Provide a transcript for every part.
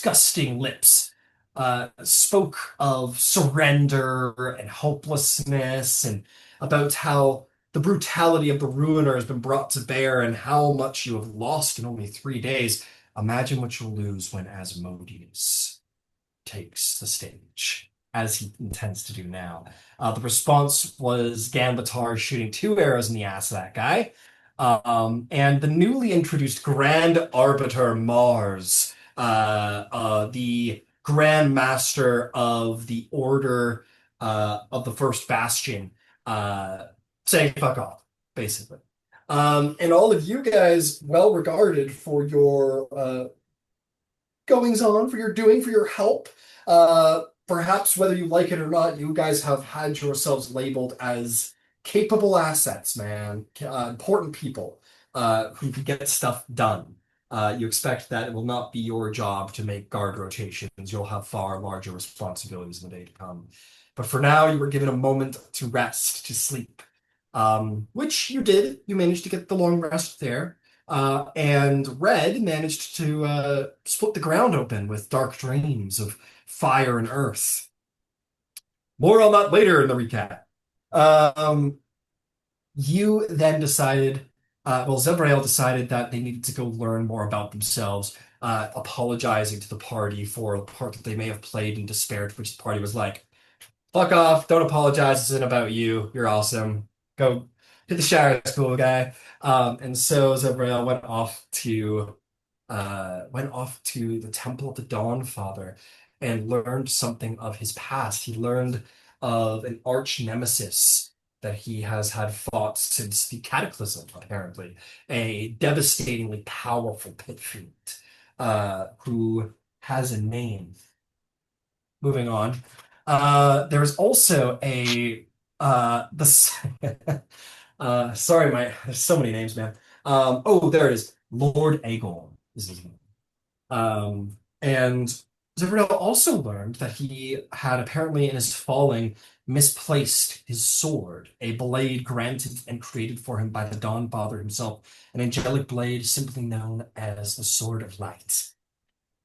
disgusting lips spoke of surrender and hopelessness and about how the brutality of the ruiner has been brought to bear and how much you have lost in only 3 days. Imagine what you'll lose when Asmodeus takes the stage, as he intends to do now. The response was Ganbatar shooting 2 arrows in the ass of that guy. And the newly introduced Grand Arbiter Mars, the Grand Master of the Order of the First Bastion, saying fuck off, basically. And all of you guys, well regarded for your goings on, for your doing, for your help. Perhaps whether you like it or not, you guys have had yourselves labeled as capable assets, man. Important people who can get stuff done. You expect that it will not be your job to make guard rotations. You'll have far larger responsibilities in the day to come. But for now, you were given a moment to rest, to sleep, which you did. You managed to get the long rest there. And Red managed to split the ground open with dark dreams of fire and earth. More on that later in the recap. Um, you then decided, Zebrail decided that they needed to go learn more about themselves, apologizing to the party for the part that they may have played in despair, to which the party was like, fuck off, don't apologize, this isn't about you, you're awesome. Go hit the shower, school guy. And so Zebrail went off to the Temple of the Dawn Father and learned something of his past. He learned of an arch nemesis that he has had fought since the Cataclysm, apparently, a devastatingly powerful pit fiend who has a name. Moving on. There's also a the sorry, there's so many names, man. Oh, there it is. Lord Aegon is his name. And Zebradell also learned that he had apparently in his falling misplaced his sword, a blade granted and created for him by the Dawn Father himself, an angelic blade simply known as the Sword of Light.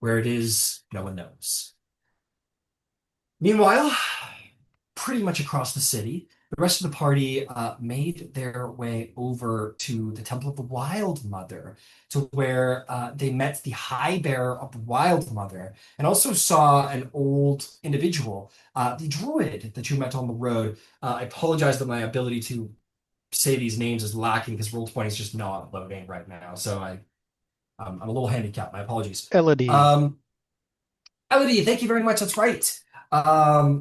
Where it is, no one knows. Meanwhile, pretty much across the city, the rest of the party made their way over to the Temple of the Wild Mother, to where they met the High Bearer of the Wild Mother, and also saw an old individual, the druid that you met on the road. I apologize that my ability to say these names is lacking because Roll20 is just not loading right now, so I'm a little handicapped. My apologies. Elodie. Um, Elodie, thank you very much. That's right.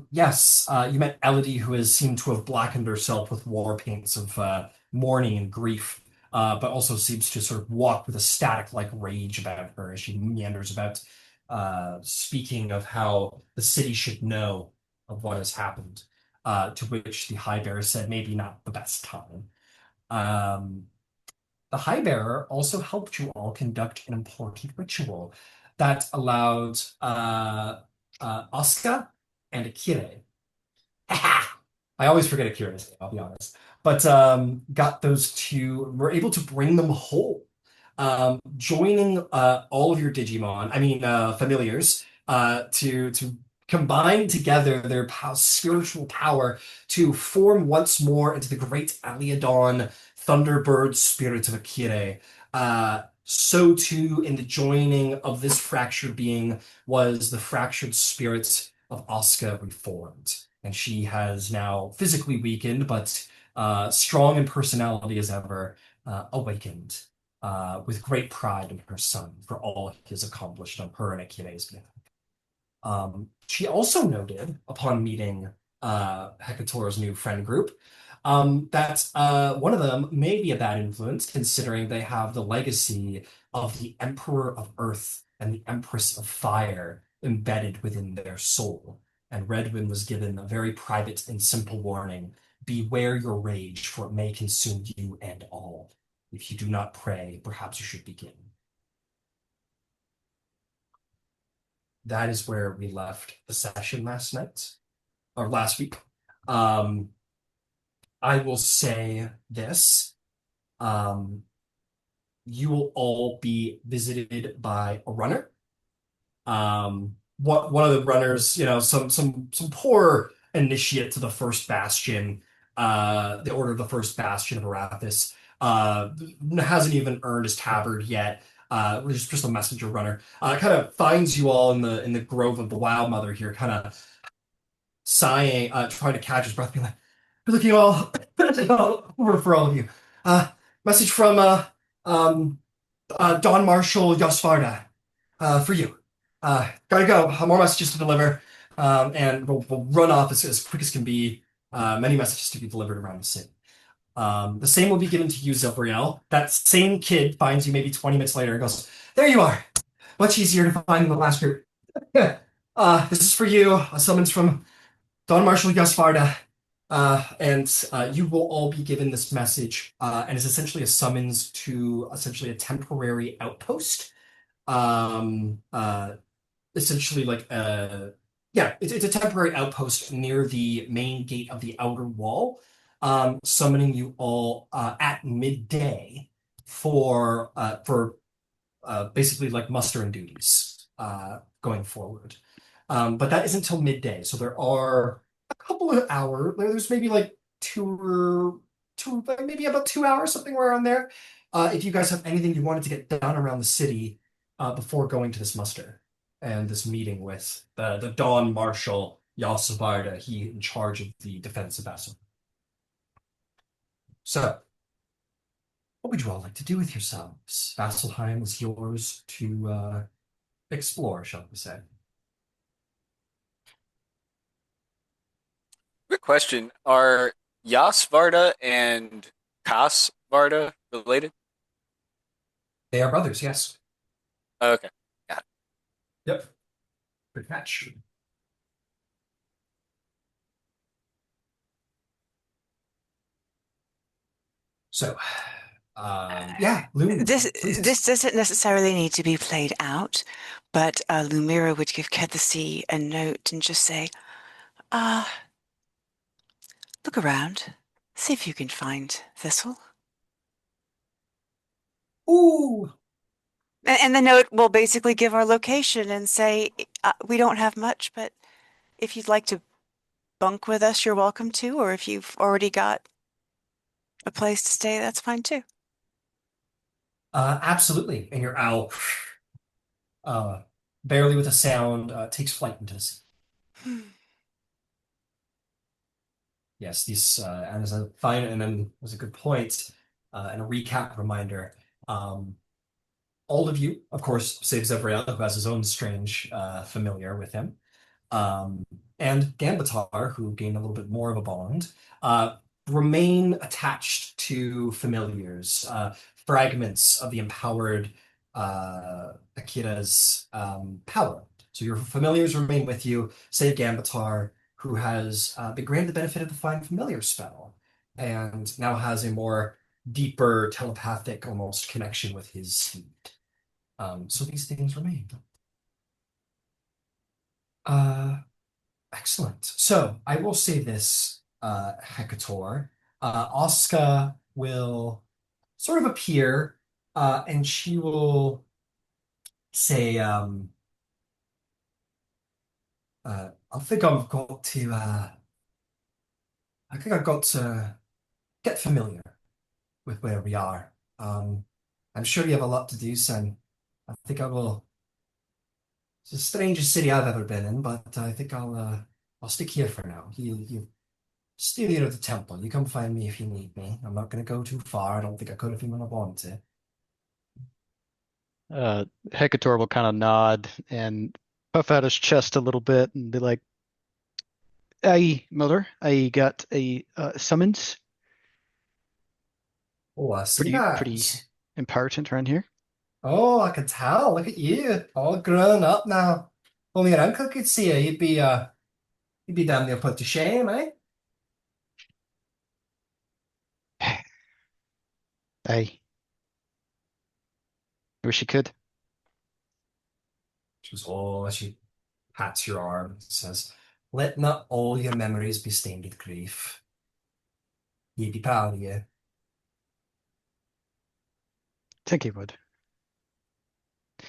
Yes, you met Elodie, who has seemed to have blackened herself with war paints of mourning and grief, but also seems to sort of walk with a static-like rage about her as she meanders about, speaking of how the city should know of what has happened, to which the High Bearer said maybe not the best time. Um, the High Bearer also helped you all conduct an important ritual that allowed Asuka and Akire. I always forget Akira's name, I'll be honest. But got those two, were able to bring them whole. Joining all of your Digimon, familiars, to combine together their spiritual power to form once more into the great Aliadon Thunderbird spirit of Akire. So too, in the joining of this fractured being was the fractured spirit of Asuka reformed. And she has now physically weakened, but strong in personality as ever, awakened with great pride in her son for all he has accomplished on her and Akine's behalf. She also noted, upon meeting Hecatora's new friend group, that one of them may be a bad influence, considering they have the legacy of the Emperor of Earth and the Empress of Fire embedded within their soul. And Redwin was given a very private and simple warning: beware your rage, for it may consume you and all. If you do not pray, perhaps you should begin. That is where we left the session last night, or last week. Um, I will say this. Um, you will all be visited by a runner. One of the runners, some poor initiate to the first bastion, the order of the first bastion of Arathis, hasn't even earned his tabard yet. Just a messenger runner. Kind of finds you all in the grove of the Wild Mother here, kind of sighing, trying to catch his breath, being like, "You're looking all over for all of you. Uh, Message from um Don Marshall Yosvarda, for you. Gotta go. More messages to deliver, and we'll run off as quick as can be. Many messages to be delivered around the city. The same will be given to you, Zilbriel. That same kid finds you maybe 20 minutes later and goes, "There you are. Much easier to find than the last group. This is for you. A summons from Don Marshall Yosvarda. And you will all be given this message, and it's essentially a summons to essentially a temporary outpost. Um, uh, Essentially yeah, it's a temporary outpost near the main gate of the outer wall, summoning you all at midday for basically like muster and duties going forward. But that isn't until midday, so there are a couple of hours. There's maybe like maybe about 2 hours, something around there. If you guys have anything you wanted to get done around the city before going to this muster and this meeting with the Dawn Marshal Yalsavarda, he in charge of the defense of Vassal. So, what would you all like to do with yourselves? Vasselheim is yours to explore, shall we say. Quick question. Are Yas Varda and Kas Varda related? They are brothers, yes. Oh, okay. Got Yep. Good catch. So, yeah, Loon, This please. this doesn't necessarily need to be played out, but Lumira would give Kethisi a note and just say, uh, look around. See if you can find Thistle. Ooh, And the note will basically give our location and say, we don't have much, but if you'd like to bunk with us, you're welcome to, or if you've already got a place to stay, that's fine too. absolutely. And your owl, uh, barely with a sound, takes flight into the sea. Yes, and as a fine, and then was a good point, and a recap reminder. Um, all of you, of course, save Zevriel, who has his own strange familiar with him, um, and Gambatar, who gained a little bit more of a bond, uh, remain attached to familiars, fragments of the empowered Akira's power. So your familiars remain with you, save Gambatar, who has been granted the benefit of the Find Familiar spell, and now has a more deeper telepathic almost connection with his seed. So these things remain. Uh, Excellent. So I will say this, Hecator. Oscar will sort of appear, and she will say, I think I've got to get familiar with where we are. I'm sure you have a lot to do, son. I think I will. It's the strangest city I've ever been in, but I think I'll stick here for now. You stay near the temple. You come find me if you need me. I'm not going to go too far. I don't think I could if even I wanted Hecator will kind of nod and puff out his chest a little bit and be like, "Aye, mother, I got a summons. Oh, I see Pretty that. important around here." Oh, I can tell. Look at you, all grown up now. Only your uncle could see you. You'd be damn near put to shame, eh? Aye, I wish you could. She goes, oh, she pats your arm and says, "Let not all your memories be stained with grief. He'd be proud of you." Think he would.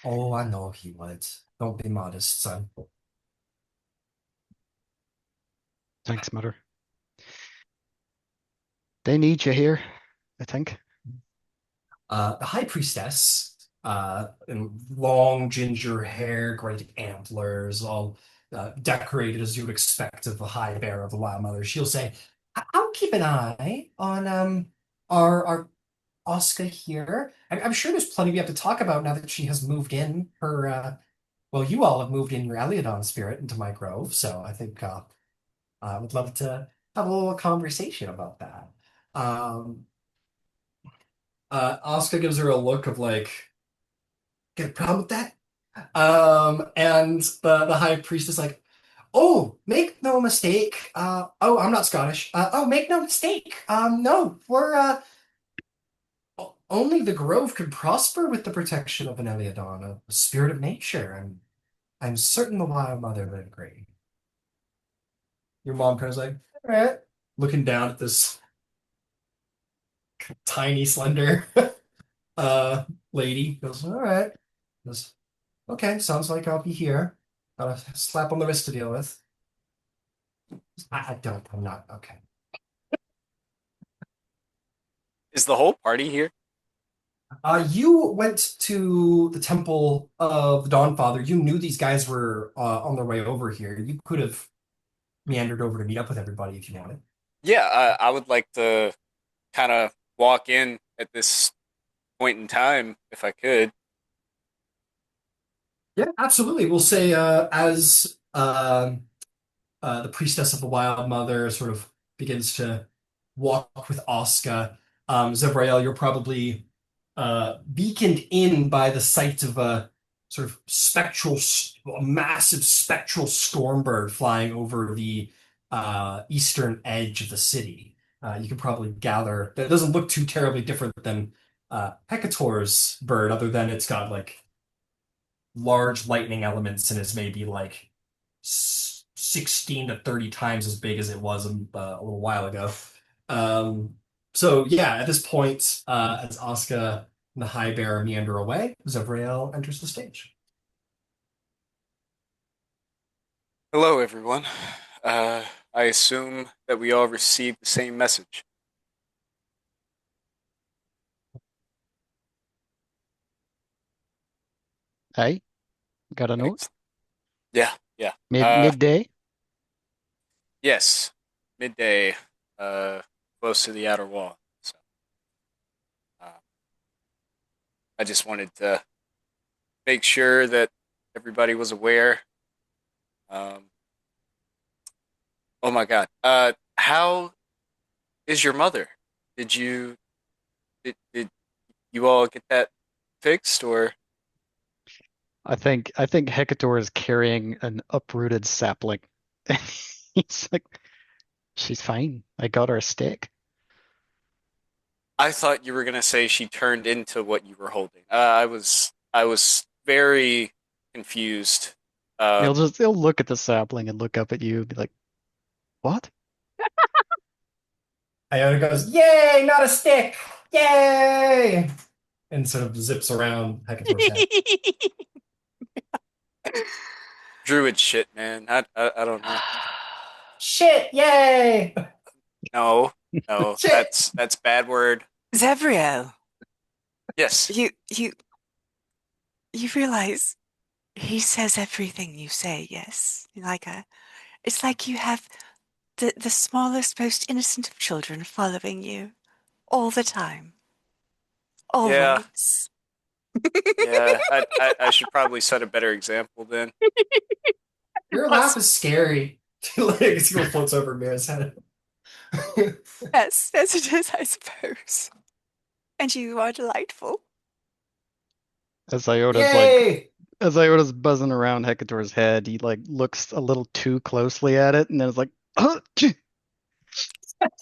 Oh, I know he would. Don't be modest, son. Thanks, Mother. They need you here, I think. The high priestess, in long ginger hair, great antlers, all decorated as you would expect of a high bearer of the Wild Mother. She'll say, "I'll keep an eye on our Oscar here. I'm sure there's plenty we have to talk about now that she has moved in her well, you all have moved in your Eliodon spirit into my grove, so I think I would love to have a little conversation about that." Um, Oscar gives her a look of like, "Get a problem with that?" And the high priest is like, "Oh, make no mistake. Oh, I'm not Scottish. Oh, make no mistake. No, we're only the grove could prosper with the protection of an Eliodon, a spirit of nature. I'm certain the Wild Mother would agree." Your mom kind of like, "All right," looking down at this tiny, slender uh lady. Goes, "All right." Goes, "Okay, sounds like I'll be here. Got a slap on the wrist to deal with." I don't. I'm not. Okay. Is the whole party here? You went to the Temple of the Dawnfather. You knew these guys were on their way over here. You could have meandered over to meet up with everybody if you wanted. Yeah, I would like to kind of walk in at this point in time if I could. Yeah, absolutely. We'll say as the priestess of the Wild Mother sort of begins to walk with Oscar. Zevrael, you're probably beaconed in by the sight of a sort of a massive spectral storm bird flying over the eastern edge of the city. You can probably gather that it doesn't look too terribly different than Hecator's bird, other than it's got like large lightning elements and is maybe like 16 to 30 times as big as it was a little while ago. Um, so yeah, at this point, as Asuka and the High Bear meander away, Zevrael enters the stage. Hello, everyone. Uh, I assume that we all received the same message. Hey, got a note? Excellent. Yeah, yeah. Midday? Yes, midday, uh, close to the outer wall. So, uh, I just wanted to make sure that everybody was aware. Um, oh my God. How is your mother? Did you did you all get that fixed or? I think Hecator is carrying an uprooted sapling. And he's like, she's fine. I got her a stick. I thought you were gonna say she turned into what you were holding. I was very confused. He'll Um, just he'll look at the sapling and look up at you and be like, what? Iona goes, "Yay, not a stick! Yay!" And sort of zips around Hecator's head. Druid shit, man. I don't know. "Shit, yay! No, no, Shit!" that's bad word. Zevrio, Yes. you realize he says everything you say, yes? It's like you have the smallest, most innocent of children following you all the time. Yeah, Always. yeah. I should probably set a better example then. Your laugh Yes, is scary. Like, it floats over Mira's head. yes, it is, I suppose. And you are delightful. As Iota's like Yay! as Iota's buzzing around Hecator's head, he like looks a little too closely at it and then it's like, oh,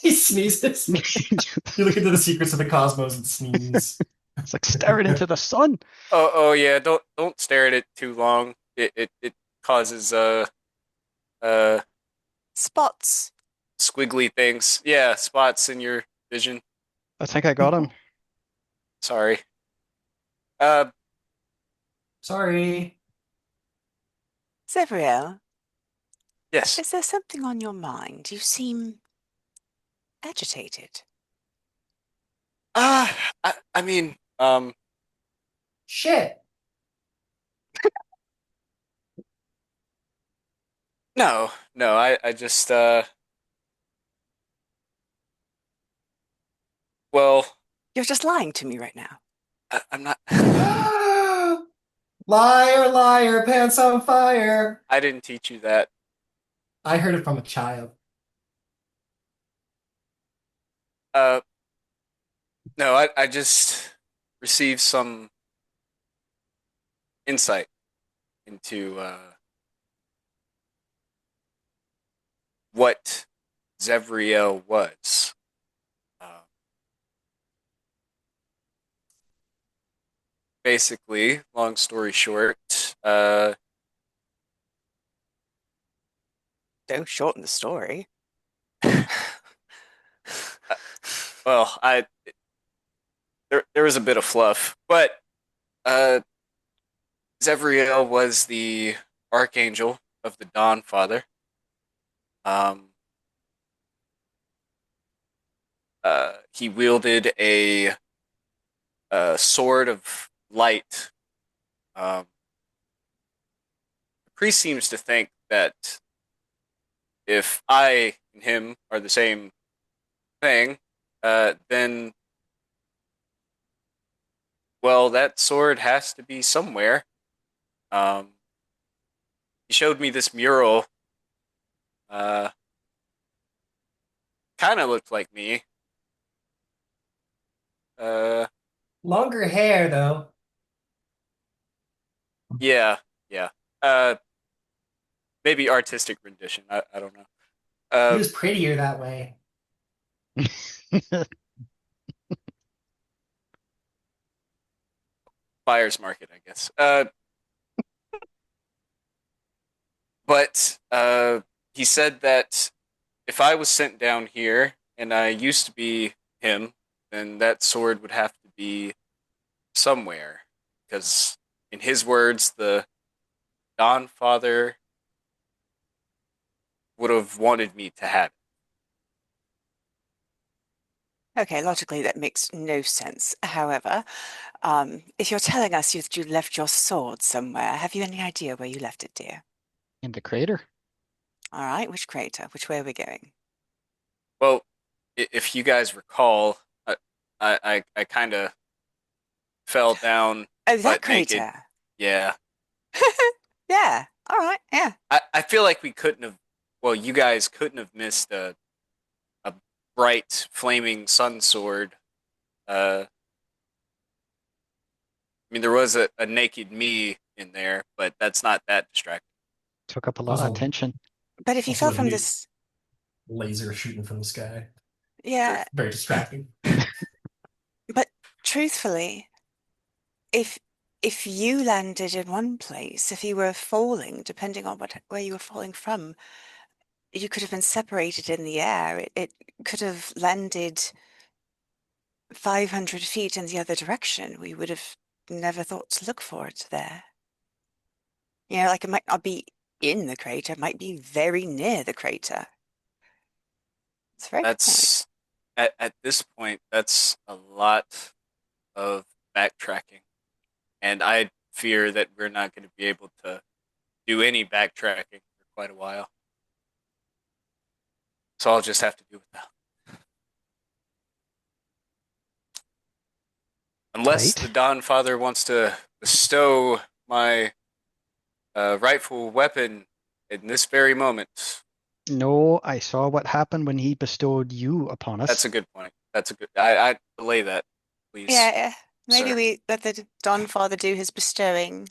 He sneezes. You look into the secrets of the cosmos and sneeze. it's like staring into the sun. Oh yeah. Don't stare at it too long. It causes uh Spots. squiggly things. Yeah, spots in your vision. I think I got him. Sorry. Uh, Sorry. Zevriel, Yes. is there something on your mind? You seem agitated. Uh, I mean, Shit. no, no, I just, well, You're just lying to me right now. I'm not, Liar, liar, pants on fire. I didn't teach you that. I heard it from a child. Uh, no, I just received some insight into, what Zevriel was. Uh, basically, long story short, Don't shorten the story. well, there was a bit of fluff, but uh, Zevriel was the archangel of the Dawn Father. Um, he wielded a sword of light. Um, the priest seems to think that if I and him are the same thing, then well, that sword has to be somewhere. Um, he showed me this mural. Uh, kind of looked like me. Uh, Longer hair, though. yeah, yeah. Maybe artistic rendition. I don't know. He Uh, was prettier that way. buyer's market, I guess. But he said that if I was sent down here and I used to be him, then that sword would have to be somewhere. Because, in his words, the Dawn Father would have wanted me to have it. Okay, logically that makes no sense. However, if you're telling us you left your sword somewhere, have you any idea where you left it, dear? In the crater. All right, which crater? Which way are we going? Well, if you guys recall, I kind of fell down Oh, that butt naked. crater. Yeah. Yeah. All right. Yeah. I feel like we couldn't have, well, you guys couldn't have missed a bright flaming sun sword. I mean, there was a naked me in there, but that's not that distracting. Took up a lot of Also, attention. But if you fell also a from new this, laser shooting from the sky. True. yeah. Very distracting. But truthfully, if if you landed in one place, if you were falling, depending on where you were falling from, you could have been separated in the air. It could have landed 500 feet in the other direction. We would have never thought to look for it there. You know, like it might not be in the crater, it might be very near the crater. It's a very good point. That's at this point, that's a lot of backtracking, and I fear that we're not going to be able to do any backtracking for quite a while. So I'll just have to do it now, unless the Right? Dawn Father wants to bestow my rightful weapon in this very moment. No, I saw what happened when he bestowed you upon That's us. a good point. That's a good. I delay that, please, Yeah, yeah. Maybe sir. we let the Don Father do his bestowing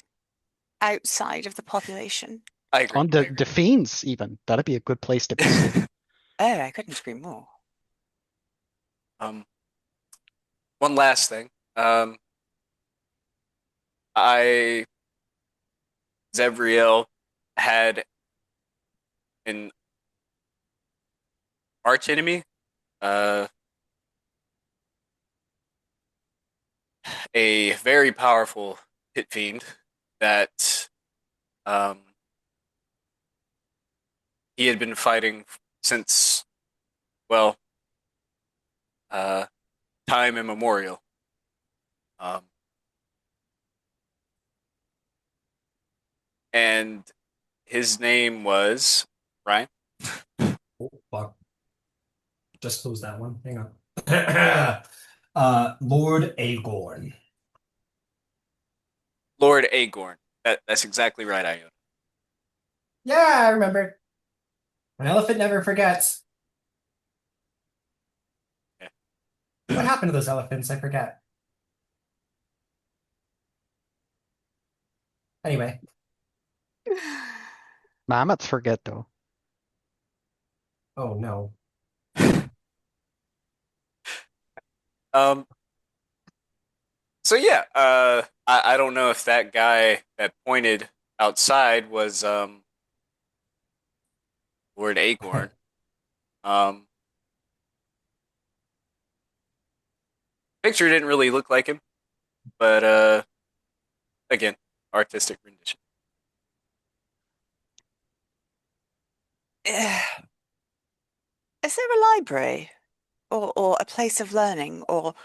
outside of the population. I agree. On I the agree. fiends, even. That'd be a good place to bestow. Oh, I couldn't agree more. um, one last thing. I Zevriel had an arch enemy, uh, a very powerful pit fiend that um he had been fighting since, well, uh, time immemorial. Um, and his name was Ryan. Oh, fuck. Just close that one. Hang on. Lord Aegon. Lord Aegorn. That's exactly right, Iona. Yeah, I remember. An elephant never forgets. What Yeah. happened to those elephants? I forget. Anyway. Mammoths forget though. Oh no. um. So yeah. I don't know if that guy that pointed outside was Lord Aegorn. Um. Picture didn't really look like him, but again, artistic rendition. Is there a library or a place of learning, or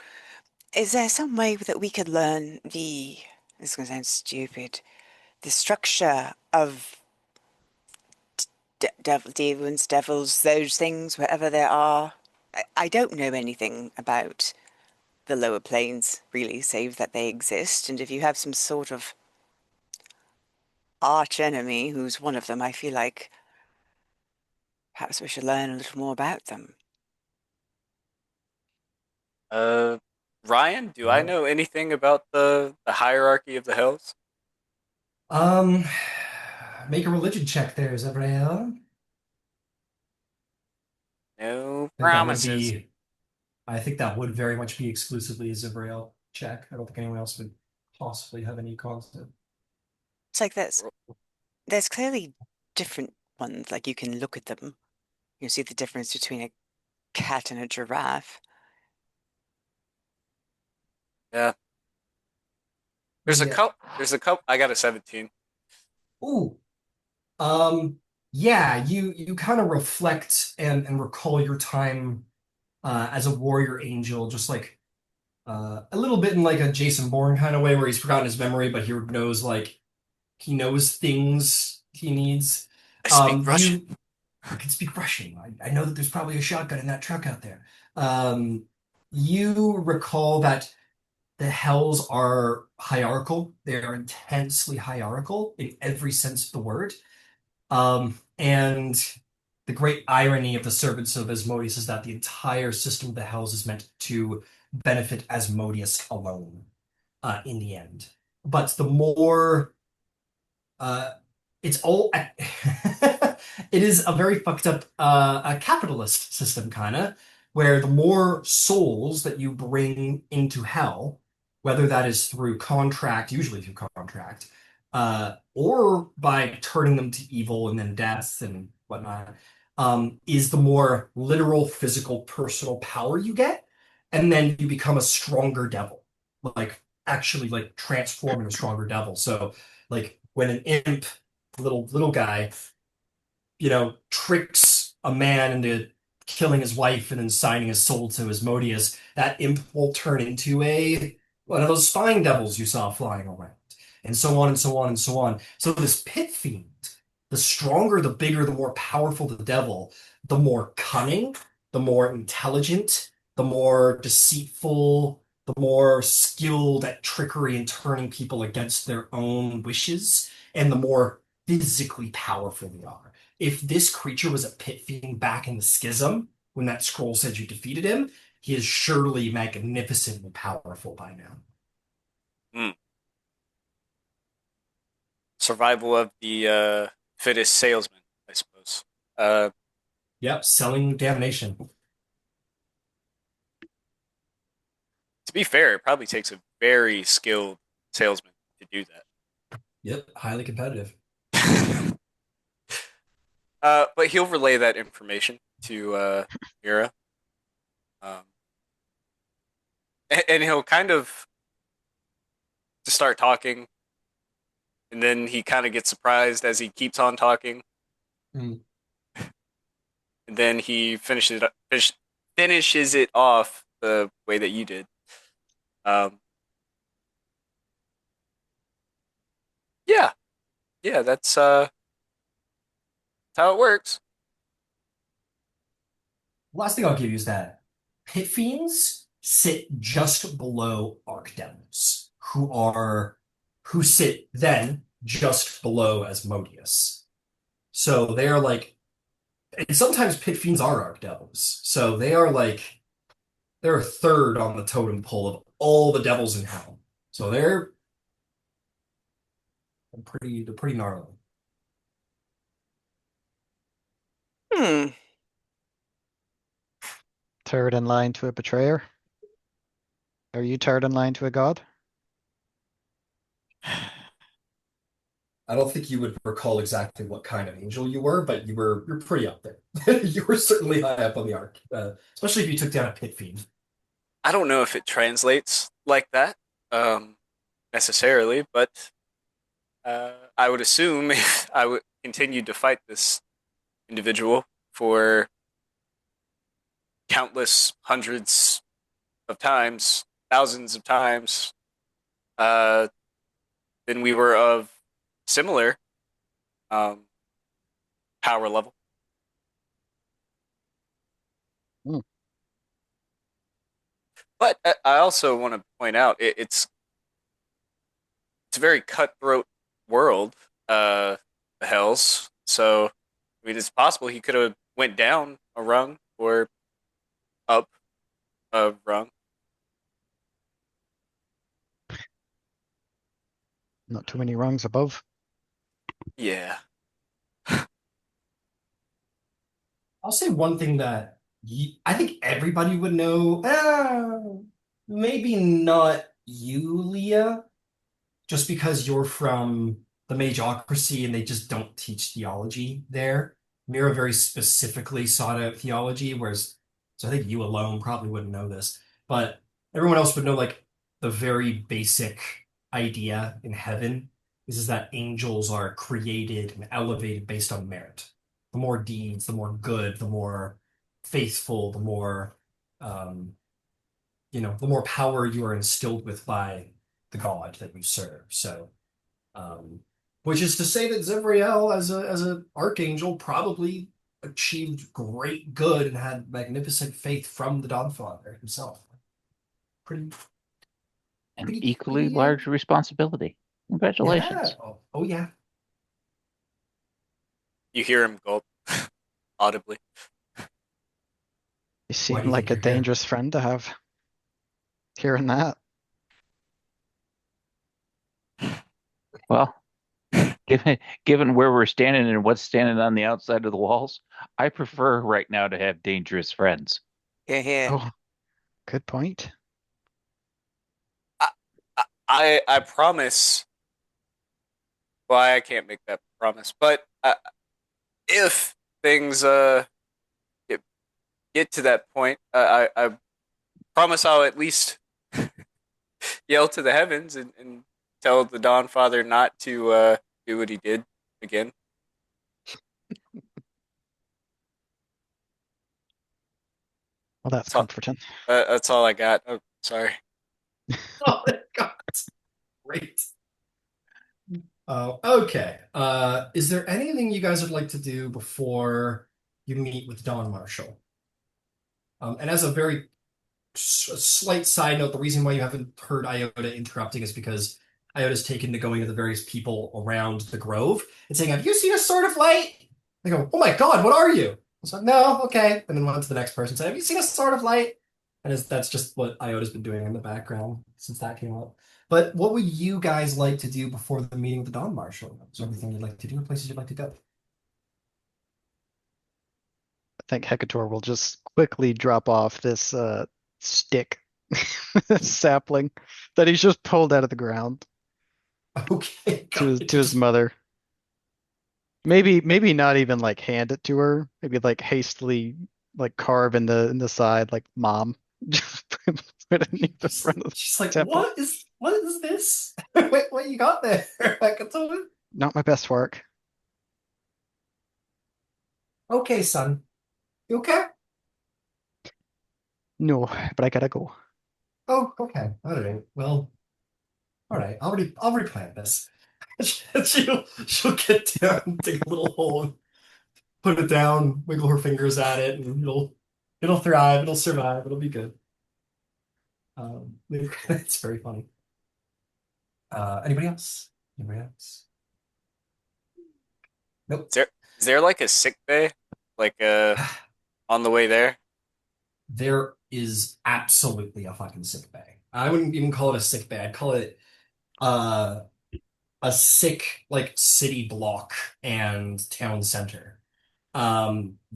is there some way that we could learn this is going to sound stupid, the structure of demons, devils, those things, wherever there are? I don't know anything about the lower planes, really, save that they exist. And if you have some sort of arch enemy who's one of them, I feel like perhaps we should learn a little more about them. Uh, Ryan, do I Well, know anything about the hierarchy of the hells? um, make a religion check there, Zabriel. No I think that would promises. be, I think that would very much be exclusively a Zabriel check. I don't think anyone else would possibly have any concept. It's like there's clearly different ones, like you can look at them. You see the difference between a cat and a giraffe. Yeah, there's a Yeah. couple. There's a couple. I got a 17. Ooh. Um, yeah, you kind of reflect and recall your time as a warrior angel, just like a little bit in like a Jason Bourne kind of way, where he's forgotten his memory, but he knows things he needs. I speak Russian. You can speak Russian. I know that there's probably a shotgun in that truck out there. Um, you recall that the Hells are hierarchical. They are intensely hierarchical in every sense of the word. And the great irony of the servants of Asmodeus is that the entire system of the Hells is meant to benefit Asmodeus alone, in the end. But the more uh, it's all it is a very fucked up a capitalist system kind of where the more souls that you bring into hell, whether that is through contract, usually through contract, or by turning them to evil and then death and whatnot, is the more literal physical personal power you get, and then you become a stronger devil, like actually like transform into a stronger devil. So like when an imp, little guy, tricks a man into killing his wife and then signing his soul to Asmodeus, that imp will turn into a one of those spine devils you saw flying around, and so on and so on and so on. So this pit fiend, the stronger, the bigger, the more powerful the devil, the more cunning, the more intelligent, the more deceitful, the more skilled at trickery and turning people against their own wishes, and the more physically powerful they are. If this creature was a pit fiend back in the schism, when that scroll said you defeated him, he is surely magnificently powerful by now. Hmm. Survival of the fittest salesman, I suppose. Uh, Yep, selling damnation. to be fair, it probably takes a very skilled salesman to do Yep, highly competitive. that. But he'll relay that information to Mira, um, and he'll kind of just start talking, and then he kind of gets surprised as he keeps on talking. Mm. and then he finishes it off the way that you did. Um, yeah, yeah, that's how it works. Last thing I'll give you is that pit fiends sit just below archdevils, who sit then just below Asmodeus. So they are like, and sometimes pit fiends are archdevils. So they are like they're a third on the totem pole of all the devils in hell. So they're pretty gnarly. Hmm. Third in line to a betrayer. Are you third in line to a god? I don't think you would recall exactly what kind of angel you were, but you're pretty up there. You were certainly high up on the arc, especially if you took down a pit fiend. I don't know if it translates like that necessarily, but I would assume if I would continue to fight this individual for countless hundreds of times, thousands of times, uh, then we were of similar um, power level. Hmm. But I also want to point out it's a very cutthroat world, the Hells. So I mean, it's possible he could have went down a rung or up a rung. Not too many rungs above. Yeah, I'll say one thing that I think everybody would know. Maybe not you, Leah, just because you're from the Magocracy and they just don't teach theology there. Mira very specifically sought out theology, whereas so I think you alone probably wouldn't know this, but everyone else would know like the very basic idea in heaven is that angels are created and elevated based on merit. The more deeds, the more good, the more faithful, the more um, the more power you are instilled with by the god that you serve. So, um, which is to say that Zevriel, as an archangel, probably achieved great good and had magnificent faith from the Dawnfather himself. Pretty, An pretty, equally pretty. large responsibility. Yeah. Congratulations. Oh, yeah. you hear him gulp audibly. You Why seem do you like think a you're here? dangerous friend to have. Hearing that. Well, given where we're standing and what's standing on the outside of the walls, I prefer right now to have dangerous friends. Yeah, yeah. Oh, good point. I, I promise. Well, I can't make that promise, but if things get, get to that point, I promise I'll at least yell to the heavens and tell the Dawn Father not to do what he did again. Well, that's That's all. comforting. That's all I got. Oh, sorry. Oh my God. Great. Okay. Is there anything you guys would like to do before you meet with Don Marshall? And as a very slight side note, the reason why you haven't heard Iota interrupting is because Iota's taken to going to the various people around the grove and saying, "Have you seen a sword of light?" They go, "Oh my God, what are you?" I was like, "No, okay." And then went to the next person and said, "Have you seen a sword of light?" And that's just what Iota's been doing in the background since that came up. But what would you guys like to do before the meeting with the Dawn Marshal? Is there anything you'd like to do or places you'd like to go? I think Hecator will just quickly drop off this stick, sapling that he's just pulled out of the ground Okay, to got his it. to his mother. Maybe not even like hand it to her. Maybe like hastily like carve in the side like mom. Just put it near the She's, front of the she's like, temple. what is this? Wait, what you got there? Not my best work. Okay, son. You okay? No, but I gotta go. Oh, okay. All right. Well, all right. I'll already planned this. She'll get down, dig a little hole, and put it down, wiggle her fingers at it, and it'll thrive, it'll survive, it'll be good. It's very funny. Anybody else? Anybody else? Nope. Is there like a sick bay, like on the way there? There is absolutely a fucking sick bay. I wouldn't even call it a sick bay. I'd call it uh a sick like city block and town center. I'll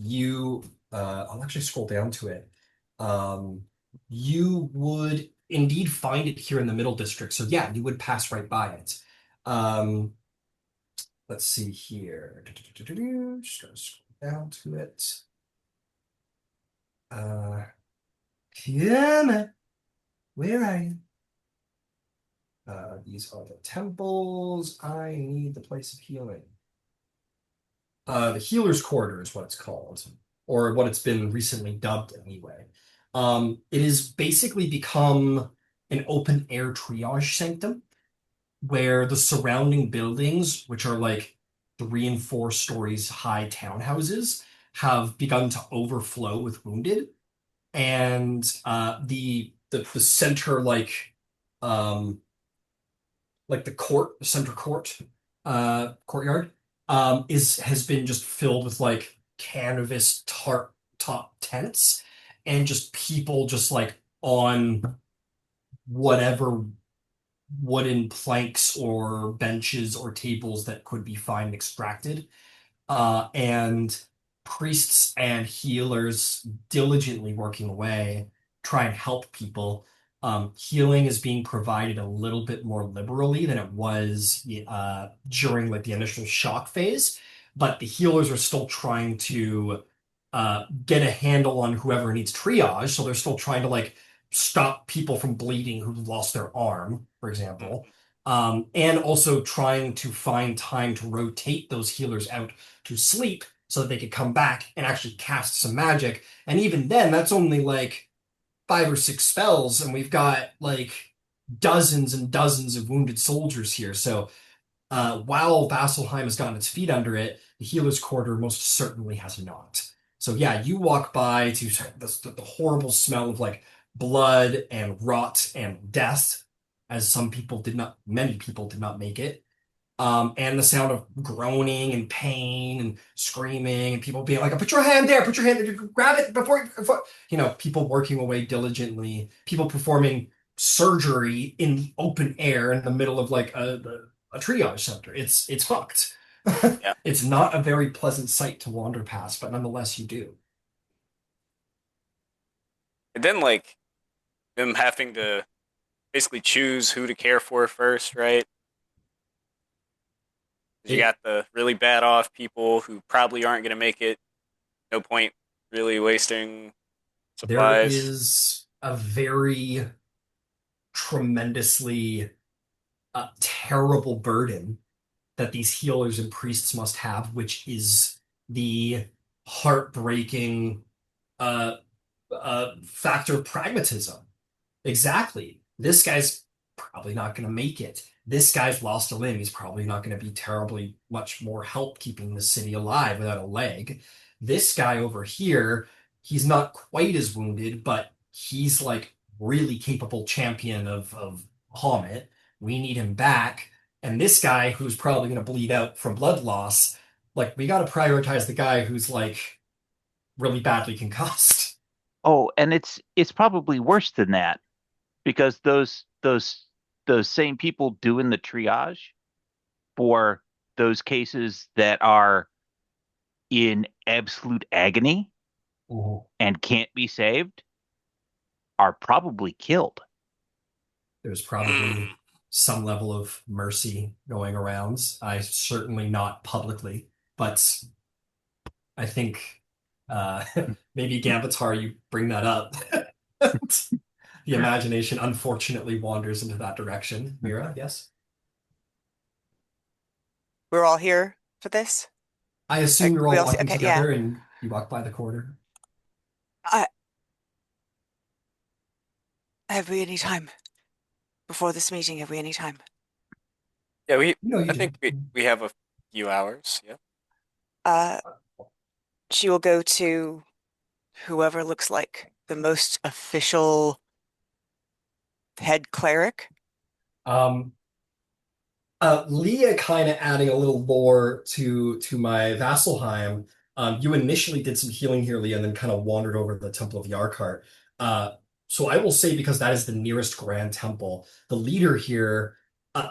actually scroll down to it. Um, you would indeed find it here in the middle district. So yeah, you would pass right by it. Um, let's see here. Just gonna scroll down to it. Uh, Kiana, where are you? These are the temples. I need the place of healing. The Healer's Quarter is what it's called, or what it's been recently dubbed anyway. It has basically become an open air triage sanctum where the surrounding buildings, which are like 3 and 4 stories high townhouses, have begun to overflow with wounded, and the center um like the court, the center court, courtyard, is has been just filled with like canvas tarp top tents and just people just like on whatever wooden planks or benches or tables that could be found extracted and priests and healers diligently working away, try and help people. Healing is being provided a little bit more liberally than it was during like the initial shock phase, but the healers are still trying to get a handle on whoever needs triage. So they're still trying to like stop people from bleeding who lost their arm, for example. Mhm. And also trying to find time to rotate those healers out to sleep so that they could come back and actually cast some magic. And even then, that's only like 5 or 6 spells, and we've got like dozens and dozens of wounded soldiers here. So while Vasselheim has gotten its feet under it, the Healer's Quarter most certainly has not. So yeah, you walk by to the horrible smell of like blood and rot and death, as many people did not make it, and the sound of groaning and pain and screaming and people being like, "Put your hand there, put your hand there, grab it before," people working away diligently, people performing surgery in the open air in the middle of like a triage center. It's fucked. Yeah. It's not a very pleasant sight to wander past, but nonetheless, you do. And then like them having to basically choose who to care for first, right? 'Cause you It got the really bad off people who probably aren't going to make it. No point really wasting There supplies. is a very tremendously terrible burden that these healers and priests must have, which is the heartbreaking uh, factor of pragmatism. Exactly. This guy's probably not going to make it. This guy's lost a limb. He's probably not going to be terribly much more help keeping the city alive without a leg. This guy over here, he's not quite as wounded, but he's like really capable champion of Hamlet. We need him back. And this guy who's probably going to bleed out from blood loss, like we got to prioritize the guy who's like really badly concussed. Oh, and it's probably worse than that because those same people doing the triage for those cases that are in absolute agony Mhm. and can't be saved are probably killed. There's Mm. probably some level of mercy going around. I certainly not publicly, but I think uh, maybe Gambatar, you bring that up. The imagination unfortunately wanders into that direction. Mira, yes? We're all here for this? I assume Like you're we all all see, walking okay, yeah. together and you walk by the corner. I, have we any time before this meeting? Have we any time? Yeah, we. You know you I think do. we have a few hours. Yeah. Uh, she will go to whoever looks like the most official head cleric. Um, Leah kind of adding a little lore to my Vasselheim. You initially did some healing here, Leah, and then kind of wandered over to the Temple of Yarkart. So I will say because that is the nearest Grand Temple, the leader here,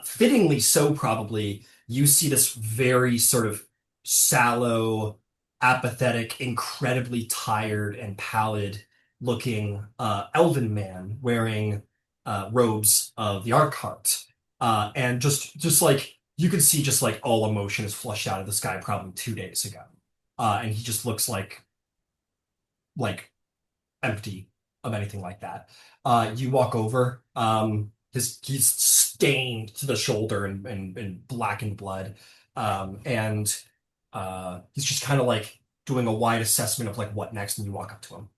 fittingly so probably, you see this very sort of sallow, apathetic, incredibly tired and pallid looking elven man wearing robes of the Arkart. And just like you could see just like all emotion is flushed out of this guy probably 2 days ago. And he just looks like empty of anything like that. You walk over, he's stained to the shoulder and blackened blood. And he's just kind of like doing a wide assessment of like what next, and you walk up to him.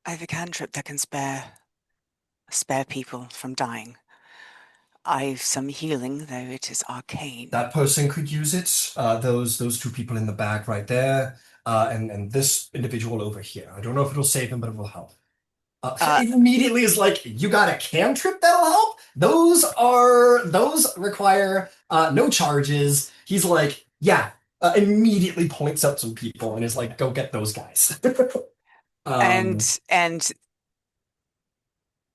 I have a cantrip that can spare people from dying. I've some healing, though it is arcane. That person could use it. Those two people in the back right there, and this individual over here. I don't know if it'll save him, but it will help. Uh, It immediately is like, you got a cantrip that'll help? Those require no charges. He's like, yeah, immediately points out some people and is like, go get those guys. Um, and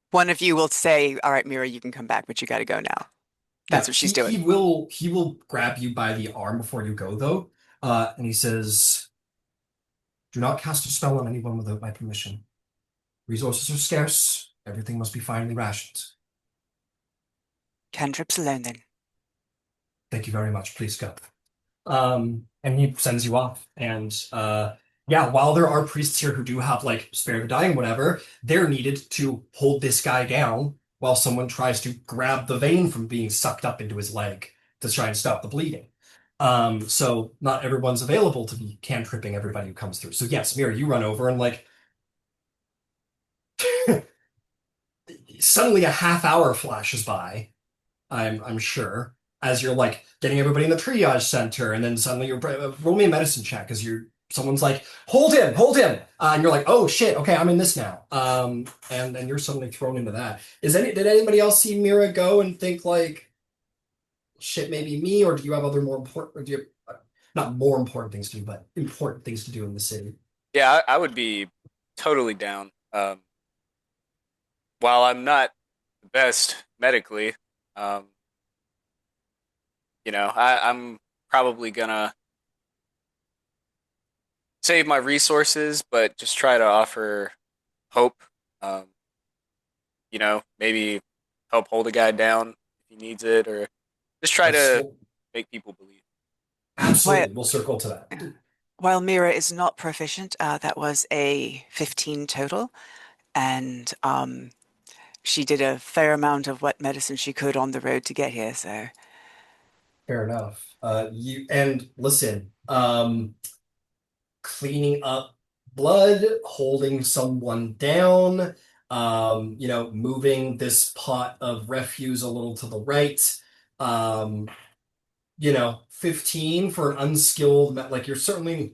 one of you will say, "All right, Mira, you can come back, but you got to go now." yeah, That's what she's he doing. will grab you by the arm before you go though, and he says, "Do not cast a spell on anyone without my permission. Resources are scarce. Everything must be finely rationed. Cantrips alone, then. Thank you very much. Please go." And he sends you off. And yeah, while there are priests here who do have like spare the dying, whatever, they're needed to hold this guy down while someone tries to grab the vein from being sucked up into his leg to try and stop the bleeding. So not everyone's available to be cantripping everybody who comes through. So yes, Mira, you run over and like suddenly a half hour flashes by. I'm sure, as you're like getting everybody in the triage center, and then suddenly you're roll me a medicine check as you're someone's like, hold him, and you're like, oh shit, okay, I'm in this now, and you're suddenly thrown into that. Did anybody else see Mira go and think like, shit, maybe me, or do you have other more important, or do you not more important things to do, but important things to do in the city? Yeah, I would be totally down. While I'm not the best medically, um, I'm probably gonna save my resources, but just try to offer hope. Um, maybe help hold a guy down if he needs it, or just try to We'll make people believe. While, absolutely, we'll circle to that. while Mira is not proficient, that was a 15 total, and she did a fair amount of what medicine she could on the road to get here. So, Fair enough. You and listen, cleaning up blood, holding someone down, moving this pot of refuse a little to the right. 15 for an unskilled, like you're certainly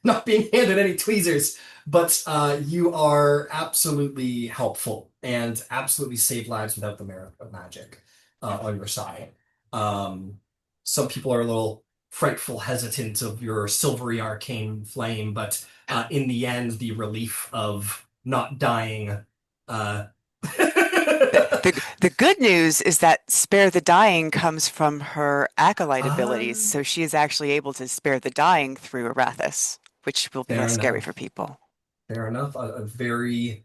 not being handed any tweezers, but you are absolutely helpful and absolutely save lives without the merit of magic on your side. Um, some people are a little frightful, hesitant of your silvery arcane flame, but in the end, the relief of not dying. Uh, the good news is that spare the dying comes from her acolyte uh, abilities, so she is actually able to spare the dying through Arathis, which will be fair less scary for enough. people. Fair enough. A very,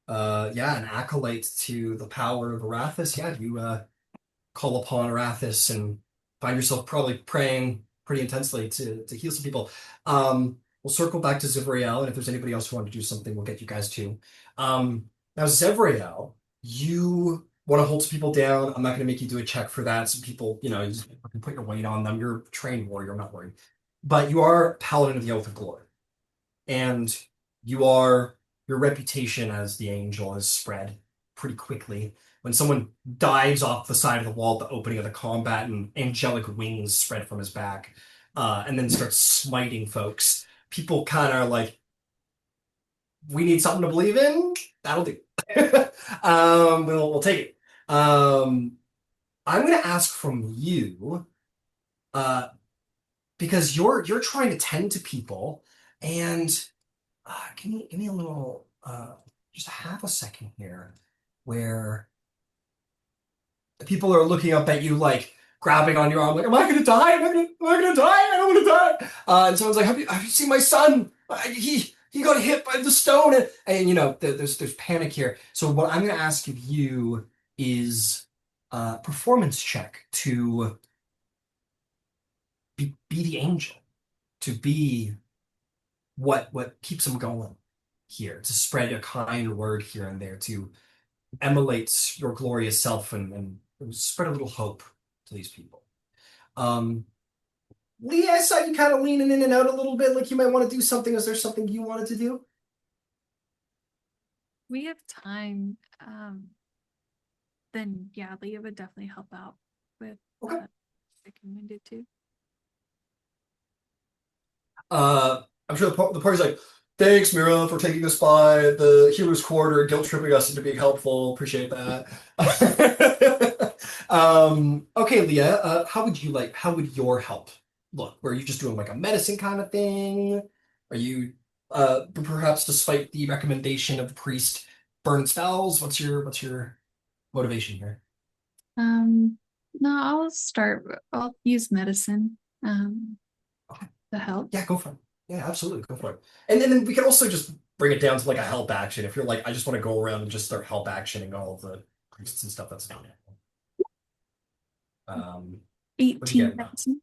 yeah, an acolyte to the power of Arathis. Yeah, you call upon Arathis and find yourself probably praying pretty intensely to heal some people. We'll circle back to Zivriel, and if there's anybody else who want to do something, we'll get you guys too. Now, Zivriel, you want to hold some people down. I'm not going to make you do a check for that. Some people, you just can put your weight on them. You're a trained warrior, I'm not worried. But you are Paladin of the Oath of Glory. and you are your reputation as the angel has spread pretty quickly. When someone dives off the side of the wall at the opening of the combat and angelic wings spread from his back, and then starts smiting folks, people kind of are like, we need something to believe in. That'll do. We'll take it. I'm gonna ask from you, uh, because you're trying to tend to people, and give me a little, just half a second here, where people are looking up at you like grabbing on your arm, like, am I gonna die? Am I gonna die? I don't want to die. And someone's like, have you seen my son? He got hit by the stone, and there's panic here. So what I'm gonna ask of you is a performance check to be the angel, to be what keeps them going here, to spread a kind word here and there, to emulate your glorious self and spread a little hope to these people. Um, Lee, I saw you kind of leaning in and out a little bit, like you might want to do something. Is there something you wanted to do? We have time. Then yeah, Leah would definitely help out with Okay. recommended too. I'm sure the party's like, thanks, Mira, for taking us by the hero's quarter, guilt tripping us into being helpful. Appreciate that. Okay, Leah, how would your help look? Were you just doing like a medicine kind of thing? Are you, perhaps despite the recommendation of the priest, burn spells? What's your motivation here? Um, no, I'll use medicine Okay. to help. Yeah, go for it. Yeah, absolutely, go for it. And then we can also just bring it down to like a help action. If you're like, I just want to go around and just start help actioning all of the priests and stuff, that's fine. What you 18 get? medicine.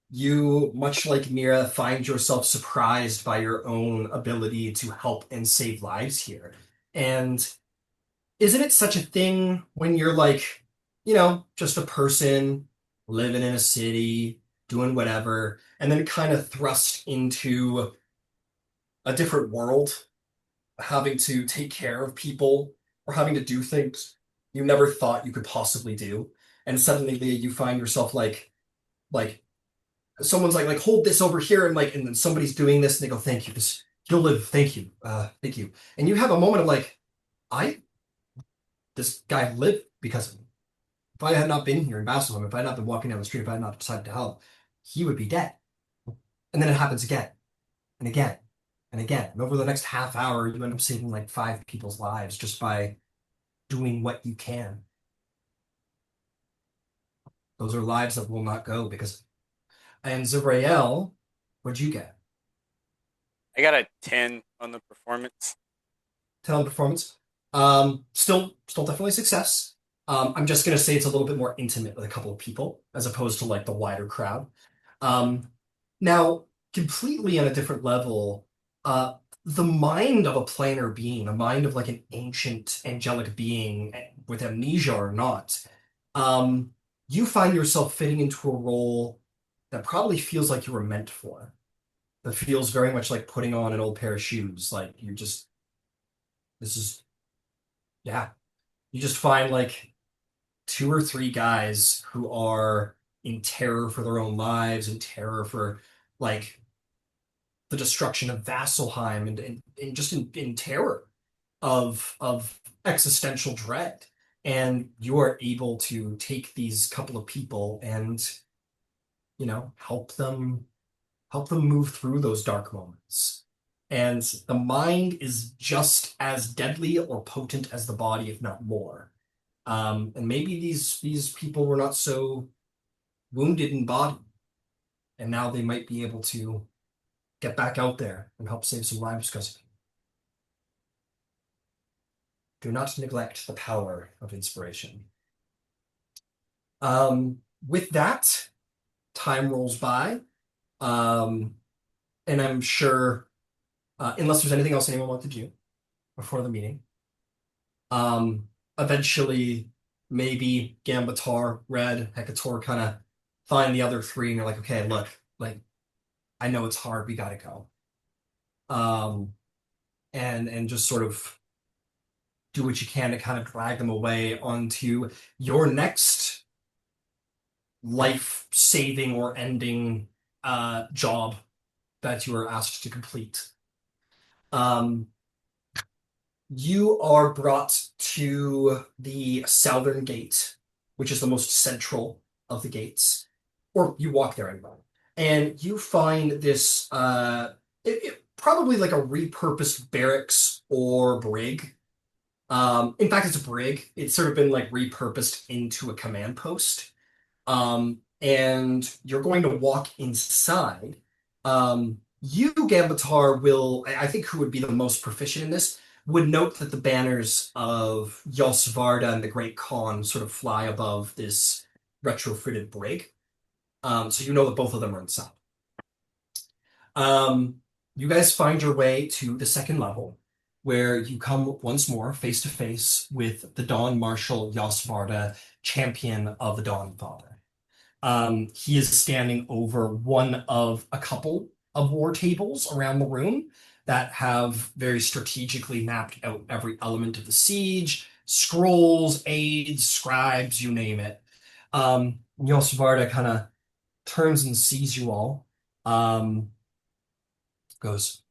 You, much like Mira, find yourself surprised by your own ability to help and save lives here. And isn't it such a thing when you're like, just a person living in a city, doing whatever, and then kind of thrust into a different world, having to take care of people or having to do things you never thought you could possibly do. And suddenly you find yourself like someone's like hold this over here, and then somebody's doing this and they go, thank you, this you'll live, thank you. And you have a moment of like, I this guy lived because of me. If I had not been here in Basildon, if I had not been walking down the street, if I had not decided to help, he would be dead. And then it happens again and again and again. And over the next half hour, you end up saving like five people's lives just by doing what you can. Those are lives that will not go because. And Zarael, what'd you get? I got a 10 on the performance. 10 on performance. Still definitely success. I'm just gonna say it's a little bit more intimate with a couple of people as opposed to like the wider crowd. Um, Now, completely on a different level, the mind of a planar being, the mind of like an ancient angelic being with amnesia or not, um, you find yourself fitting into a role that probably feels like you were meant for. That feels very much like putting on an old pair of shoes. Like this is, yeah. You just find like two or three guys who are in terror for their own lives, in terror for like the destruction of Vasselheim, and just in terror of existential dread. And you are able to take these couple of people and, help them move through those dark moments. And the mind is just as deadly or potent as the body, if not more. And maybe these people were not so wounded in body, and now they might be able to get back out there and help save some lives because of it. Do not neglect the power of inspiration. With that, time rolls by, um, and I'm sure, unless there's anything else anyone wants to do before the meeting, eventually maybe Gambatar, Red, Hecator kind of find the other three, and they're like, okay, look, like I know it's hard, we gotta go. um, and just sort of do what you can to kind of drag them away onto your next life-saving or ending job that you are asked to complete. Um, you are brought to the southern gate, which is the most central of the gates, or you walk there anyway, and you find this probably like a repurposed barracks or brig. In fact, it's a brig. It's sort of been like repurposed into a command post. And you're going to walk inside. You, Gambatar, will, I think who would be the most proficient in this, would note that the banners of Yosvarda and the Great Khan sort of fly above this retrofitted brig. So you know that both of them are inside. Um, you guys find your way to the second level, where you come once more face to face with the Dawn Marshal Yosvarda, champion of the Dawn Father. He is standing over one of a couple of war tables around the room that have very strategically mapped out every element of the siege, scrolls, aids, scribes, you name it. Yosvarda kind of turns and sees you all. Goes,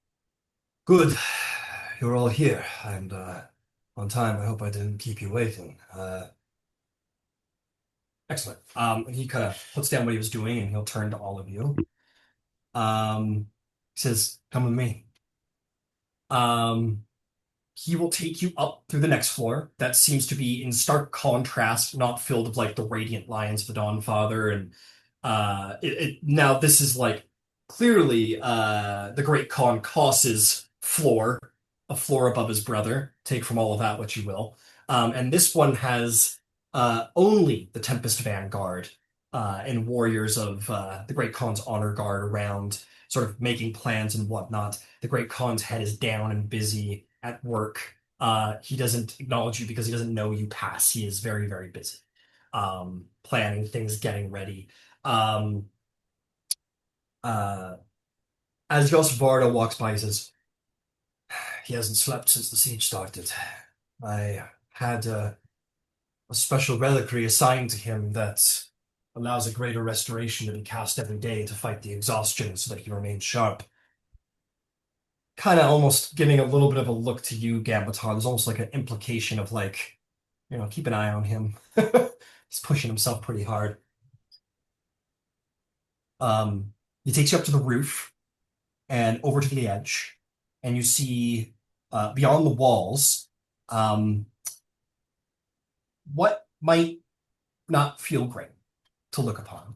good, you're all here and on time. I hope I didn't keep you waiting. Excellent. And he kind of puts down what he was doing and he'll turn to all of you. He says, come with me. Um, he will take you up through the next floor. That seems to be in stark contrast, not filled with like the radiant lions of the Dawn Father. And now this is like clearly the Great Khan Koss's floor, a floor above his brother. Take from all of that what you will. And this one has only the Tempest Vanguard and warriors of the Great Khan's honor guard around, sort of making plans and whatnot. The Great Khan's head is down and busy at work. He doesn't acknowledge you because he doesn't know you pass. He is very, very busy, planning things, getting ready. Um, uh, as Jos Varda walks by, he says, he hasn't slept since the siege started. I had a special reliquary assigned to him that allows a greater restoration to be cast every day to fight the exhaustion so that he remains sharp. Kind of almost giving a little bit of a look to you, Gambaton. There's almost like an implication of like, keep an eye on him. He's pushing himself pretty hard. Um, he takes you up to the roof and over to the edge, and you see beyond the walls um, what might not feel great to look upon.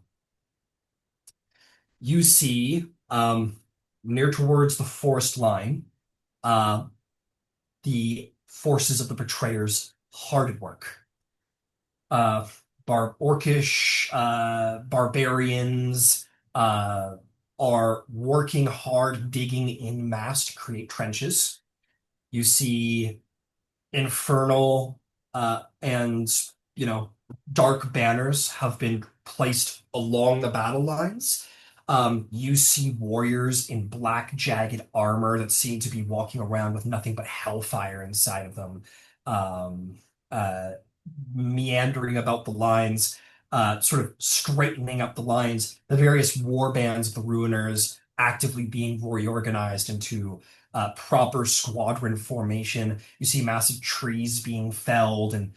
You see near towards the forest line uh, the forces of the betrayers hard at work. Uh, orcish barbarians uh, are working hard, digging in mass to create trenches. You see infernal and dark banners have been placed along the battle lines. You see warriors in black jagged armor that seem to be walking around with nothing but hellfire inside of them, um, uh, meandering about the lines, sort of straightening up the lines. The various war bands of the Ruiners actively being reorganized into proper squadron formation. You see massive trees being felled and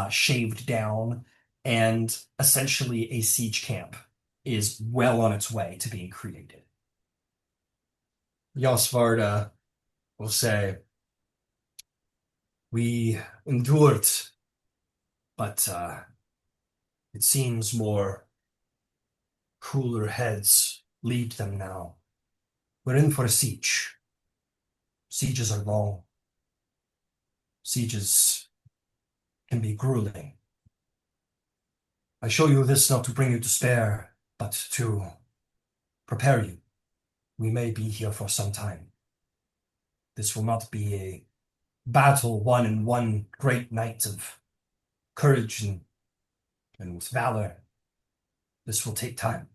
shaved down, and essentially a siege camp is well on its way to being created. Yosvarda will say, we endured, but it seems more cooler heads lead them now. We're in for a siege. Sieges are long. Sieges can be grueling. I show you this not to bring you despair, but to prepare you. We may be here for some time. This will not be a battle won in one great night of courage and valor. This will take time.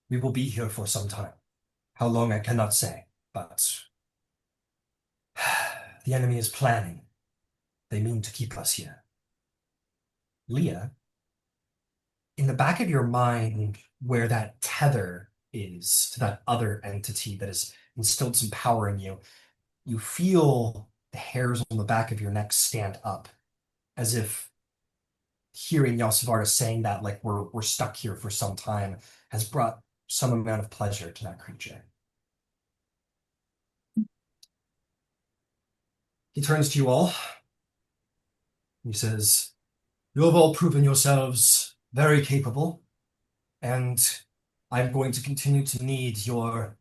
We will be here for some time. How long I cannot say, but the enemy is planning. They mean to keep us here. Leah, in the back of your mind, where that tether is to that other entity that has instilled some power in you, you feel the hairs on the back of your neck stand up, as if hearing Yosivarda saying that, like we're stuck here for some time, has brought some amount of pleasure to that creature. He turns to you all. He says, "You have all proven yourselves very capable, and I'm going to continue to need your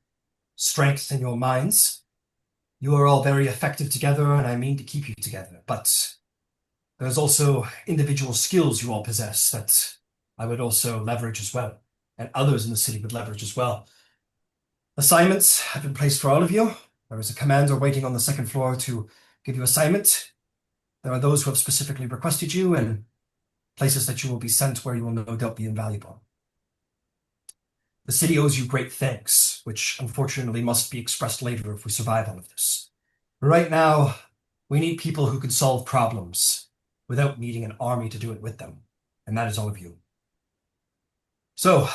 strength and your minds. You are all very effective together, and I mean to keep you together. But there's also individual skills you all possess that I would also leverage as well, and others in the city would leverage as well. Assignments have been placed for all of you. There is a commander waiting on the second floor to give you assignment. There are those who have specifically requested you, and places that you will be sent where you will no doubt be invaluable. The city owes you great thanks, which unfortunately must be expressed later if we survive all of this. But right now, we need people who can solve problems without needing an army to do it with them, and that is all of you. So,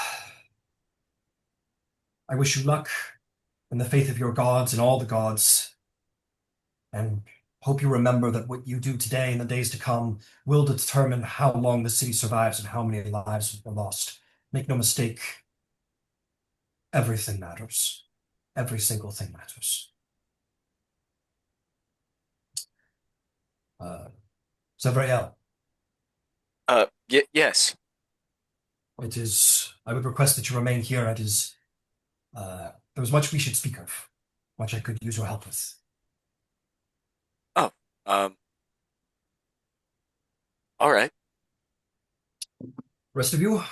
I wish you luck in the faith of your gods and all the gods, and hope you remember that what you do today and the days to come will determine how long the city survives and how many lives are lost. Make no mistake, everything matters. Every single thing matters. Uh, Zavrael, Yes. it is, I would request that you remain here. It is, there is much we should speak of, much I could use your help with. Oh, um, all right. Rest of you,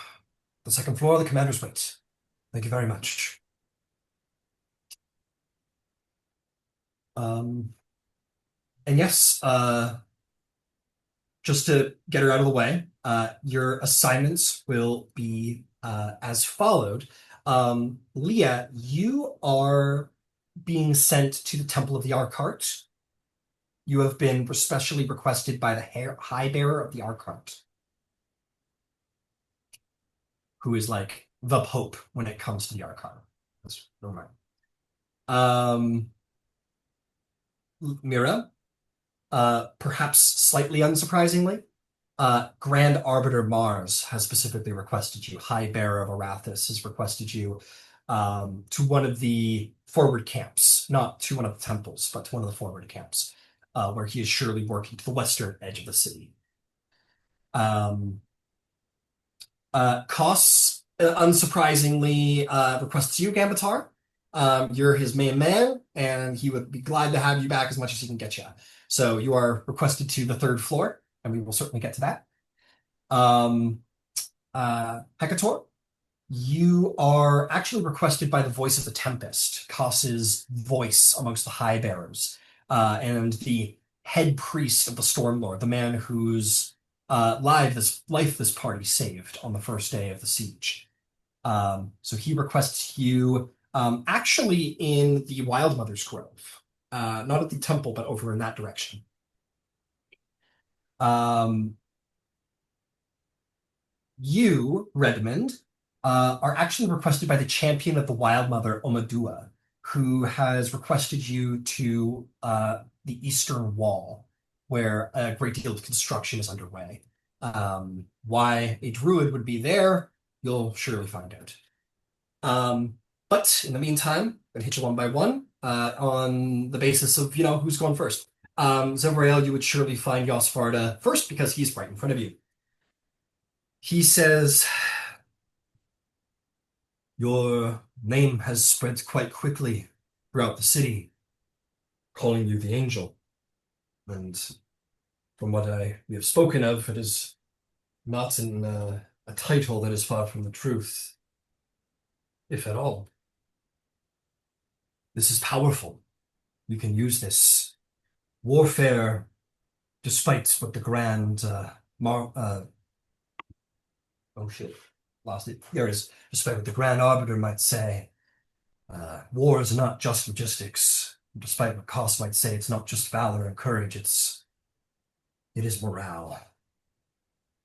the second floor, the commander's wait. Thank you very much. Um, and yes, just to get her out of the way, your assignments will be as followed. Leah, you are being sent to the Temple of the Archart. You have been specially requested by the High Bearer of the Archart, who is like the Pope when it comes to the Archart. That's never mind. Mira, perhaps slightly unsurprisingly, Grand Arbiter Mars has specifically requested you. High Bearer of Arathis has requested you to one of the forward camps, not to one of the temples, but to one of the forward camps, where he is surely working to the western edge of the city. Um, Koss, unsurprisingly, requests you, Gambatar. You're his main man, and he would be glad to have you back as much as he can get you. So you are requested to the third floor, and we will certainly get to that. Um, Hecator, you are actually requested by the voice of the Tempest, Koss's voice amongst the High Bearers, and the head priest of the Stormlord, the man whose life this party saved on the first day of the siege. So he requests you actually in the Wildmother's Grove, not at the temple, but over in that direction. Um, You, Redmond, are actually requested by the champion of the Wild Mother, Omadua, who has requested you to the Eastern Wall, where a great deal of construction is underway. Why a druid would be there, you'll surely find out. But in the meantime, I'm gonna hit you one by one on the basis of, who's going first. Zemrael, you would surely find Yosfarda first because he's right in front of you. He says, "Your name has spread quite quickly throughout the city, calling you the Angel. And from what we have spoken of, it is not in a title that is far from the truth, if at all. This is powerful. You can use this. Warfare, despite what the grand oh shit, lost it. There it is. Despite what the Grand Arbiter might say, War is not just logistics. Despite what Koss might say, it's not just valor and courage, it is morale.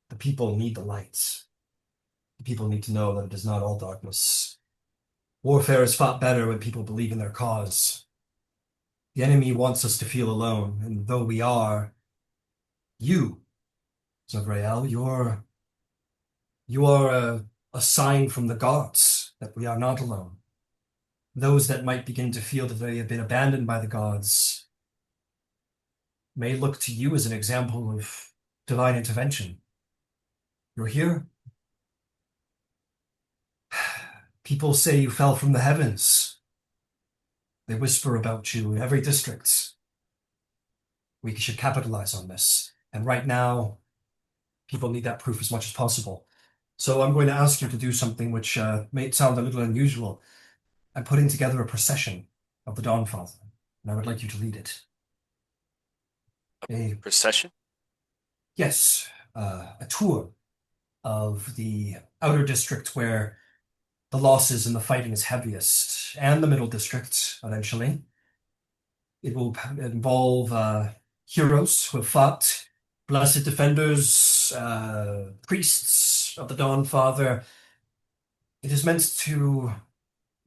The people need the lights. The people need to know that it is not all darkness. Warfare is fought better when people believe in their cause. The enemy wants us to feel alone, and though we are, you, Zavrael, you are a sign from the gods that we are not alone. Those that might begin to feel that they have been abandoned by the gods may look to you as an example of divine intervention. You're here. People say you fell from the heavens. They whisper about you in every district. We should capitalize on this. And right now, people need that proof as much as possible. So I'm going to ask you to do something which may sound a little unusual. I'm putting together a procession of the Dawnfather, and I would like you to lead it. A Procession? Yes, a tour of the outer district where the losses and the fighting is heaviest, and the middle district eventually. It will involve heroes who have fought, blessed defenders, priests of the Dawnfather. It is meant to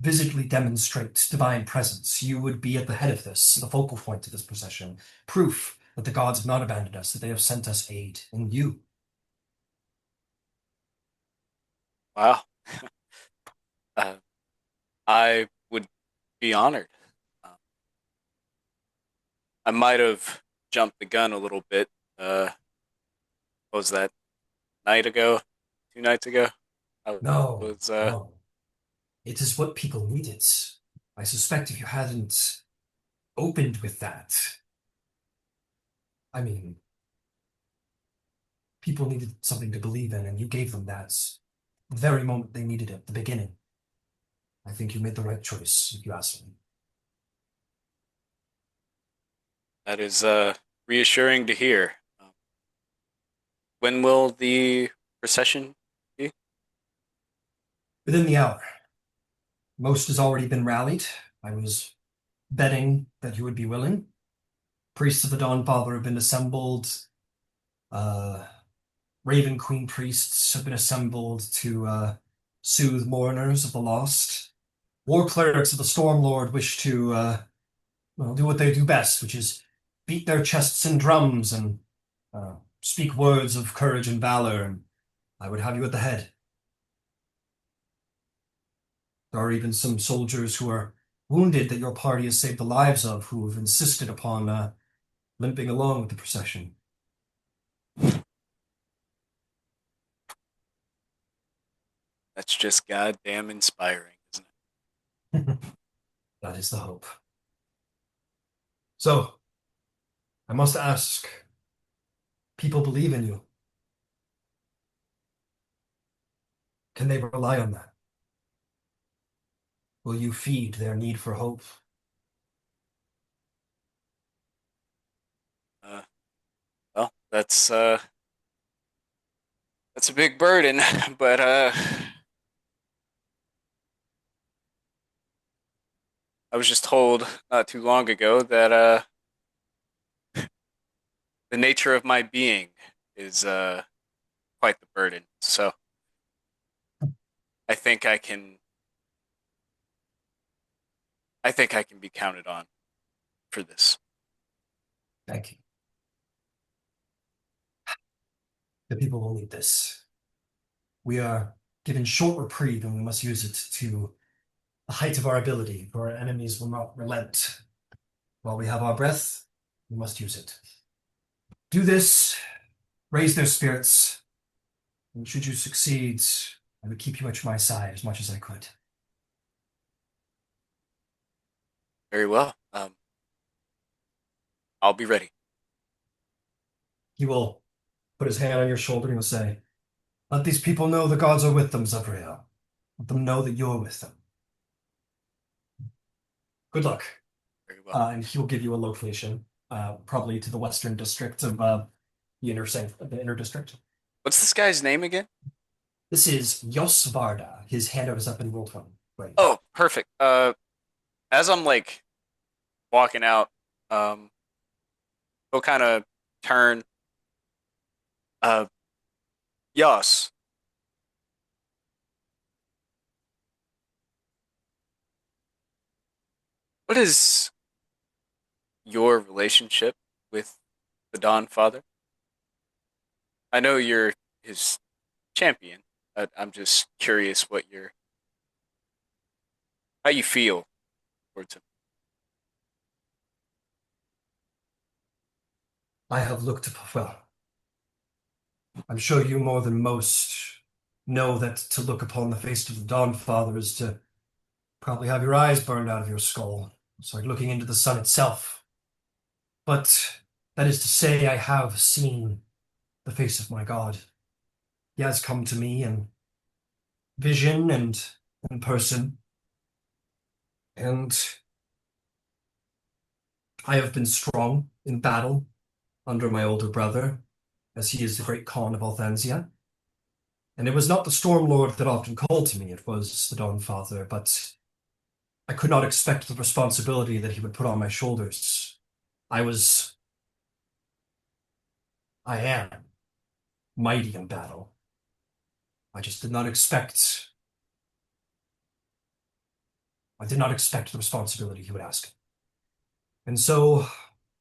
visibly demonstrate divine presence. You would be at the head of this, the focal point of this procession, proof that the gods have not abandoned us, that they have sent us aid in you. Wow. Uh, I would be honored. Uh, I might have jumped the gun a little bit. What was that? Night ago? 2 nights ago? I No, was, no. It is what people needed. I suspect if you hadn't opened with that, I mean, people needed something to believe in, and you gave them that the very moment they needed it, at the beginning. I think you made the right choice, if you ask me. that is reassuring to hear. When will the procession be? Within the hour, most has already been rallied. I was betting that you would be willing. Priests of the Dawnfather have been assembled. Uh, Raven Queen priests have been assembled to soothe mourners of the lost. War clerics of the Stormlord wish to well, do what they do best, which is beat their chests in drums and speak words of courage and valor. And I would have you at the head. There are even some soldiers who are wounded that your party has saved the lives of, who have insisted upon limping along with the procession. That's just goddamn inspiring, isn't That is the hope. So, I must ask, people believe in you. Can they rely on that? Will you feed their need for hope? it? Well, that's a big burden, but I was just told not too long ago that the nature of my being is quite the burden. So I think I can I think I can be counted on for this. Thank you. The people will need this. We are given short reprieve and we must use it to the height of our ability, for our enemies will not relent. While we have our breath, we must use it. Do this, raise their spirits, and should you succeed, I would keep you at my side as much as I could. Very well. I'll be ready. He will put his hand on your shoulder and he'll say, let these people know the gods are with them, Zavriel. Let them know that you're with them. Good luck. Very well. And he will give you a location, probably to the western district of the inner district. What's this guy's name again? This is Jos Varda. His hand is up in Roll 20. Right. Oh, perfect. as I'm like walking out, um, he'll kind of turn. Uh, Yas, what is your relationship with the Dawn Father? I know you're his champion. I'm just curious how you feel towards him. I have looked up, well, I'm sure you more than most know that to look upon the face of the Dawn Father is to probably have your eyes burned out of your skull. It's like looking into the sun itself. But that is to say, I have seen the face of my God. He has come to me in vision and in person, and I have been strong in battle under my older brother, as he is the great Khan of Althansia. And it was not the Storm Lord that often called to me, it was the Dawn Father, but I could not expect the responsibility that he would put on my shoulders. I was, I am mighty in battle. I did not expect the responsibility he would ask. And so,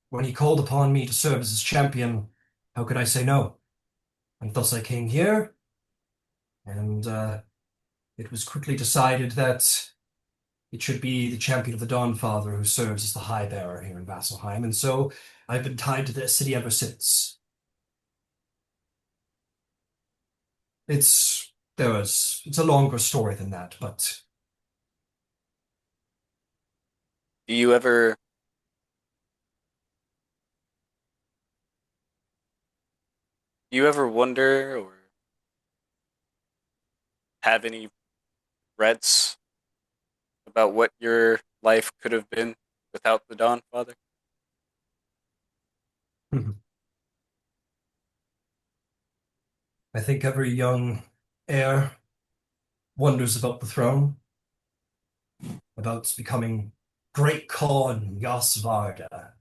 when he called upon me to serve as his champion, how could I say no? And thus I came here, and it was quickly decided that it should be the champion of the Dawn Father who serves as the High Bearer here in Vasselheim, and so I've been tied to this city ever since. It's a longer story than that, but Do you ever wonder or have any regrets about what your life could have been without the Dawn Father? I think every young heir wonders about the throne, about becoming Great Khan Yasvarda.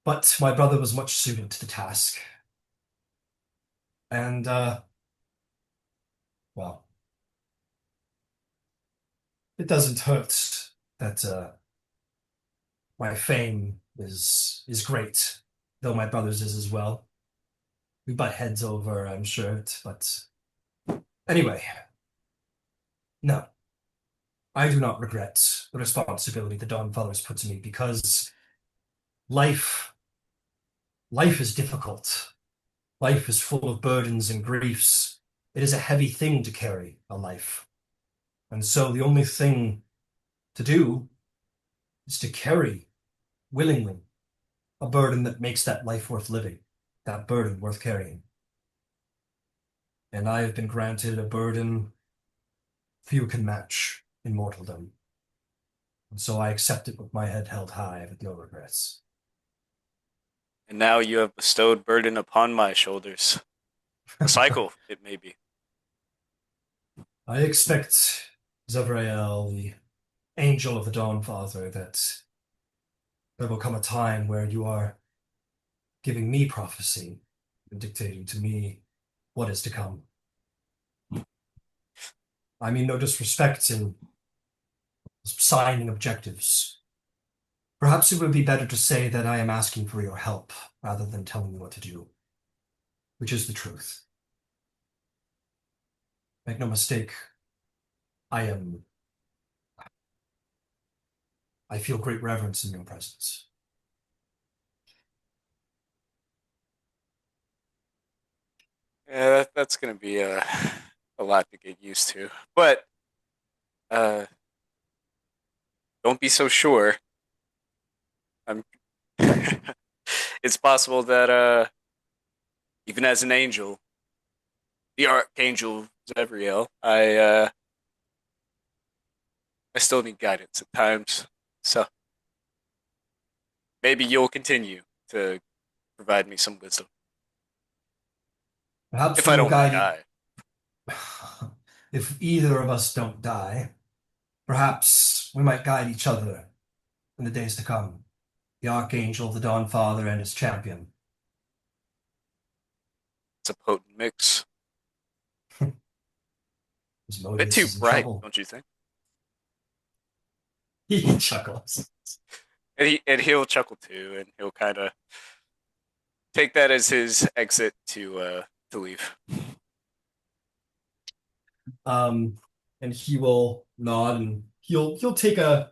But my brother was much suited to the task. And, well, it doesn't hurt that my fame is great, though my brother's is as well. We butt heads over, I'm sure, but anyway, no, I do not regret the responsibility the Dawn Father has put to me because life, life is difficult. Life is full of burdens and griefs. It is a heavy thing to carry, a life. And so the only thing to do is to carry willingly a burden that makes that life worth living, that burden worth carrying. And I have been granted a burden few can match in mortaldom. And so I accept it with my head held high with no regrets. And now you have bestowed burden upon my shoulders. A cycle, it may be. I expect, Zevrael, the angel of the Dawn Father, that there will come a time where you are giving me prophecy and dictating to me what is to come. I mean no disrespect in signing objectives. Perhaps it would be better to say that I am asking for your help rather than telling you what to do, which is the truth. Make no mistake, I am. I feel great reverence in your presence. Yeah, that's going to be a lot to get used to. But uh, don't be so sure. I'm. It's possible that even as an angel, the archangel Zevriel, I still need guidance at times. So maybe you'll continue to provide me some wisdom Perhaps if we I will don't guide die. you. If either of us don't die, Perhaps we might guide each other in the days to come. The Archangel, the Dawn Father, and his champion. It's a potent mix. Bit Asmodeus too is in bright, trouble. don't you think? He chuckles. And he'll chuckle too, and he'll kind of take that as his exit to leave. Um, and he will nod and he'll take a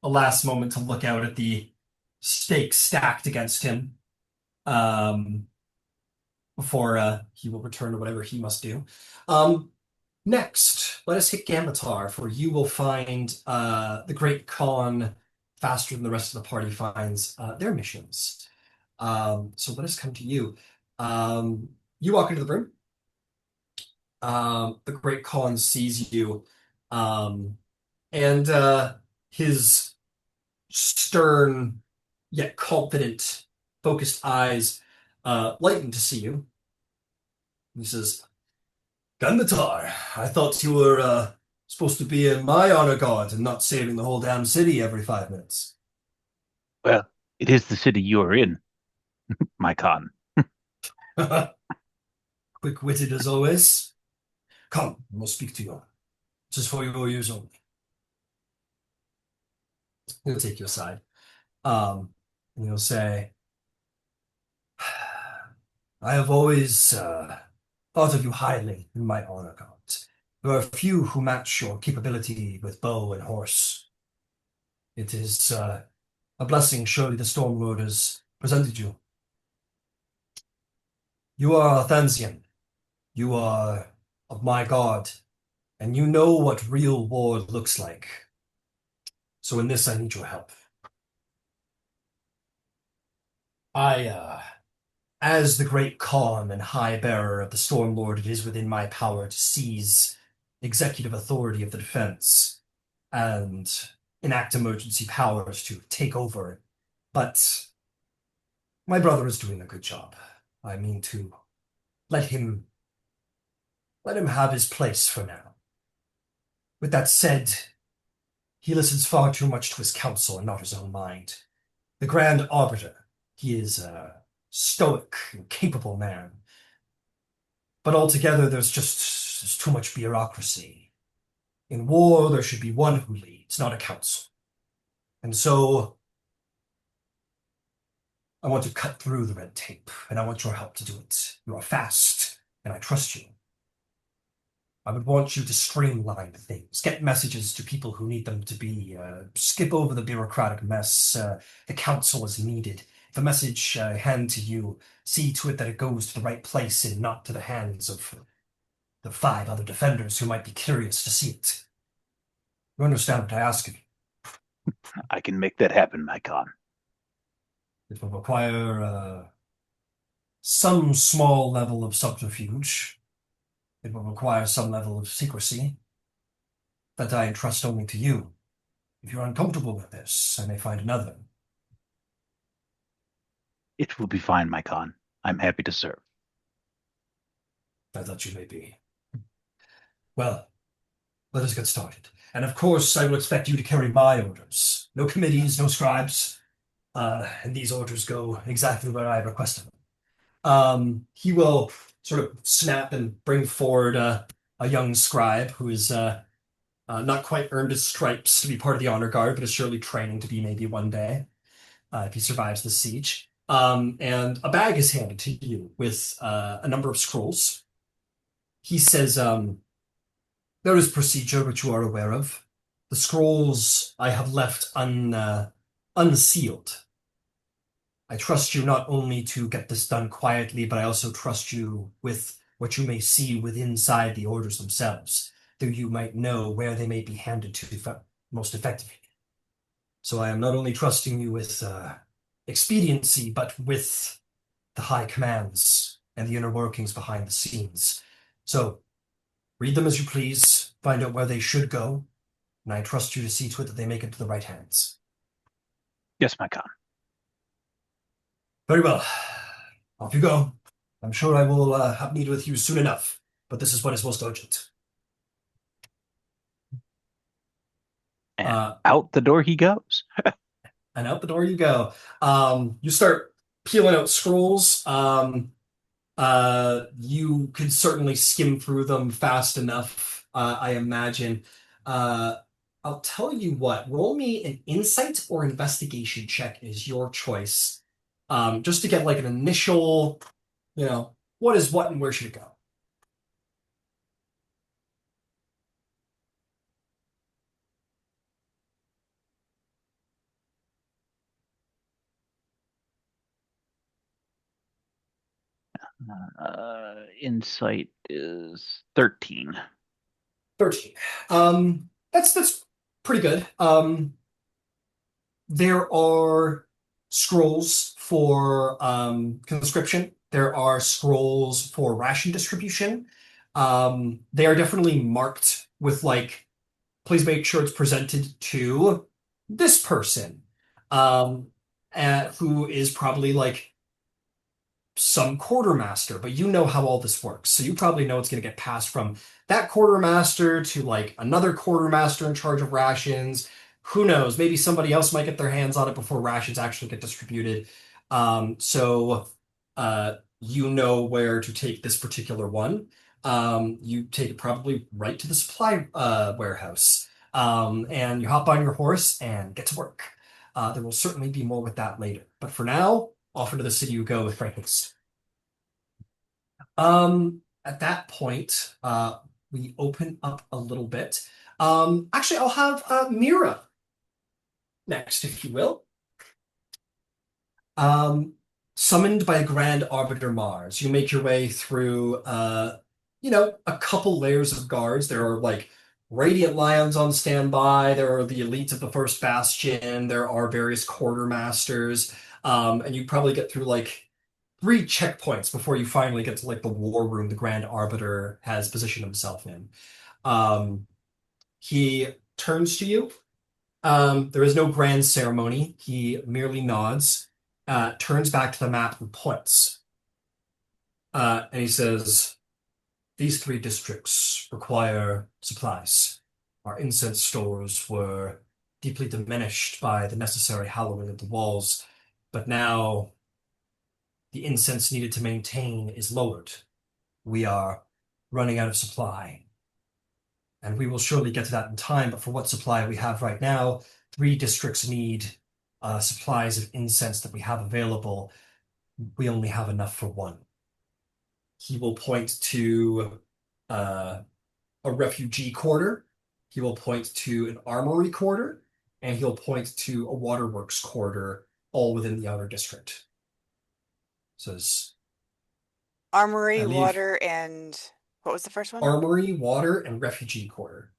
last moment to look out at the stakes stacked against him. Um, before he will return to whatever he must do. Um, Next, let us hit Gamatar, for you will find the Great Khan faster than the rest of the party finds their missions. So let us come to you. You walk into the room. The Great Khan sees you, um, and his stern yet confident, focused eyes lighten to see you. He says, Gandatar, I thought you were supposed to be in my honor guard and not saving the whole damn city every 5 minutes. Well, it is the city you are in, my Khan. Quick-witted as always. Come, I must speak to you. This is for your ears only. He'll take you aside. And he'll say, I have always thought of you highly in my honor guard. There are few who match your capability with bow and horse. It is a blessing surely the Storm Lord has presented you. You are Athansian. You are of my god, and you know what real war looks like. So in this, I need your help. As the great Khan and High Bearer of the Storm Lord, it is within my power to seize executive authority of the defense and enact emergency powers to take over. But my brother is doing a good job. I mean to let him let him have his place for now. With that said, he listens far too much to his counsel and not his own mind. The Grand Arbiter, he is a stoic and capable man. But altogether, there's too much bureaucracy. In war, there should be one who leads, not a council. And so, I want to cut through the red tape, and I want your help to do it. You are fast, and I trust you. I would want you to streamline things, get messages to people who need them to be, skip over the bureaucratic mess. The council is needed. If a message I hand to you, see to it that it goes to the right place and not to the hands of the 5 other defenders who might be curious to see it. You understand what I ask of you? I can make that happen, my Khan. It will require some small level of subterfuge. It will require some level of secrecy that I entrust only to you. If you're uncomfortable with this, I may find another. It will be fine, my Khan. I'm happy to serve. I thought you may be. Well, let us get started. And of course, I will expect you to carry my orders. No committees, no scribes. And these orders go exactly where I requested them. He will sort of snap and bring forward a young scribe who is not quite earned his stripes to be part of the honor guard, but is surely training to be maybe one day if he survives the siege. And a bag is handed to you with a number of scrolls. He says, there is procedure which you are aware of. The scrolls I have left unsealed. I trust you not only to get this done quietly, but I also trust you with what you may see within inside the orders themselves, though you might know where they may be handed to most effectively. So I am not only trusting you with expediency, but with the high commands and the inner workings behind the scenes. So read them as you please, find out where they should go, and I trust you to see to it that they make it to the right hands. Yes, my Khan. Very well. Off you go. I'm sure I will have need with you soon enough, but this is what is most urgent. And out the door he goes. And out the door you go. You start peeling out scrolls. You could certainly skim through them fast enough, I imagine. Uh, I'll tell you what, roll me an insight or investigation check is your choice. Just to get like an initial, what is what and where should it go? Insight is 13. 13. That's pretty good. There are scrolls for conscription. There are scrolls for ration distribution. They are definitely marked with like, please make sure it's presented to this person, um, who is probably like some quartermaster, but you know how all this works. So you probably know it's going to get passed from that quartermaster to like another quartermaster in charge of rations. Who knows? Maybe somebody else might get their hands on it before rations actually get distributed. You know where to take this particular one. You take it probably right to the supply warehouse. And you hop on your horse and get to work. There will certainly be more with that later. But for now, off into the city you go with great haste. At that point, we open up a little bit. Actually, I'll have Mira next, if you will. Um, Summoned by Grand Arbiter Mars, you make your way through, a couple layers of guards. There are like Radiant Lions on standby. There are the elites of the First Bastion. There are various quartermasters. And you probably get through like three checkpoints before you finally get to like the war room the Grand Arbiter has positioned himself in. Um, he turns to you. There is no grand ceremony. He merely nods, turns back to the map and points. And he says, these three districts require supplies. Our incense stores were deeply diminished by the necessary hallowing of the walls, but now the incense needed to maintain is lowered. We are running out of supply. And we will surely get to that in time, but for what supply we have right now, three districts need supplies of incense that we have available. We only have enough for one. He will point to a refugee quarter. He will point to an armory quarter, and he'll point to a waterworks quarter, all within the outer district. Says, I Armory, leave water, and what was the first one? armory, water, and refugee quarter.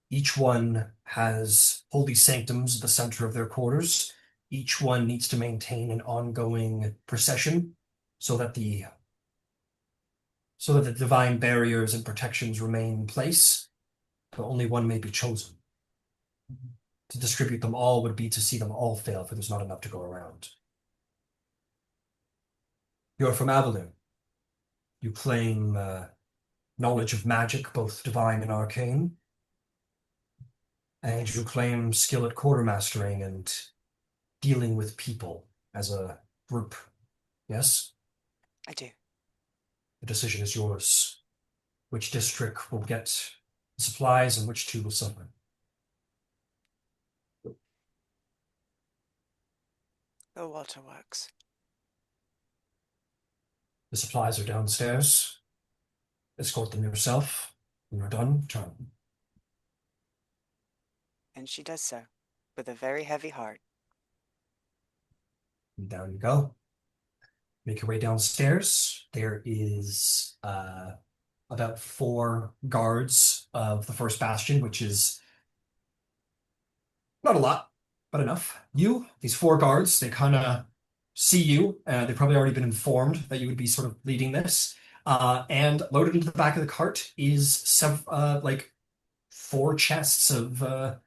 Each one has holy sanctums at the center of their quarters. Each one needs to maintain an ongoing procession so that the divine barriers and protections remain in place, but only one may be chosen. To distribute them all would be to see them all fail, for there's not enough to go around. You're from Avalon. You claim knowledge of magic, both divine and arcane. And you claim skill at quartermastering and dealing with people as a group. Yes? I do. The decision is yours. Which district will get supplies and which two will suffer? The waterworks. The supplies are downstairs. Escort them yourself. When you're done, return. And she does so, with a very heavy heart. And down you go. Make your way downstairs. There is about 4 guards of the First Bastion, which is not a lot, but enough. These 4 guards, they kind of see you. They've probably already been informed that you would be sort of leading this. And loaded into the back of the cart is like 4 chests of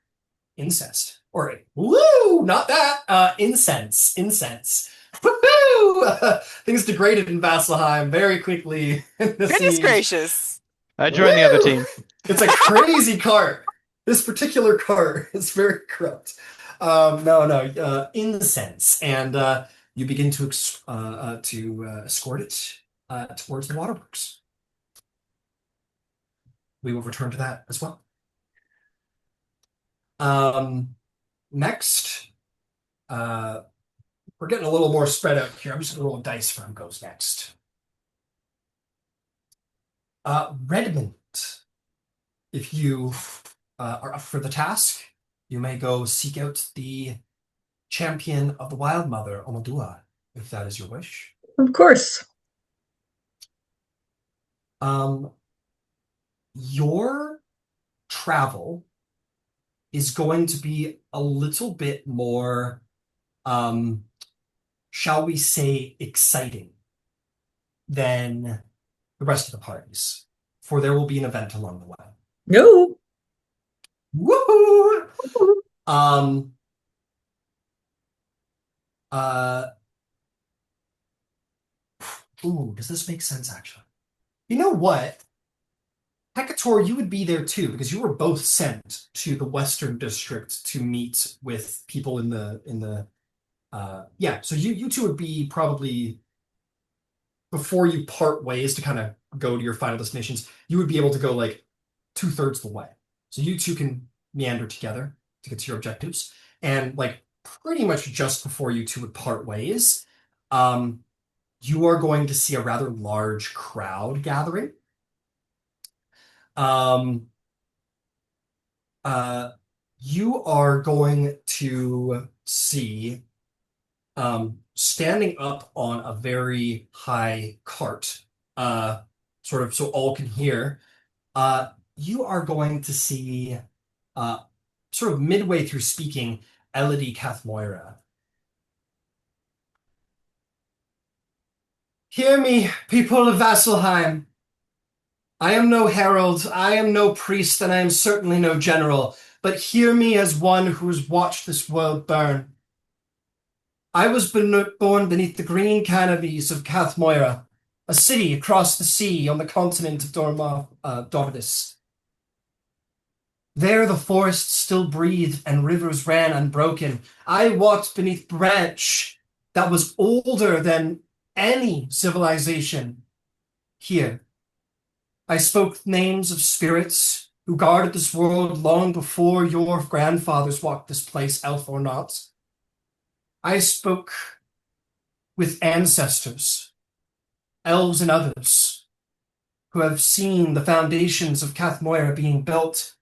incest. Or, woo! Not that! Incense. Incense. Woohoo! Things degraded in Vasselheim very quickly in the Goodness siege. gracious. I joined the other Woo! team. It's a crazy cart. This particular cart is very corrupt. No, incense, and you begin to escort it towards the waterworks. We will return to that as well. Next, we're getting a little more spread out here. I'm just gonna roll a dice for who goes next. Redmond, if you are up for the task, you may go seek out the champion of the Wild Mother, Omadua, if that is your wish. Of course. Your travel is going to be a little bit more, shall we say, exciting than the rest of the parties, for there will be an event along the way. No. Woohoo! Um, uh, does this make sense, actually? You know what? Hecator, you would be there too, because you were both sent to the Western District to meet with people in the yeah, so you two would be probably before you part ways to kind of go to your final destinations, you would be able to go like 2/3 the way. So you two can meander together to get to your objectives. And like pretty much just before you two would part ways, you are going to see a rather large crowd gathering. Um, you are going to see standing up on a very high cart, sort of so all can hear, you are going to see, uh, sort of midway through speaking, Elodie Cathmoira. Hear me, people of Vasselheim. I am no herald, I am no priest, and I am certainly no general, but hear me as one who has watched this world burn. I was born beneath the green canopies of Cathmoira, a city across the sea on the continent of Dormadis. There the forests still breathed and rivers ran unbroken. I walked beneath branch that was older than any civilization here. I spoke names of spirits who guarded this world long before your grandfathers walked this place, elf or not. I spoke with ancestors, elves and others, who have seen the foundations of Cathmoira being built.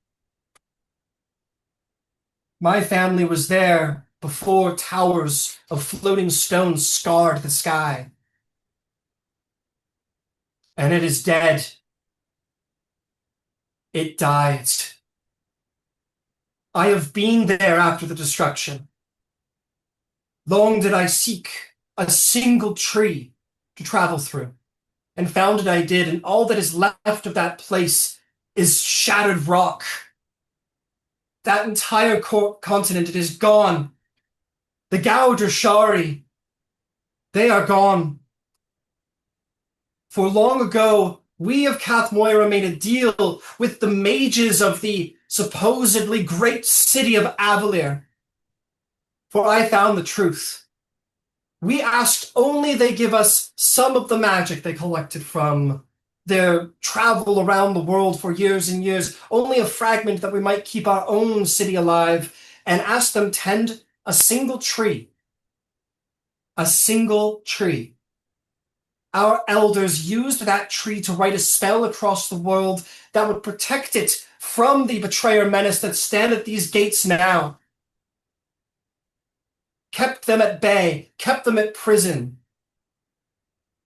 My family was there before towers of floating stones scarred the sky. And it is dead. It died. I have been there after the destruction. Long did I seek a single tree to travel through, and found it I did, and all that is left of that place is shattered rock. That entire continent, it is gone. The Gauder Shari, they are gone. For long ago, we of Cathmoira made a deal with the mages of the supposedly great city of Avalir. For I found the truth. We asked only they give us some of the magic they collected from their travel around the world for years and years, only a fragment that we might keep our own city alive, and asked them tend a single tree. A single tree. Our elders used that tree to write a spell across the world that would protect it from the betrayer menace that stand at these gates now. Kept them at bay, kept them at prison.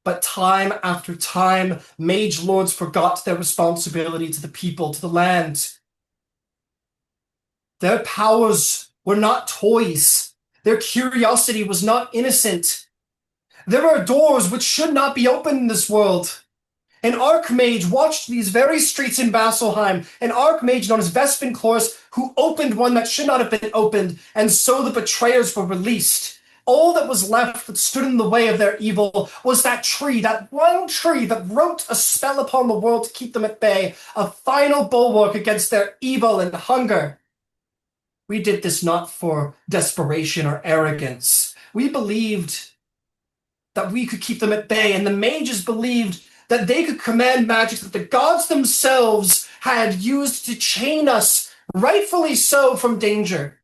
But time after time, mage lords forgot their responsibility to the people, to the land. Their powers were not toys. Their curiosity was not innocent. There are doors which should not be opened in this world. An archmage watched these very streets in Vasselheim, an archmage known as Vespin Chloris, who opened one that should not have been opened, and so the betrayers were released. all that was left that stood in the way of their evil was that tree, that one tree that wrote a spell upon the world to keep them at bay, a final bulwark against their evil and hunger. We did this not for desperation or arrogance. We believed that we could keep them at bay, and the mages believed that they could command magic that the gods themselves had used to chain us, rightfully so, from danger.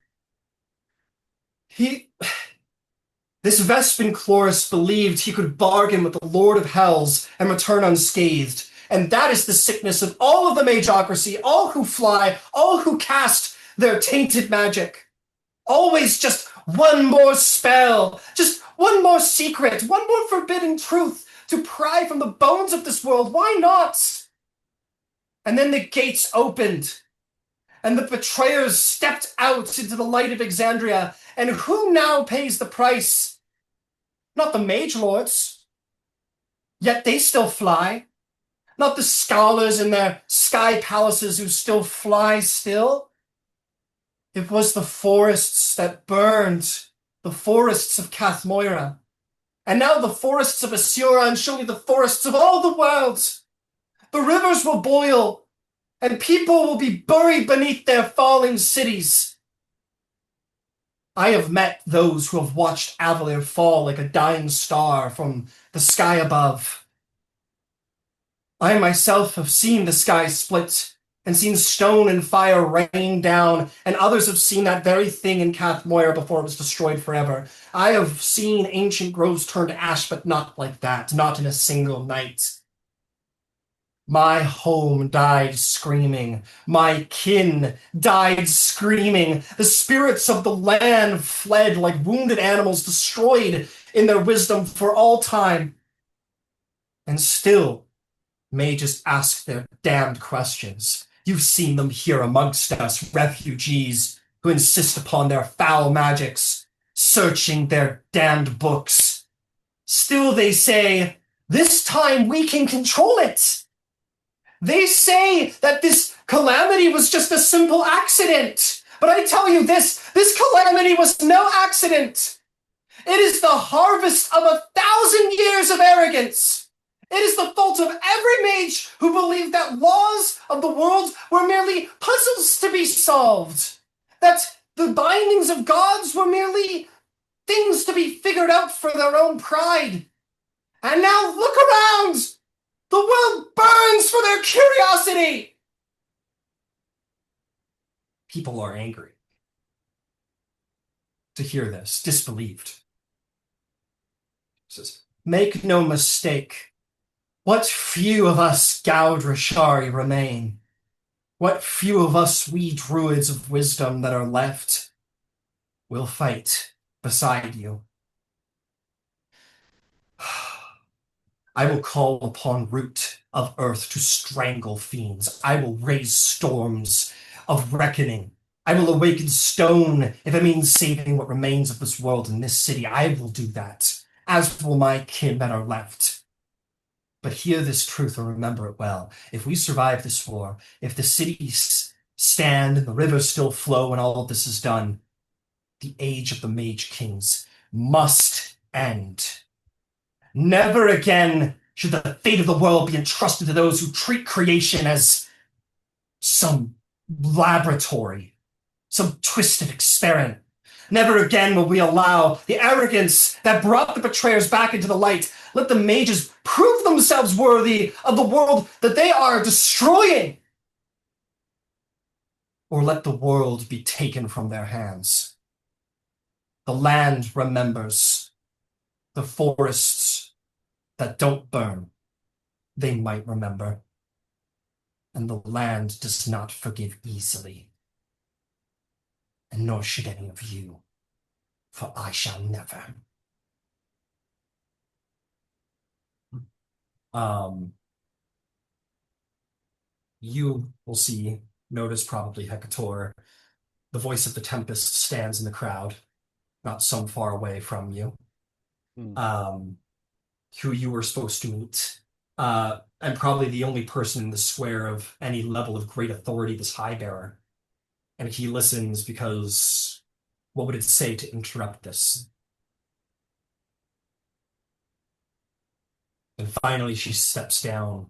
This Vespin Chloris believed he could bargain with the Lord of Hells and return unscathed. And that is the sickness of all of the magocracy, all who fly, all who cast their tainted magic. Always just one more spell, just one more secret, one more forbidden truth to pry from the bones of this world. Why not? And then the gates opened, and the betrayers stepped out into the light of Exandria. And who now pays the price? Not the mage lords, yet they still fly. Not the scholars in their sky palaces who still fly still. It was the forests that burned, the forests of Cathmoira. And now the forests of Asura, and surely the forests of all the world. The rivers will boil, and people will be buried beneath their falling cities. I have met those who have watched Avalir fall like a dying star from the sky above. I myself have seen the sky split and seen stone and fire rain down, and others have seen that very thing in Cathmoira before it was destroyed forever. I have seen ancient groves turn to ash, but not like that, not in a single night. My home died screaming. My kin died screaming. The spirits of the land fled like wounded animals destroyed in their wisdom for all time. And still, mages ask their damned questions. You've seen them here amongst us, refugees who insist upon their foul magics, searching their damned books. Still they say, this time we can control it. They say that this calamity was just a simple accident. But I tell you this calamity was no accident. It is the harvest of 1,000 years of arrogance. It is the fault of every mage who believed that laws of the world were merely puzzles to be solved. That the bindings of gods were merely things to be figured out for their own pride. And now look around! The world burns for their curiosity! People are angry to hear this, disbelieved. It says, make no mistake. What few of us Gaudrashari remain? What few of us we druids of wisdom that are left will fight beside you? I will call upon root of earth to strangle fiends. I will raise storms of reckoning. I will awaken stone if it means saving what remains of this world and this city. I will do that, as will my kin that are left. But hear this truth and remember it well. If we survive this war, if the cities stand and the rivers still flow and all of this is done, the age of the Mage Kings must end. Never again should the fate of the world be entrusted to those who treat creation as some laboratory, some twisted experiment. Never again will we allow the arrogance that brought the betrayers back into the light. Let the mages prove themselves worthy of the world that they are destroying. Or let the world be taken from their hands. The land remembers. The forests that don't burn, they might remember. And the land does not forgive easily. And nor should any of you, for I shall never. You will notice probably Hecator. The voice of the Tempest stands in the crowd, not some far away from you. Who you were supposed to meet. And probably the only person in the square of any level of great authority, this High Bearer. And he listens because what would it say to interrupt this? And finally, she steps down,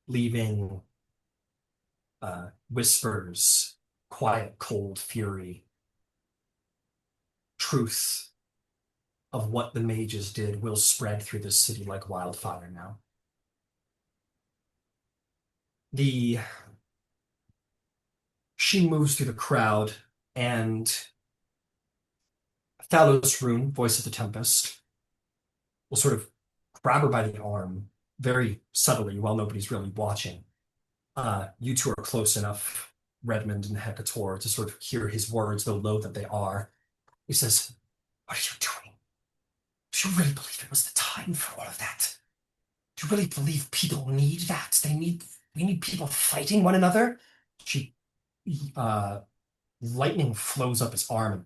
leaving whispers, quiet, cold fury, truth of what the mages did will spread through the city like wildfire now. The She moves through the crowd, and Thalos Rune, voice of the Tempest, will sort of grab her by the arm very subtly while nobody's really watching. You two are close enough, Redmond and Hecator, to sort of hear his words, though low that they are. He says, "What are you doing? Do you really believe it was the time for all of that? Do you really believe people need that? We need people fighting one another?" She, uh, Lightning flows up his arm,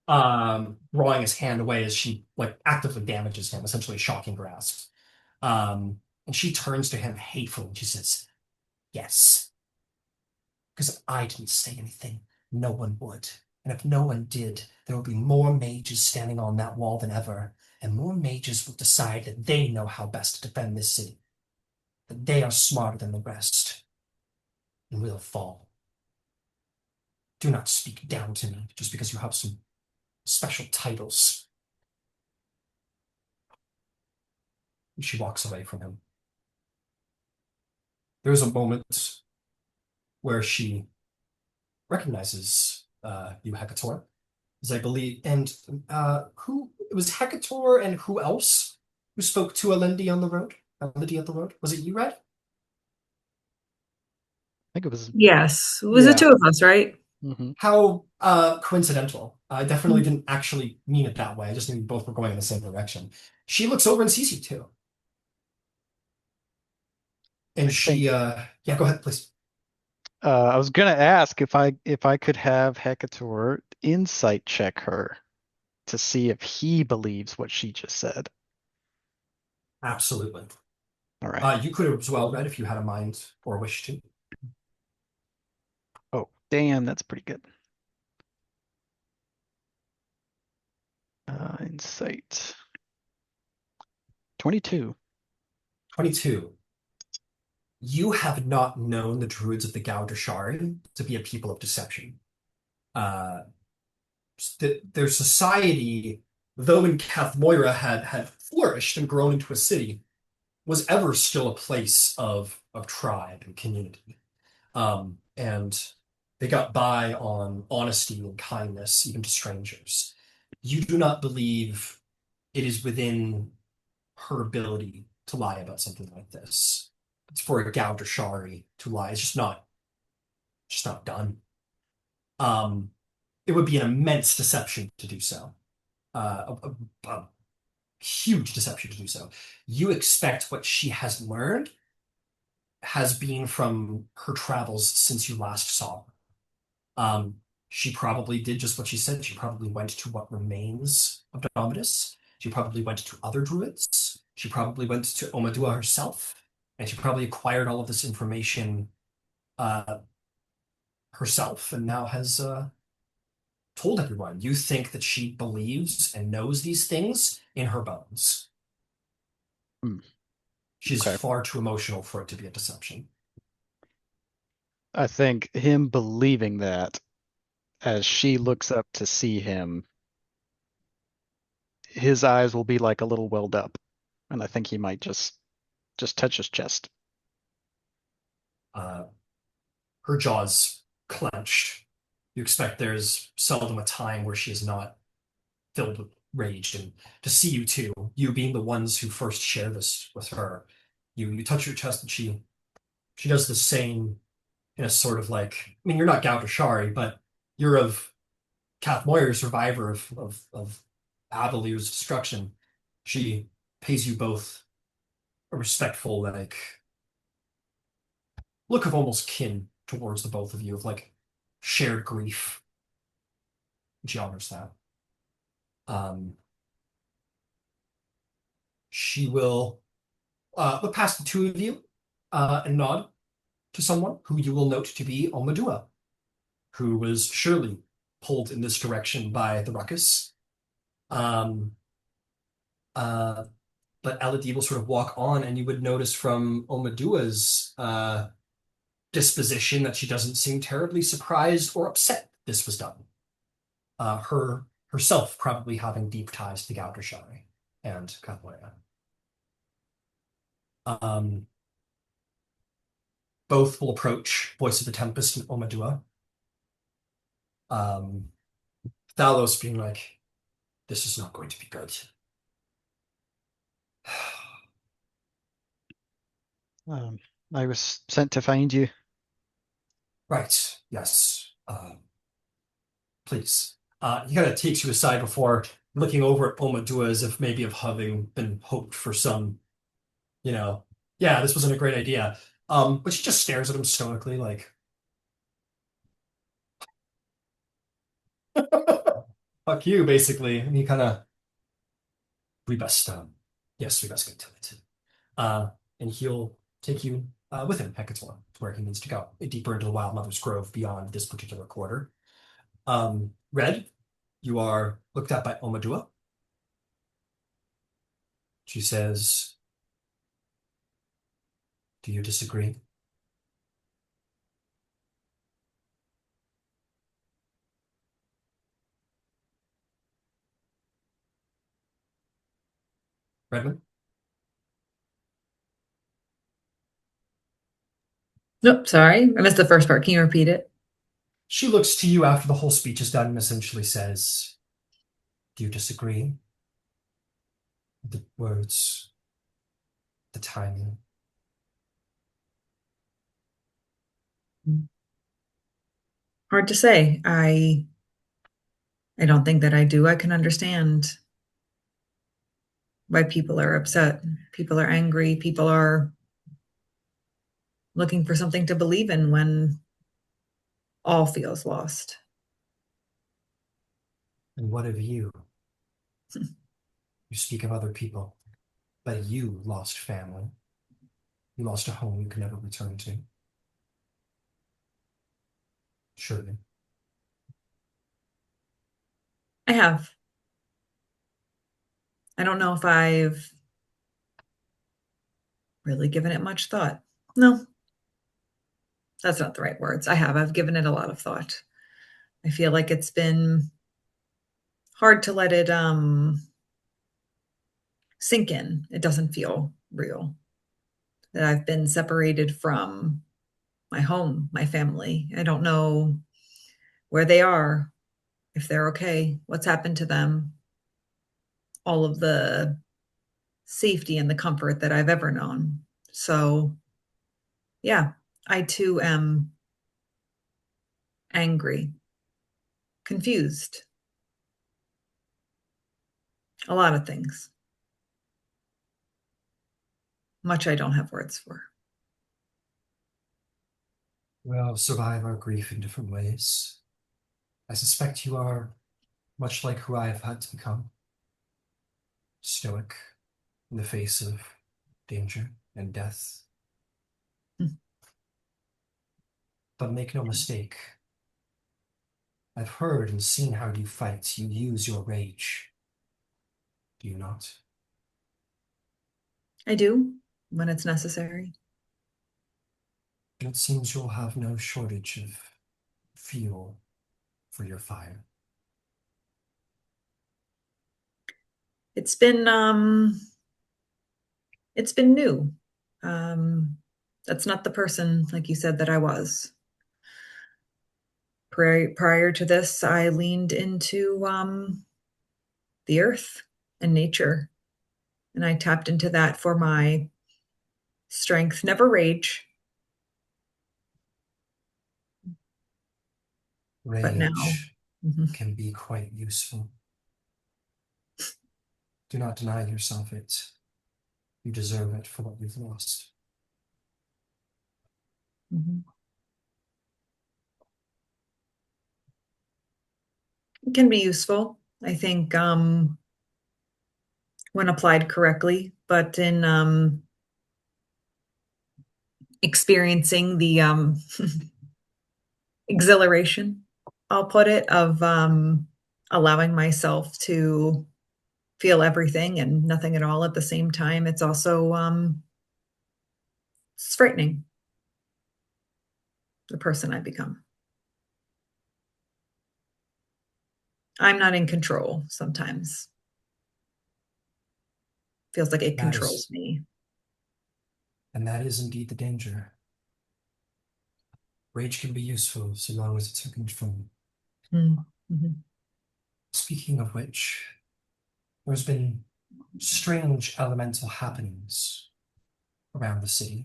drawing his hand away as she like actively damages him, essentially a shocking grasp. And she turns to him hatefully and she says, "Yes, because I didn't say anything. No one would. And if no one did, there would be more mages standing on that wall than ever, and more mages would decide that they know how best to defend this city, that they are smarter than the rest, and we'll fall. Do not speak down to me just because you have some special titles." And she walks away from him. There's a moment where she recognizes you, Hecator, as I believe, and who it was Hecator and who else who spoke to Alendi on the road? Alendi at the road? Was it you, Red? I think it was, Yes, it was the Yeah. two of us, right? mhm. How coincidental. I definitely didn't actually mean it that way. I just knew you both were going in the same direction. She looks over and sees you too. And I think yeah, go ahead, please. I was gonna ask if I could have Hecator insight check her to see if he believes what she just said. Absolutely. All right. You could have as well, Red, if you had a mind or a wish to. Oh, damn, that's pretty good. Insight. 22. 22. You have not known the druids of the Gaudershari to be a people of deception. Uh, their society, though in Cath Moira had flourished and grown into a city, was ever still a place of tribe and community. And they got by on honesty and kindness, even to strangers. You do not believe it is within her ability to lie about something like this. It's for a Gaudershari to lie. It's just not done. Um, it would be an immense deception to do so. A huge deception to do so. You expect what she has learned has been from her travels since you last saw her. She probably did just what she said. She probably went to what remains of Dominus. She probably went to other druids. She probably went to Omadua herself, and she probably acquired all of this information uh, herself, and now has told everyone. You think that she believes and knows these things in her bones. Hmm. She's Okay. far too emotional for it to be a deception. I think him believing that as she looks up to see him, his eyes will be like a little welled up, and I think he might just touch his chest. Uh, Her jaws clenched. You expect there's seldom a time where she is not filled with rage. And to see you two, you being the ones who first share this with her, you touch your chest and she does the same in a sort of like, I mean, you're not Gautrashari, but you're of Kath Moyer, survivor of Avalir's destruction. She pays you both a respectful, like, look of almost kin towards the both of you, of like shared grief. And she honors that. Um, she will look past the two of you and nod to someone who you will note to be Omadua, who was surely pulled in this direction by the ruckus. Um, uh, but Elodie will sort of walk on, and you would notice from Omadua's disposition that she doesn't seem terribly surprised or upset this was done. Her herself probably having deep ties to Galdershire and Capoeira. Um, both will approach Voice of the Tempest and Omadua. Um, Thalos being like, this is not going to be good. I was sent to find you. Right, yes. Please. He kind of takes you aside before looking over at Omadua as if maybe of having been hoped for some, you know, yeah, this wasn't a great idea. But she just stares at him stoically, like, fuck you, basically. And he kind of, we best, yes, we best get to it. Uh, and he'll take you with him, Hecator, to where he needs to go, deeper into the Wild Mother's Grove beyond this particular quarter. Red, you are looked at by Omadua. She says, do you disagree? Redmond? Nope, sorry. I missed the first part. Can you repeat it? She looks to you after the whole speech is done and essentially says, do you disagree? The words, the timing. Hard to say. I don't think that I do. I can understand why people are upset. People are angry. People are looking for something to believe in when all feels lost. And what of you? You speak of other people, but you lost family. You lost a home you can never return to. Surely. I have. I don't know if I've really given it much thought. No, that's not the right words. I have. I've given it a lot of thought. I feel like it's been hard to let it sink in. It doesn't feel real. That I've been separated from my home, my family. I don't know where they are, if they're okay, what's happened to them, all of the safety and the comfort that I've ever known. So, yeah, I too am angry, confused, a lot of things. Much I don't have words for. We'll survive our grief in different ways. I suspect you are much like who I have had to become. Stoic in the face of danger and death. Hmm. But make no mistake, I've heard and seen how you fight. You use your rage. Do you not? I do when it's necessary. And it seems you'll have no shortage of fuel for your fire. It's been new. Um that's not the person, like you said, that I was. Prior to this, I leaned into the earth and nature, and I tapped into that for my strength, never rage, but now. Rage Mhm, can be quite useful. Do not deny yourself it. You deserve it for what you've lost. mhm. It can be useful, I think, when applied correctly, but in experiencing the exhilaration, I'll put it, of allowing myself to feel everything and nothing at all at the same time. It's also it's frightening, the person I become. I'm not in control sometimes. Feels like it That controls is, me. and that is indeed the danger. Rage can be useful so long as it's in control. Mm-hmm. Speaking of which, there's been strange elemental happenings around the city.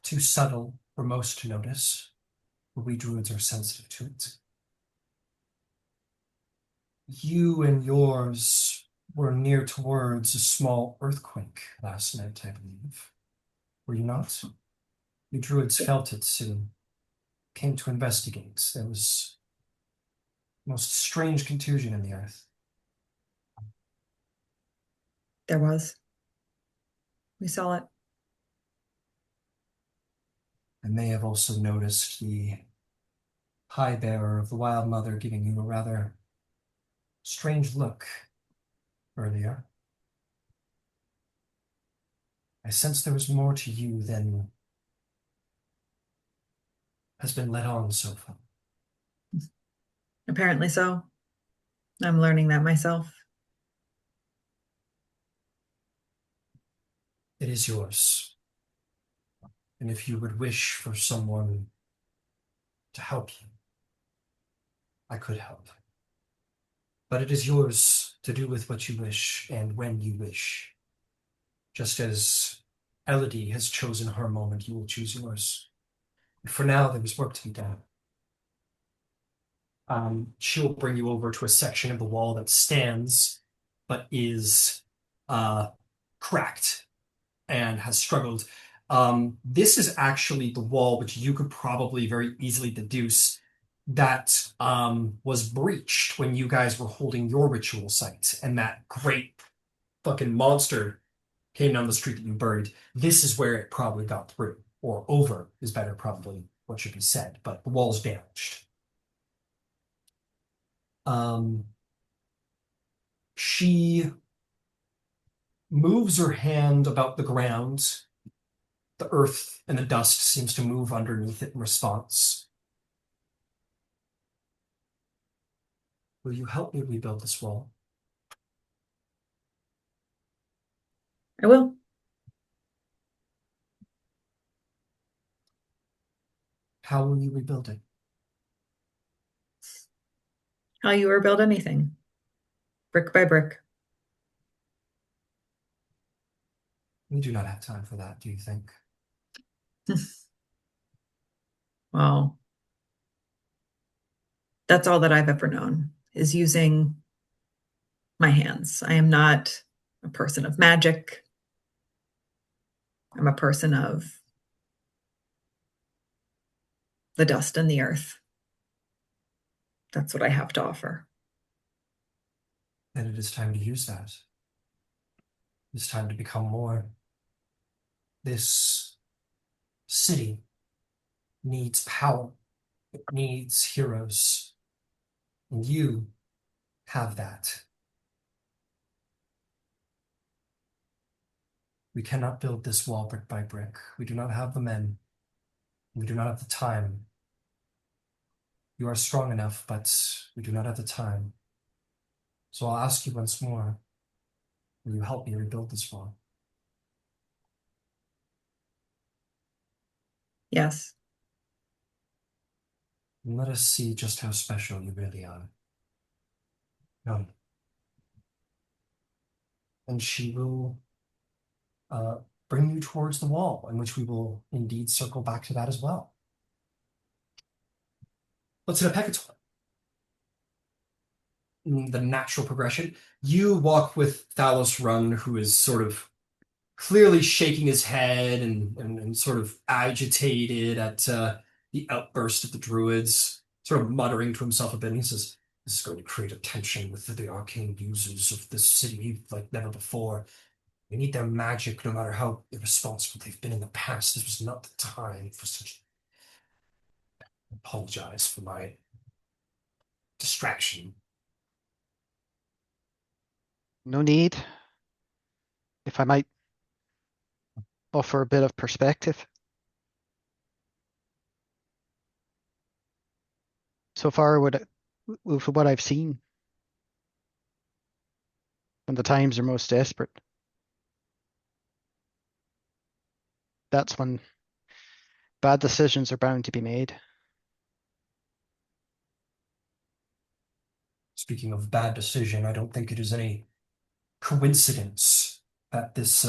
Too subtle for most to notice, but we druids are sensitive to it. You and yours were near towards a small earthquake last night, I believe. Were you not? You druids felt it soon. Came to investigate. There was most strange contusion in the earth. There was. We saw it. I may have also noticed the high bearer of the Wild Mother giving you a rather strange look earlier. I sense there was more to you than has been let on so far. Apparently so. I'm learning that myself. It is yours. And if you would wish for someone to help you, I could help. But it is yours to do with what you wish and when you wish. Just as Elodie has chosen her moment, you will choose yours. For now, there is work to be done. She'll bring you over to a section of the wall that stands, but is uh, cracked and has struggled. This is actually the wall which you could probably very easily deduce that was breached when you guys were holding your ritual site, and that great fucking monster came down the street that you buried. This is where it probably got through, or over is better, probably what should be said, but the wall's damaged. Um, she moves her hand about the ground. The earth and the dust seems to move underneath it in response. Will you help me rebuild this wall? I will. How will you rebuild it? How you rebuild anything, brick by brick. We do not have time for that, do you think? Well, that's all that I've ever known is using my hands. I am not a person of magic. I'm a person of the dust and the earth. That's what I have to offer. Then it is time to use that. It's time to become more. This city needs power. It needs heroes. And you have that. We cannot build this wall brick by brick. We do not have the men. We do not have the time. You are strong enough, but we do not have the time. So I'll ask you once more, will you help me rebuild this wall? Yes. And let us see just how special you really are. Come. And she will uh, bring you towards the wall, in which we will indeed circle back to that as well. Let's hit a Peccator. The natural progression. You walk with Thalos Run, who is sort of clearly shaking his head and sort of agitated at the outburst of the druids, sort of muttering to himself a bit. And he says, "This is going to create a tension with the arcane users of this city like never before. They need their magic no matter how irresponsible they've been in the past. This was not the time for such. I apologize for my distraction." No need. If I might offer a bit of perspective. So far, with what I've seen, when the times are most desperate, that's when bad decisions are bound to be made. Speaking of bad decision, I don't think it is any coincidence that this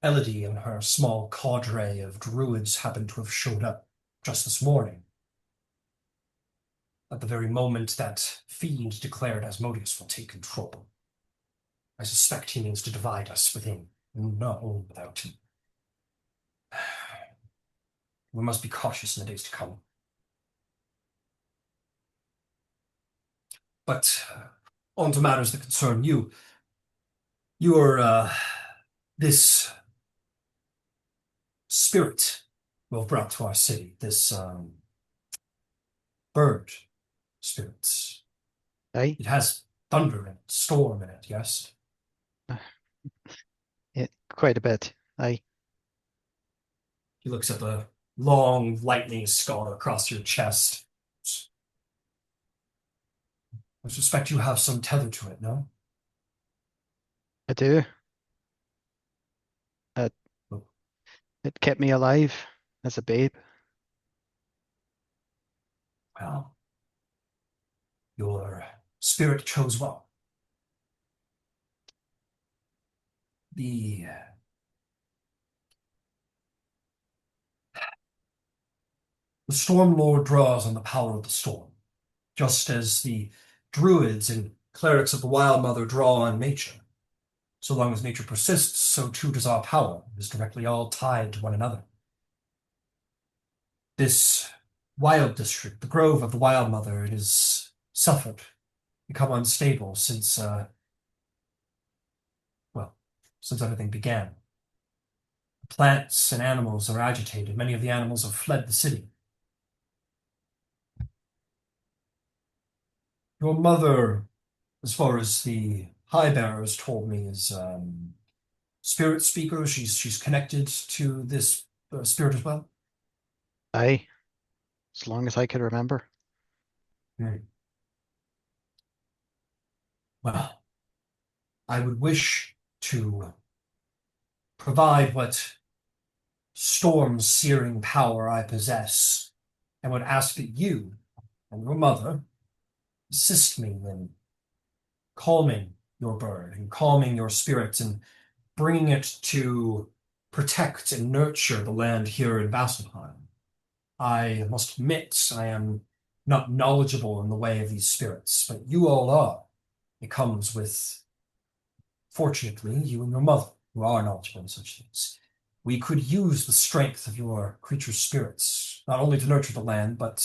Elodie and her small cadre of druids happen to have showed up just this morning, at the very moment that Fiend declared Asmodeus will take control. I suspect he means to divide us within, and not all without him. We must be cautious in the days to come. But on to matters that concern you. You are this spirit we have brought to our city, this bird spirit. Aye, It has thunder and storm in it, yes? quite a bit. Aye, He looks at the long lightning scar across your chest. I suspect you have some tether to it, no? I do. It, Oh, it kept me alive as a babe. well, your spirit chose well. The The Storm Lord draws on the power of the storm, just as the druids and clerics of the Wild Mother draw on nature. So long as nature persists, so too does our power. It is directly all tied to one another. This wild district, the grove of the Wild Mother, it has suffered, become unstable since, well, since everything began. Plants and animals are agitated. Many of the animals have fled the city. Your mother, as far as the High Bearers told me, is spirit speaker. She's connected to this spirit as well. Aye, as long as I could remember. Hmm. Well, I would wish to provide what storm searing power I possess, and would ask that you and your mother assist me in calming your bird and calming your spirit and bringing it to protect and nurture the land here in Vasselheim. I must admit I am not knowledgeable in the way of these spirits, but you all are. It comes with, fortunately, you and your mother, who are knowledgeable in such things. We could use the strength of your creature's spirits, not only to nurture the land, but,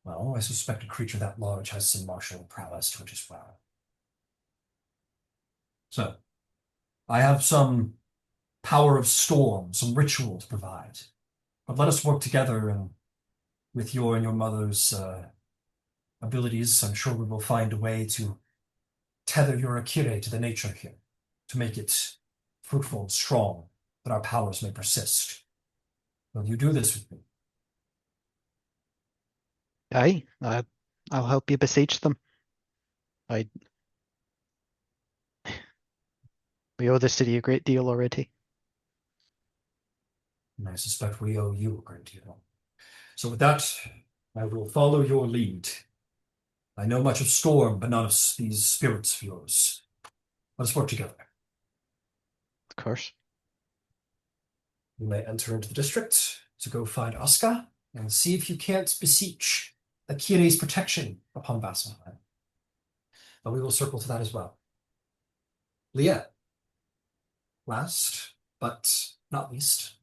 well, I suspect a creature that large has some martial prowess to it as well. So, I have some power of storm, some ritual to provide. But let us work together, and with your and your mother's abilities, I'm sure we will find a way to tether your Akire to the nature here, to make it fruitful and strong, that our powers may persist. Will you do this with me? Aye, I'll help you beseech them. I We owe the city a great deal already. And I suspect we owe you a great deal. So with that, I will follow your lead. I know much of Storm, but none of these spirits of yours. Let us work together. Of course. You may enter into the district to go find Oscar and see if you can't beseech Akire's protection upon Vasselheim. But we will circle to that as well. Leah, last but not least,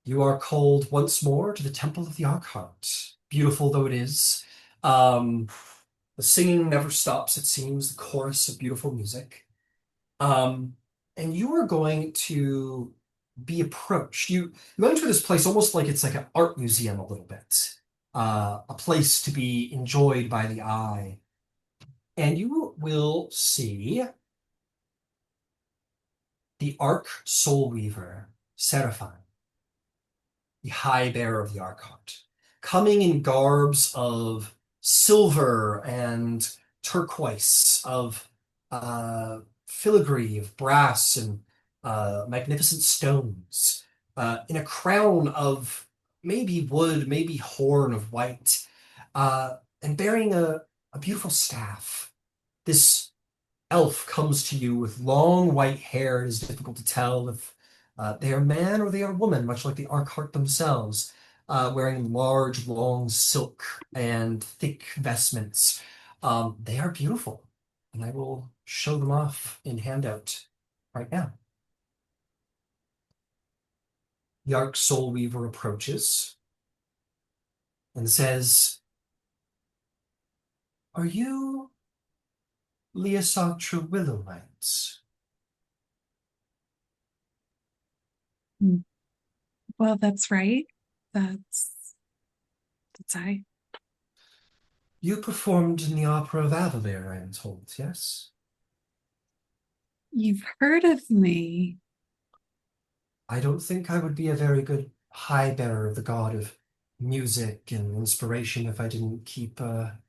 you are called once more to the Temple of the Arkheart. Beautiful though it is, the singing never stops, it seems, the chorus of beautiful music. Um, and you are going to be approached. You enter this place almost like it's like an art museum a little bit, a place to be enjoyed by the eye. And you will see the Arc Soulweaver, Seraphine, the High Bearer of the Archont, coming in garbs of silver and turquoise, of filigree, of brass and magnificent stones, in a crown of maybe wood, maybe horn of white, and bearing a beautiful staff. This elf comes to you with long white hair. It is difficult to tell if they are man or they are woman, much like the Arkheart themselves, wearing large, long silk and thick vestments. They are beautiful, and I will show them off in handout right now. The Arc Soul Weaver approaches and says, "Are you Leosatra Willowite?" Mm. Well, that's right. That's I. You performed in the opera of Avalier, I am told, yes? You've heard of me. I don't think I would be a very good high bearer of the god of music and inspiration if I didn't keep an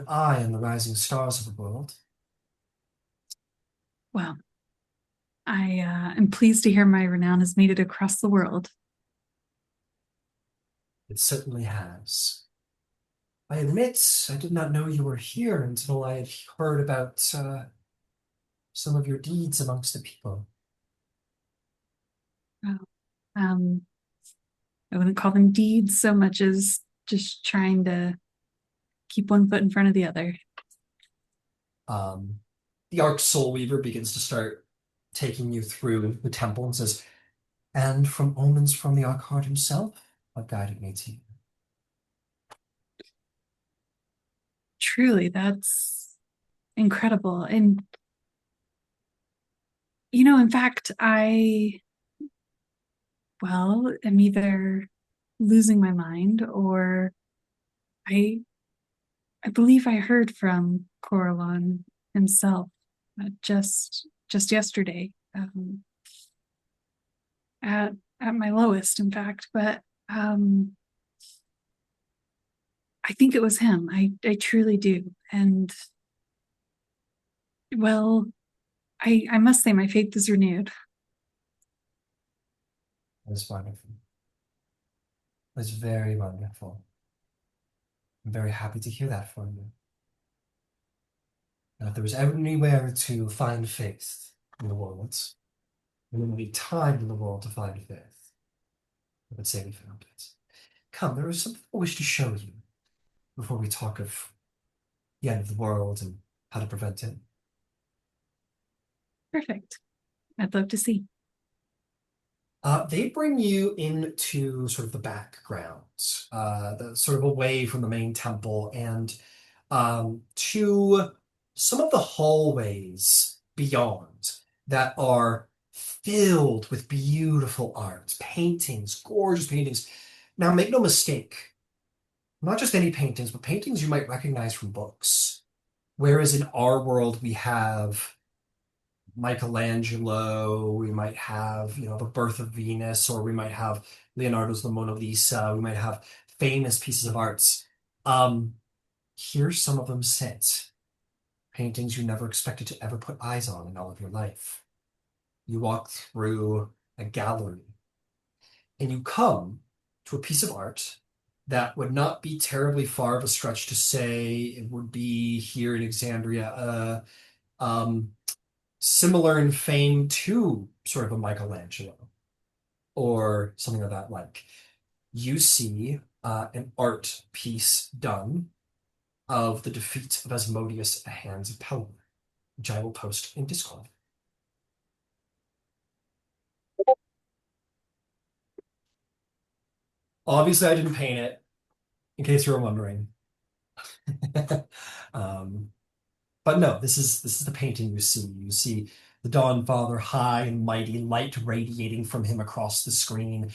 eye on the rising stars of the world. Well, I am pleased to hear my renown has made it across the world. It certainly has. I admit I did not know you were here until I had heard about some of your deeds amongst the people. Well, um, I wouldn't call them deeds so much as just trying to keep one foot in front of the other. Um, the Arc Soul Weaver begins to start taking you through the temple and says, "And from omens from the Archheart himself, what guided me to you?" Truly, that's incredible. And, in fact, well, am either losing my mind or I I believe I heard from Coralon himself just yesterday, at my lowest, in fact. But I think it was him. I truly do. And well, I must say my faith is renewed. That's wonderful. That's very wonderful. I'm very happy to hear that from you. And if there was ever anywhere to find faith in the world, and there would be time in the world to find faith, I would say we found it. Come, there is something I wish to show you before we talk of the end of the world and how to prevent it. Perfect. I'd love to see. They bring you into sort of the background, sort of away from the main temple, and to some of the hallways beyond that are filled with beautiful art, paintings, gorgeous paintings. Now, make no mistake, not just any paintings, but paintings you might recognize from books. Whereas in our world, we have Michelangelo, we might have, The Birth of Venus, or we might have Leonardo's The Mona Lisa, we might have famous pieces of arts. Um, Here some of them sit. Paintings you never expected to ever put eyes on in all of your life. You walk through a gallery and you come to a piece of art that would not be terribly far of a stretch to say it would be here in Alexandria, um, similar in fame to sort of a Michelangelo or something of that like. You see an art piece done of the defeat of Asmodeus at the hands of Pelor, which I will post in Discord. Obviously, I didn't paint it, in case you were wondering. um, But no, this is the painting you see. You see the Dawn Father high and mighty, light radiating from him across the screen,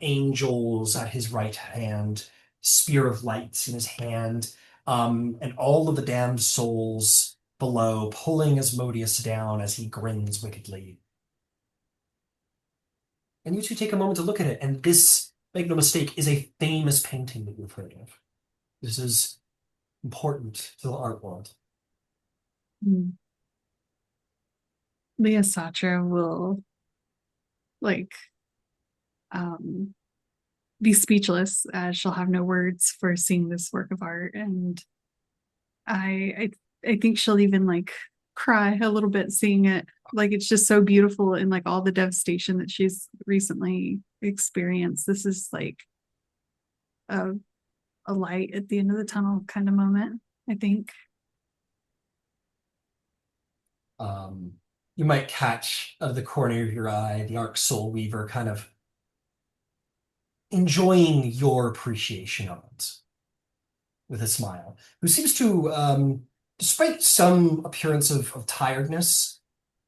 angels at his right hand, spear of light in his hand, and all of the damned souls below, pulling Asmodeus down as he grins wickedly. And you two take a moment to look at it, and this, make no mistake, is a famous painting that you've heard of. This is important to the art world. Hmm. Leah Satra will like um be speechless as she'll have no words for seeing this work of art. And I think she'll even like cry a little bit seeing it. Like it's just so beautiful and like all the devastation that she's recently experienced. This is like a a light at the end of the tunnel kind of moment, I think. Um, you might catch out of the corner of your eye the Arc Soul Weaver kind of enjoying your appreciation of it with a smile, who seems to, despite some appearance of tiredness,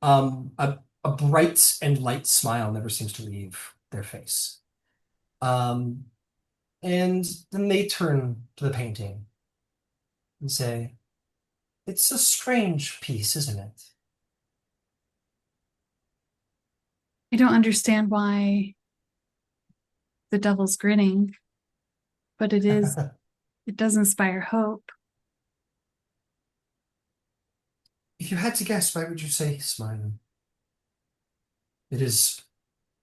a bright and light smile never seems to leave their face. Um, and then they turn to the painting and say, "It's a strange piece, isn't it?" I don't understand why the devil's grinning, but it does inspire hope. If you had to guess, why would you say he's smiling? It is,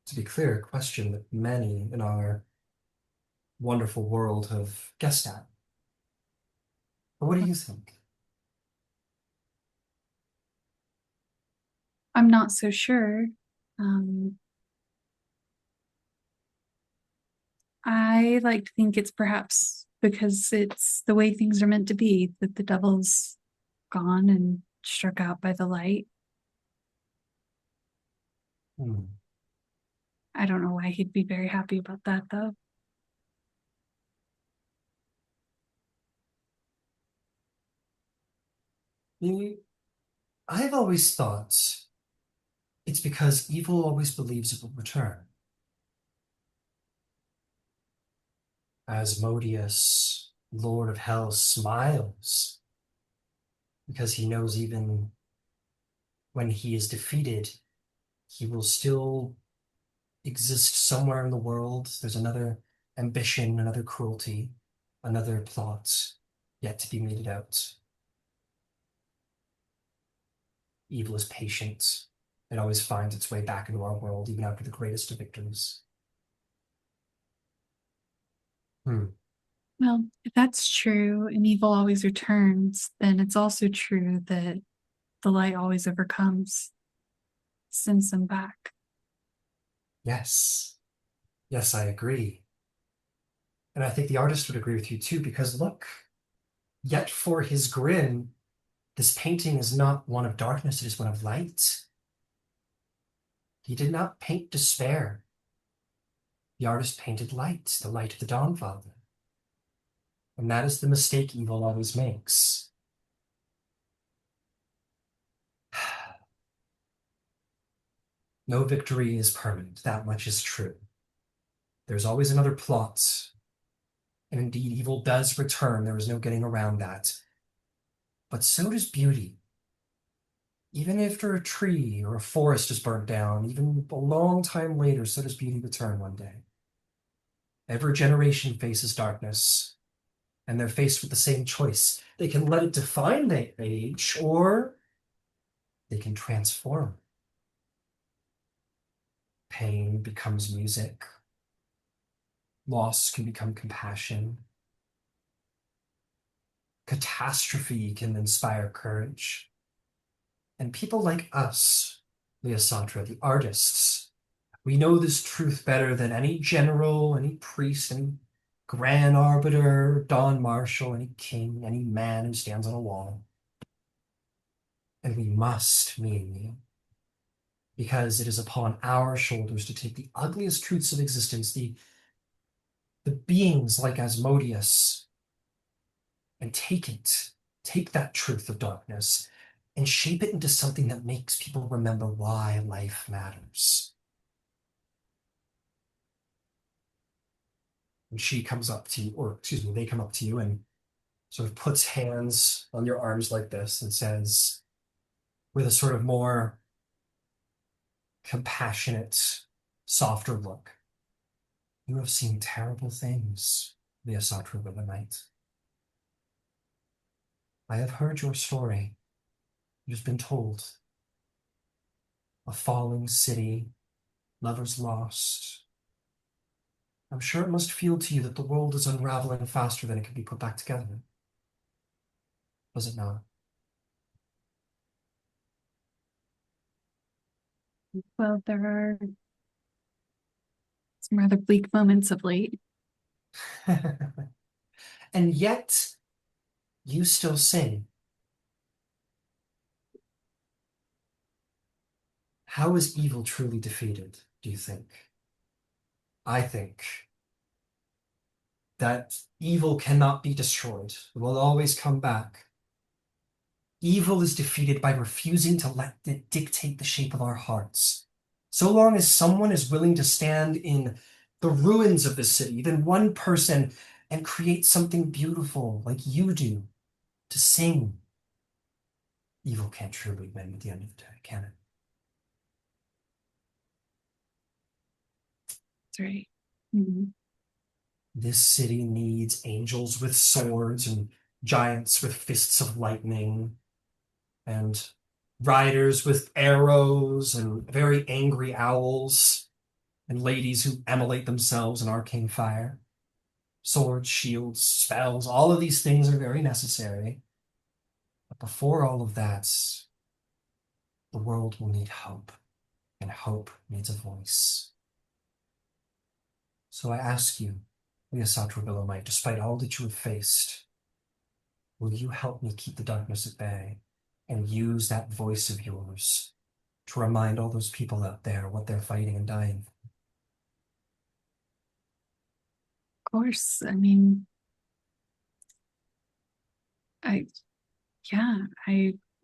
to be clear, a question that many in our wonderful world have guessed at. But what do you think? I'm not so sure. Um, I like to think it's perhaps because it's the way things are meant to be, that the devil's gone and struck out by the light. Hmm. I don't know why he'd be very happy about that, though. I've always thought it's because evil always believes it will return. Asmodeus, Lord of Hell, smiles because he knows even when he is defeated, he will still exist somewhere in the world. There's another ambition, another cruelty, another plot yet to be meted out. Evil is patient. It always finds its way back into our world, even after the greatest of victories. Hmm. Well, if that's true and evil always returns, then it's also true that the light always overcomes, sends them back. Yes. Yes, I agree. And I think the artist would agree with you too, because look, yet for his grin, this painting is not one of darkness, it is one of light. He did not paint despair. The artist painted light, the light of the Dawn Father. And that is the mistake evil always makes. No victory is permanent, that much is true. There's always another plot, and indeed evil does return, there is no getting around that. But so does beauty. Even after a tree or a forest is burnt down, even a long time later, so does beauty return one day. Every generation faces darkness, and they're faced with the same choice. They can let it define their age, or they can transform. Pain becomes music. Loss can become compassion. Catastrophe can inspire courage. And people like us, Leosatra, the artists, we know this truth better than any general, any priest, any grand arbiter, dawn marshal, any king, any man who stands on a wall. And we must, me and you, because it is upon our shoulders to take the ugliest truths of existence, the beings like Asmodeus, and take that truth of darkness, and shape it into something that makes people remember why life matters. And she comes up to you, or excuse me, they come up to you and sort of puts hands on your arms like this and says, with a sort of more compassionate, softer look, "You have seen terrible things, the Asatru Willemite. I have heard your story. It has been told. A falling city, lovers lost. I'm sure it must feel to you that the world is unraveling faster than it can be put back together. Does it not?" Well, there are some rather bleak moments of late. And yet, you still sing. How is evil truly defeated, do you think? I think that evil cannot be destroyed. It will always come back. Evil is defeated by refusing to let it dictate the shape of our hearts. So long as someone is willing to stand in the ruins of the city, even one person, and create something beautiful like you do, to sing, evil can't truly win at the end of the day, can it? That's right. Mhm. This city needs angels with swords and giants with fists of lightning and riders with arrows and very angry owls and ladies who immolate themselves in arcane fire. Swords, shields, spells, all of these things are very necessary. But before all of that, the world will need hope, and hope needs a voice. So I ask you, Leosatra Bilomite, despite all that you have faced, will you help me keep the darkness at bay and use that voice of yours to remind all those people out there what they're fighting and dying for? Of course. I mean, I, yeah,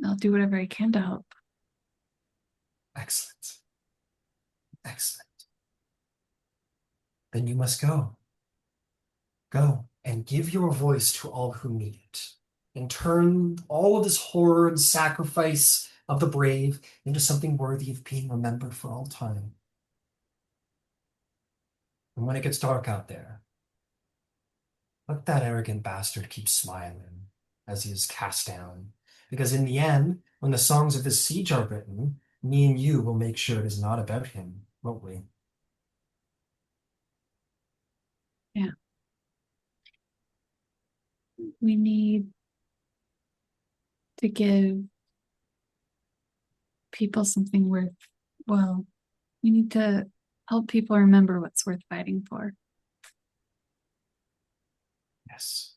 I'll do whatever I can to help. Excellent. Excellent. Then you must go. Go and give your voice to all who need it, and turn all of this horror and sacrifice of the brave into something worthy of being remembered for all time. And when it gets dark out there, let that arrogant bastard keep smiling as he is cast down. Because in the end, when the songs of this siege are written, me and you will make sure it is not about him, won't we? Yeah. We need to give people something worth, well, we need to help people remember what's worth fighting for. Yes.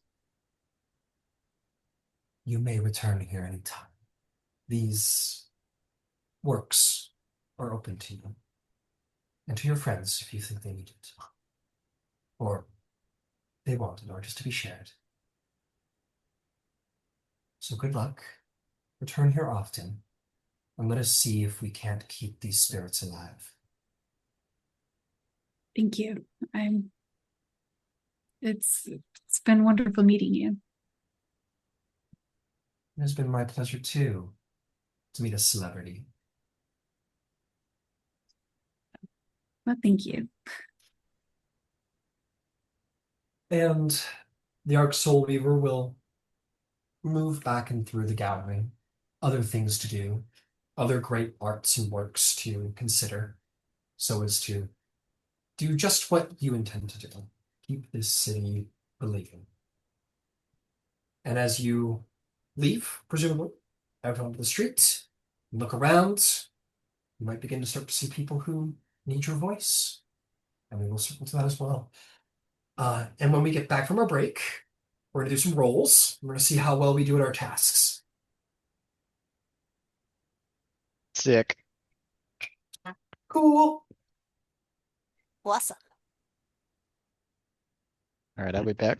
You may return here anytime. These works are open to you and to your friends if you think they need it, or they want it, or just to be shared. So good luck. Return here often, and let us see if we can't keep these spirits alive. Thank you. I'm, it's been wonderful meeting you. It has been my pleasure too to meet a celebrity. Well, thank you. And the Arc Soul Weaver will move back and through the gallery. Other things to do, other great arts and works to consider, so as to do just what you intend to do. Keep this city believing. And as you leave, presumably, out onto the street, look around, you might begin to start to see people who need your voice. And we will circle to that as well. And when we get back from our break, we're going to do some rolls. We're going to see how well we do at our tasks. Sick. Cool. Awesome. All right, I'll be back.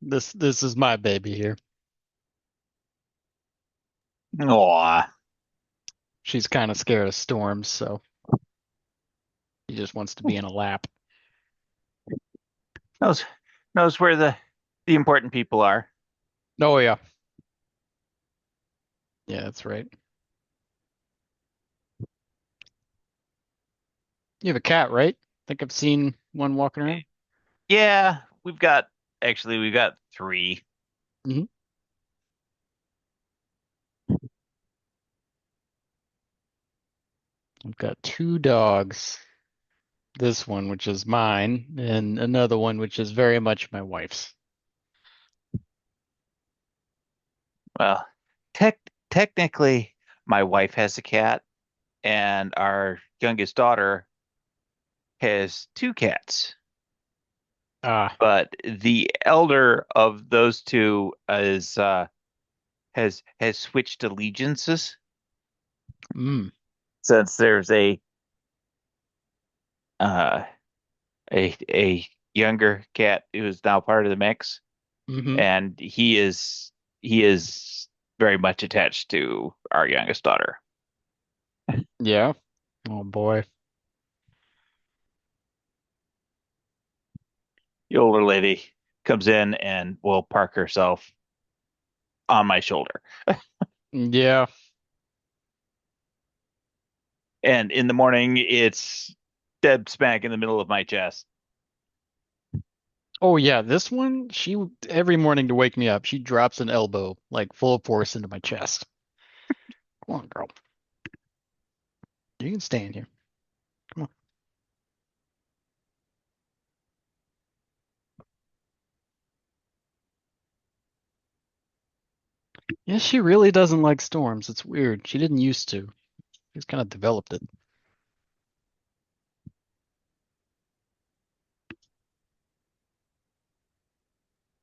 This is my baby here. Aw, She's kind of scared of storms, so she just wants to be in a lap. knows knows where the important people are. Oh yeah. Yeah, that's right. You have a cat, right? I think I've seen one walking around. Yeah, we've got three. Hmm. I've got two dogs. This one, which is mine, and another one, which is very much my wife's. Well, tech technically, my wife has a cat, and our youngest daughter has two cats. Ah, But the elder of those two is has switched allegiances mm, since there's uh a younger cat who is now part of the mix, hmm. and he is very much attached to our youngest daughter. Yeah. Oh boy. The older lady comes in and will park herself on my shoulder. Yeah. And in the morning, it's dead smack in the middle of my chest. Oh yeah, this one, she every morning to wake me up, she drops an elbow like full force into my chest. Come on, girl. You can stay in here. Come on. Yeah, she really doesn't like storms. It's weird. She didn't used to. She's kind of developed it.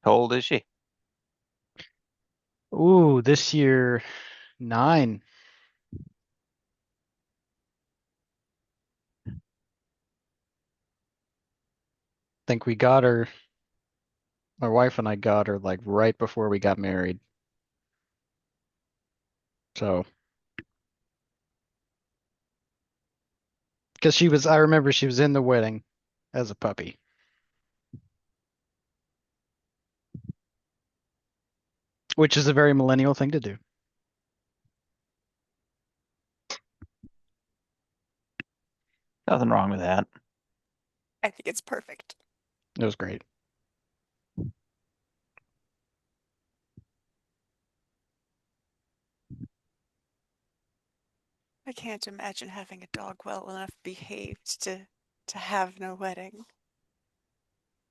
How old is she? Ooh, this year 9. Think we got her, my wife and I got her like right before we got married. So, because I remember she was in the wedding as a puppy, which is a very millennial thing to do. Nothing wrong with that. I think it's perfect. It was great. I can't imagine having a dog well enough behaved to have no wedding.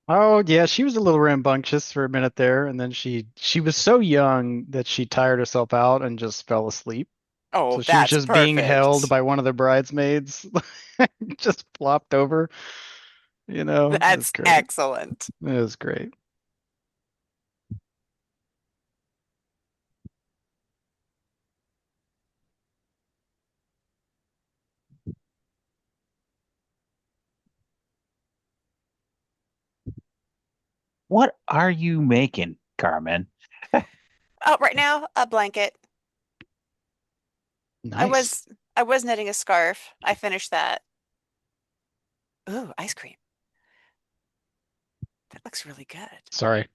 Oh yeah, she was a little rambunctious for a minute there, and then she was so young that she tired herself out and just fell asleep. Oh, So she was that's just being held perfect. by one of the bridesmaids, just plopped over. It was That's great. excellent. It was great. What are you making, Carmen? Oh, right now, a blanket. I Nice. was I was knitting a scarf. I finished that. Ooh, ice cream. That looks really good. Sorry.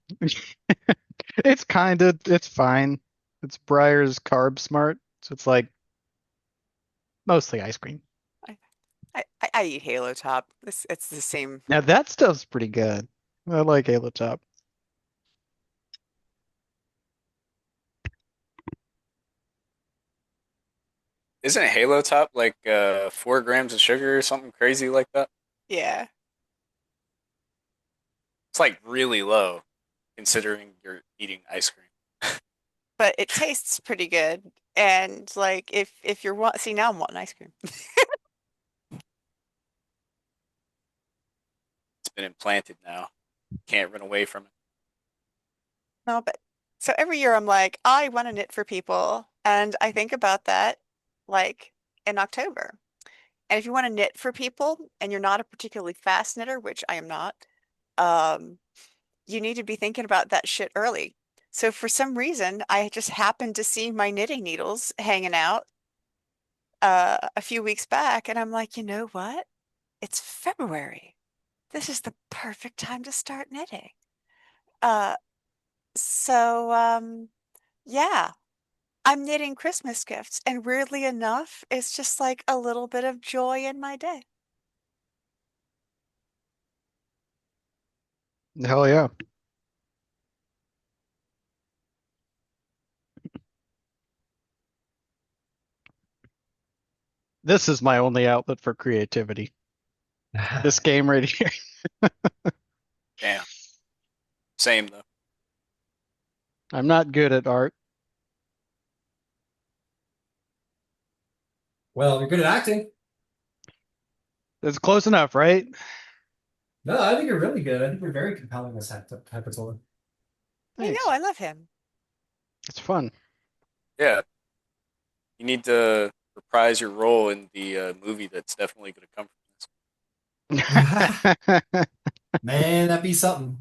It's fine. It's Breyer's Carb Smart, so it's like mostly ice cream. I, I eat Halo Top. It's the same. Now that stuff's pretty good. I like Halo Top. Isn't Halo Top like 4 grams of sugar or something crazy like that? Yeah, It's like really low considering you're eating ice cream. but it tastes pretty good. And like if you're see now I'm wanting ice cream. It's been implanted now. Can't run away from it. No, but so every year I'm like, I want to knit for people. And I think about that like in October. And if you want to knit for people and you're not a particularly fast knitter, which I am not, um, you need to be thinking about that shit early. So for some reason, I just happened to see my knitting needles hanging out a few weeks back, and I'm like, you know what? It's February. This is the perfect time to start knitting. Uh, so yeah, I'm knitting Christmas gifts, and weirdly enough, it's just like a little bit of joy in my day. Hell yeah. This is my only outlet for creativity. This game right here. Damn. Same though. I'm not good at art. Well, you're good at acting. It's close enough, right? No, I think you're really good. I think you're very compelling as type of tool. I Thanks. know, I love him. It's fun. Yeah. You need to reprise your role in the movie that's definitely going to come from this. Man, that'd be something.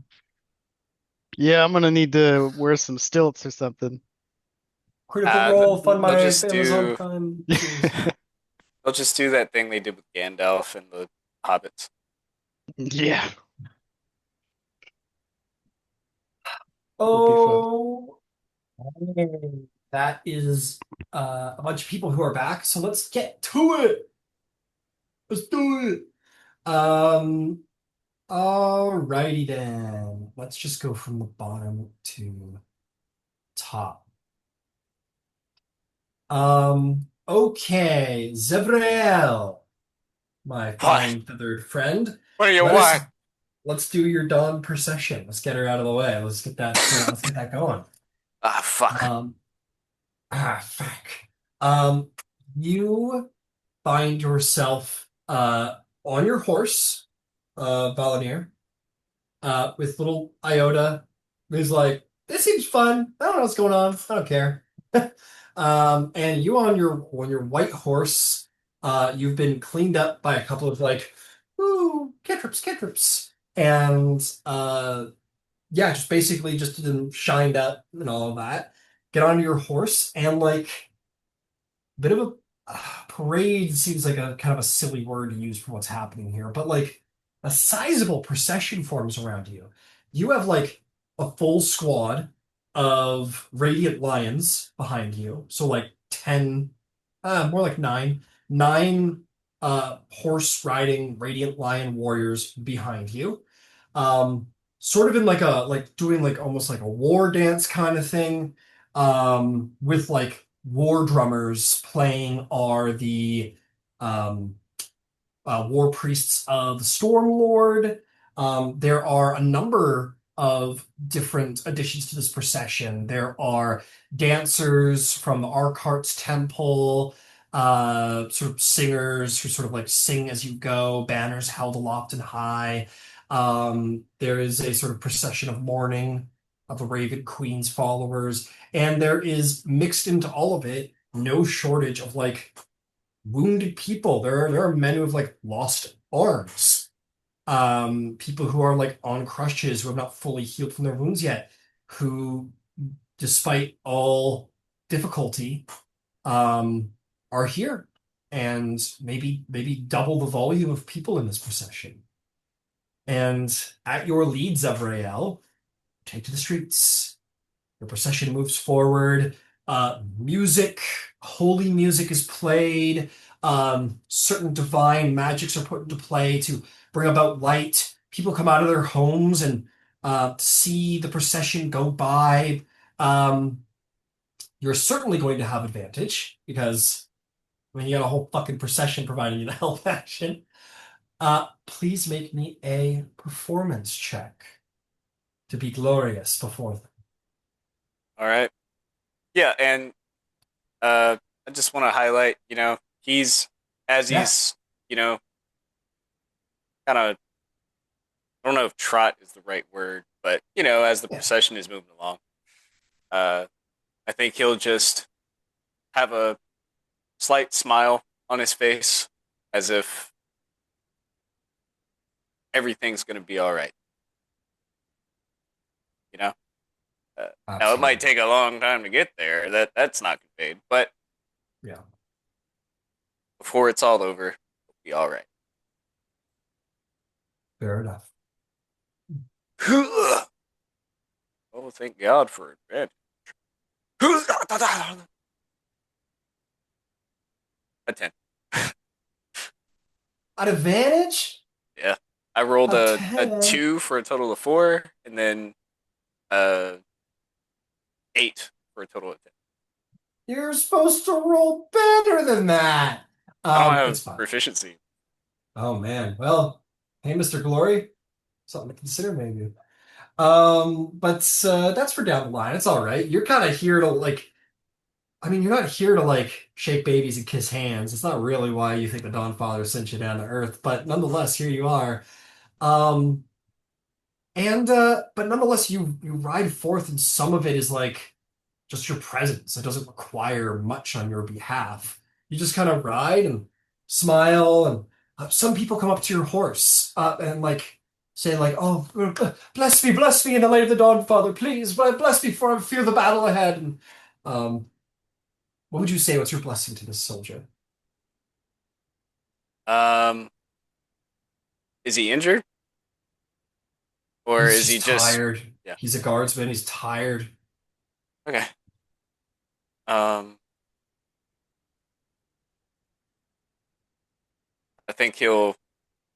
Yeah, I'm gonna need to wear some stilts or something. Critical Role, Fund They'll My just Amazon do Prime series. they'll just do that thing they did with Gandalf and the Hobbits. Yeah, it'll be fun. Oh, that is a bunch of people who are back. So let's get to it. Let's do it. Alrighty then. Let's just go from the bottom to top. Okay, Zebriel, my What? fine feathered friend. What do you Let us want? let's do your dawn procession. Let's get her out of the way. Let's get that going. Ah, fuck. Um, fuck. Um, you find yourself on your horse, Valenier, with little Iota, who's like, this seems fun. I don't know what's going on. I don't care. And you on your white horse, you've been cleaned up by a couple of like, ooh, cantrips. And yeah, just basically just shined up and all of that. Get onto your horse and like bit of a parade seems like a kind of a silly word to use for what's happening here, but like a sizable procession forms around you. You have like a full squad of radiant lions behind you. So like 10, more like nine horse riding radiant lion warriors behind you. Um, Sort of in like doing like almost like a war dance kind of thing with like war drummers playing are the um, war priests of the Storm Lord. There are a number of different additions to this procession. There are dancers from the Arkhart's Temple, sort of singers who sort of like sing as you go, banners held aloft and high. There is a sort of procession of mourning of the Raven Queen's followers, and there is mixed into all of it no shortage of like wounded people. There are men who have like lost arms. People who are like on crutches who have not fully healed from their wounds yet, who, despite all difficulty, um, are here. And maybe double the volume of people in this procession. And at your lead, Zavrael, take to the streets. The procession moves forward. Music, holy music is played. Certain divine magics are put into play to bring about light. People come out of their homes and see the procession go by. Um, you're certainly going to have advantage because when you got a whole fucking procession providing you the help action. Please make me a performance check to be glorious before them. All right. Yeah, and I just want to highlight, he's as Yeah. he's, you know, kind of I don't know if trot is the right word, but as the Yeah. procession is moving along, uh, I think he'll just have a slight smile on his face, as if everything's going to be all right. you know. Now it might Absolutely. take a long time to get there. That's not conveyed, but Yeah. before it's all over, it'll be all right. Fair enough. Oh, thank God for advantage. A 10. At advantage? Yeah. I rolled A a 10. 2 for a total of 4, and then uh 8 for a total of 10. You're supposed to roll better than that. I don't have It's fine. proficiency. Oh man. Well, hey, Mr. Glory, something to consider maybe. But that's for down the line. It's all right. You're kind of here to like. I mean, you're not here to like shake babies and kiss hands. It's not really why you think the Dawn Father sent you down to Earth. But nonetheless, here you are. Um, and but nonetheless, you ride forth, and some of it is like just your presence. It doesn't require much on your behalf. You just kind of ride and smile, and some people come up to your horse and like say like, "Oh, bless me in the light of the dawn, Father, please, bless me for I fear the battle ahead." And um, what would you say? What's your blessing to this soldier? Um, is he injured or He's is he just just tired. yeah? He's a guardsman. He's tired. Okay. Um, I think he'll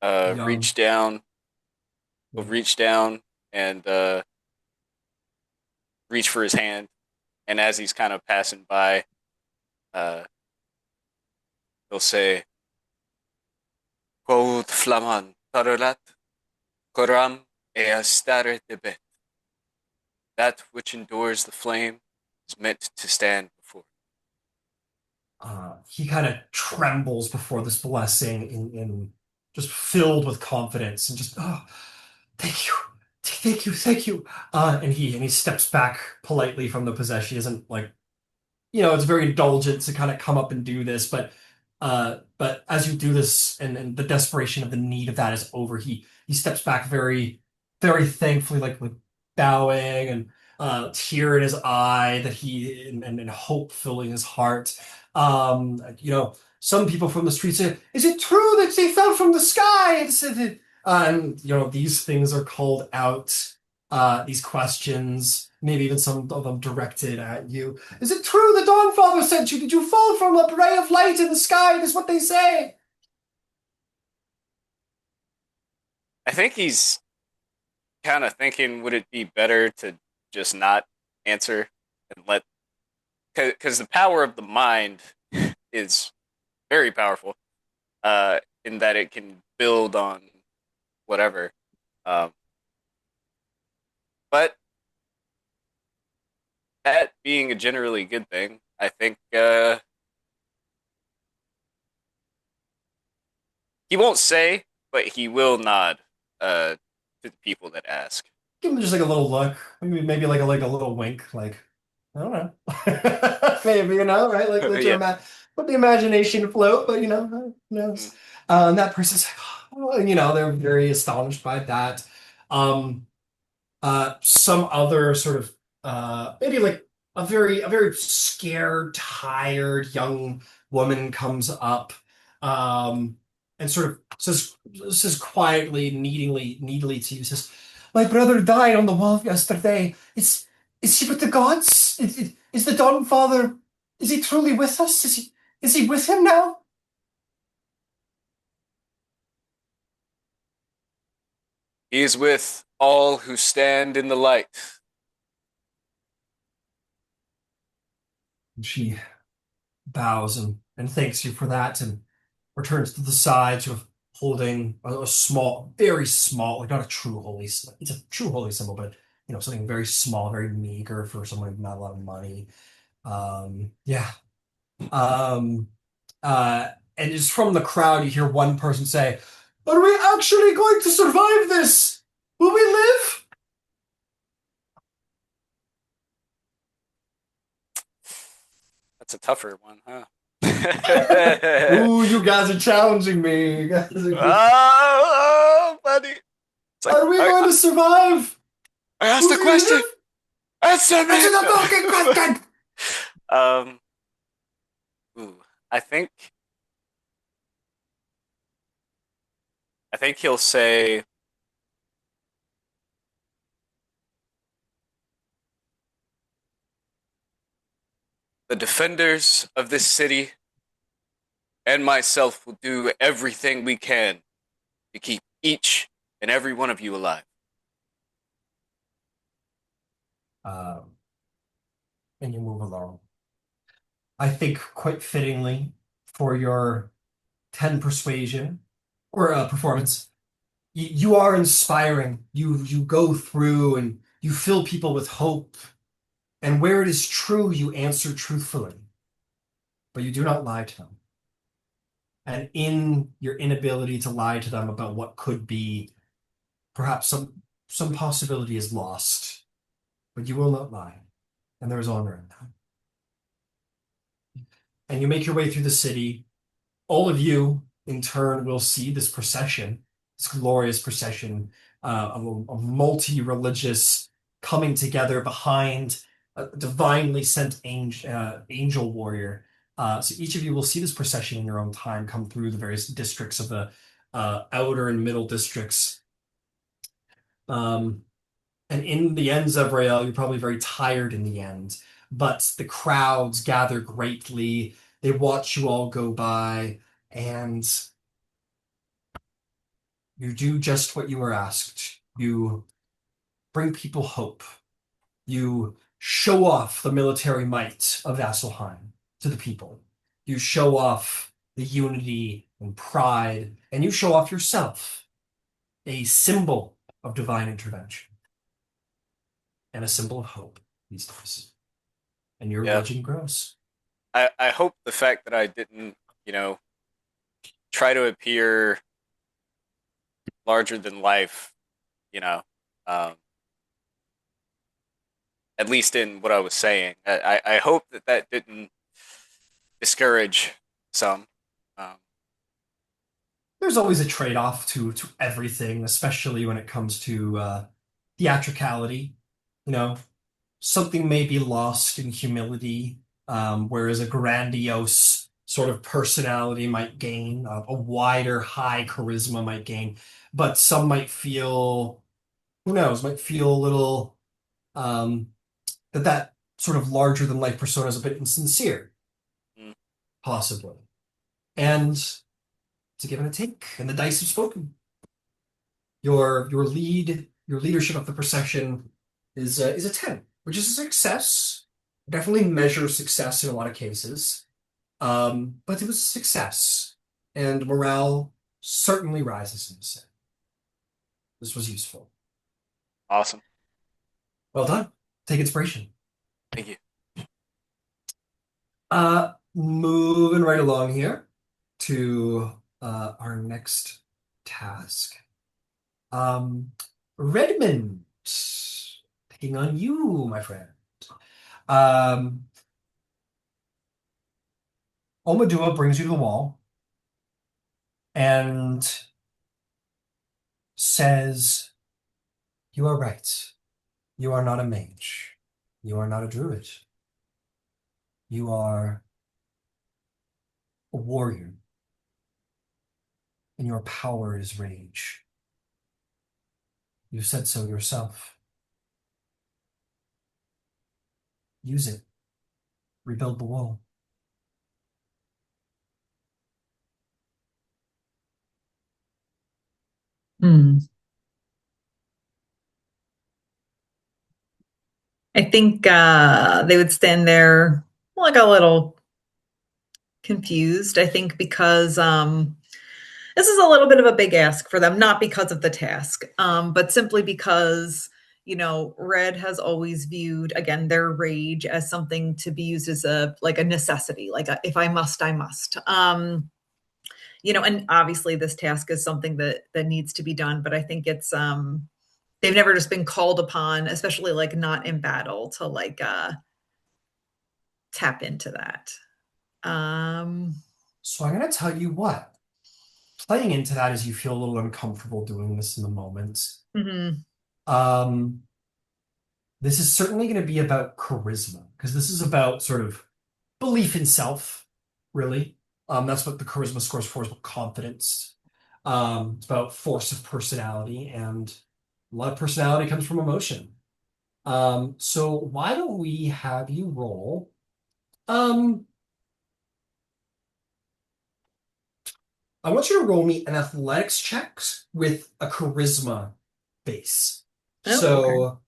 Young. reach down. He'll reach down and reach for his hand, and as he's kind of passing by, uh, he'll say, "Quod flaman tarolat coram eastare debet." That which endures the flame is meant to stand before. He kind of trembles before this blessing in just filled with confidence and just thank you, thank you. And he steps back politely from the possession. He doesn't like it's very indulgent to kind of come up and do this, but as you do this and the desperation of the need of that is over, he steps back very, very thankfully, like bowing and tear in his eye that he and hope filling his heart. Some people from the street say, "Is it true that they fell from the sky?" And these things are called out, these questions, maybe even some of them directed at you. Is it true the Dawnfather sent you? Did you fall from a ray of light in the sky? That's what they say. I think he's kind of thinking, would it be better to just not answer and let, because the power of the mind is very powerful, in that it can build on whatever. Um, but that being a generally good thing, I think he won't say, but he will nod to the people that ask. Give him just like a little look, maybe like a little wink, like I don't know, maybe right, like let your Yeah. let the imagination float, but who Mm. knows? And that person's like, oh, and, they're very astonished by that. Um, some other sort of maybe like a very scared, tired young woman comes up and sort of says quietly, needily to you, says, "My brother died on the wall yesterday. Is he with the gods? Is the Dawn Father? Is he truly with us? Is he with him now?" He is with all who stand in the light. And she bows and thanks you for that and returns to the side, sort of holding a small, very small, like not a true holy, it's a true holy symbol, but something very small, very meager for someone with not a lot of money. Yeah. Um, uh, and just from the crowd, you hear one person say, "Are we actually going to survive this? Will we live?" That's a tougher one, huh? Ooh, you guys are challenging me. You guys are, Oh, buddy. It's like are we going to survive? I asked Who a do you question. live? Answer me. Answer the fucking question! um. Ooh. I think. I think he'll say, "The defenders of this city and myself will do everything we can to keep each and every one of you alive." Um, and you move along. I think quite fittingly for your 10 persuasion or performance, you are inspiring. You go through and you fill people with hope. And where it is true, you answer truthfully, but you do not lie to them. And in your inability to lie to them about what could be, perhaps some possibility is lost, but you will not lie. And there is honor in that. And you make your way through the city. All of you, in turn, will see this procession, this glorious procession of a multi-religious coming together behind a divinely sent angel warrior. So each of you will see this procession in your own time come through the various districts of the outer and middle districts. Um, and in the end, Zevrael, you're probably very tired in the end, but the crowds gather greatly. They watch you all go by, and you do just what you were asked. You bring people hope. You show off the military might of Vasselheim to the people. You show off the unity and pride, and you show off yourself, a symbol of divine intervention and a symbol of hope these days. And your Yeah. religion grows. I hope the fact that I didn't, you know, try to appear larger than life, you know, um, at least in what I was saying. I hope that that didn't discourage some. Um, There's always a trade-off to everything, especially when it comes to theatricality. You know, something may be lost in humility, whereas a grandiose sort of personality might gain, a wider, high charisma might gain. But some might feel, who knows, might feel a little um, that sort of larger than life persona is a bit insincere, mm, possibly. And it's a give and a take, and the dice have spoken. Your leadership of the procession is a 10, which is a success. Definitely measures success in a lot of cases. But it was a success, and morale certainly rises in the city. This was useful. awesome. Well done. Take inspiration. Thank you. Moving right along here to our next task. Um, Redmond, picking on you, my friend. Um, Omadua brings you to the wall and says, "You are right. You are not a mage. You are not a druid. You are a warrior, and your power is rage. You said so yourself. Use it. Rebuild the wall." Hmm. I think they would stand there like a little confused. I think because this is a little bit of a big ask for them, not because of the task, but simply because, Red has always viewed, again, their rage as something to be used as a necessity, if I must, I must. And obviously this task is something that needs to be done, but I think it's they've never just been called upon, especially like not in battle, to tap into that. So I'm going to tell you what. Playing into that as you feel a little uncomfortable doing this in the moment. Mhm. Um, This is certainly going to be about charisma because this is about sort of belief in self, really. That's what the charisma scores for, is about confidence. It's about force of personality, and a lot of personality comes from emotion. So why don't we have you roll? Um, I want you to roll me an athletics check with a charisma base. Oh, okay. So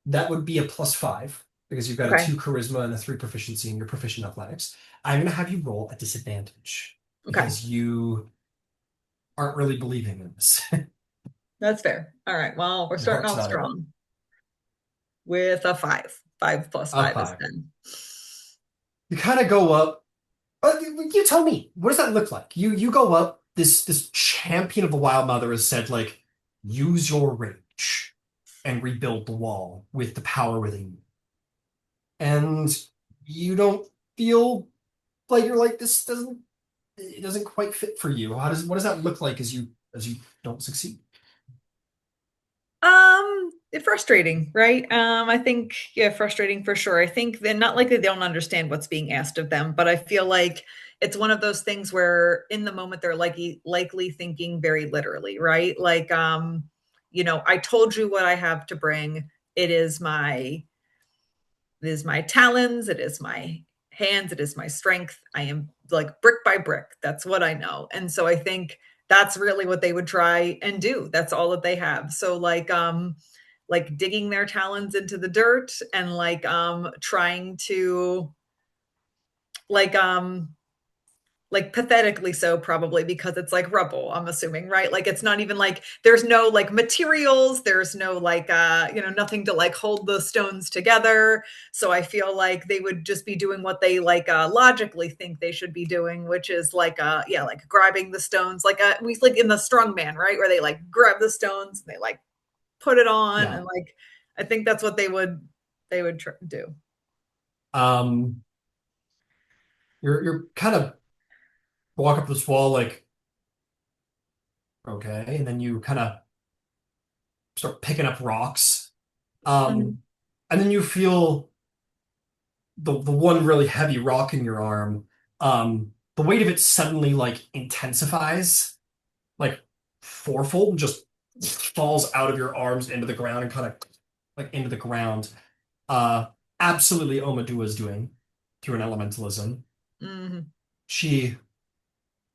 that would be a +5 because you've got a Okay. 2 charisma and a 3 proficiency and you're proficient in athletics. I'm going to have you roll a disadvantage Okay. because you aren't really believing in this. That's fair. All right. Well, we're Your starting heart's off not in it. strong with a 5. 5 plus A 5 is 5. 10. You kind of go up. You tell me, what does that look like? You go up. This champion of the Wild Mother has said, like, use your rage and rebuild the wall with the power within you. And you don't feel like you're like, this doesn't, it doesn't quite fit for you. What does that look like as you don't succeed? It's frustrating, right? I think, yeah, frustrating for sure. I think they're not likely they don't understand what's being asked of them, but I feel like it's one of those things where in the moment they're likely thinking very literally, right? Like, I told you what I have to bring. It is my it is my talons, it is my hands, it is my strength. I am like brick by brick. That's what I know. And so I think that's really what they would try and do. That's all that they have. So like digging their talons into the dirt and trying to like like pathetically so probably because it's like rubble, I'm assuming, right? Like it's not even like there's no like materials, there's no nothing to like hold the stones together. So I feel like they would just be doing what they logically think they should be doing, which is like grabbing the stones we like in the strongman, right, where they like grab the stones and they like put it on, Yeah. and like I think that's what they would do. Um, you're kind of walk up this wall like, okay, and then you kind of start picking up rocks. Mhm. Um, and then you feel the one really heavy rock in your arm. The weight of it suddenly like intensifies, like fourfold, just falls out of your arms into the ground and kind of like into the ground. Uh, Absolutely Omadua's doing through an elementalism. Mhm. She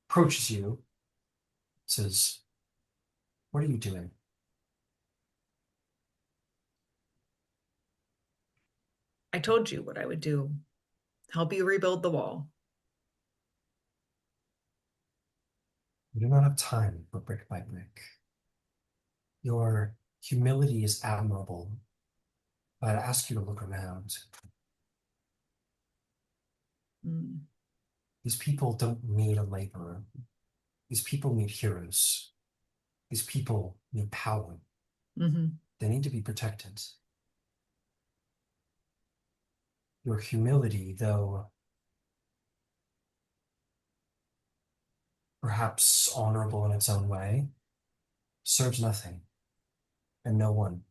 approaches you, says, "What are you doing?" I told you what I would do. Help you rebuild the wall. "We do not have time for brick by brick. Your humility is admirable, but I'd ask you to look around. Mm. These people don't need a laborer. These people need heroes. These people need power. Mhm. They need to be protected. Your humility, though perhaps honorable in its own way, serves nothing and no one.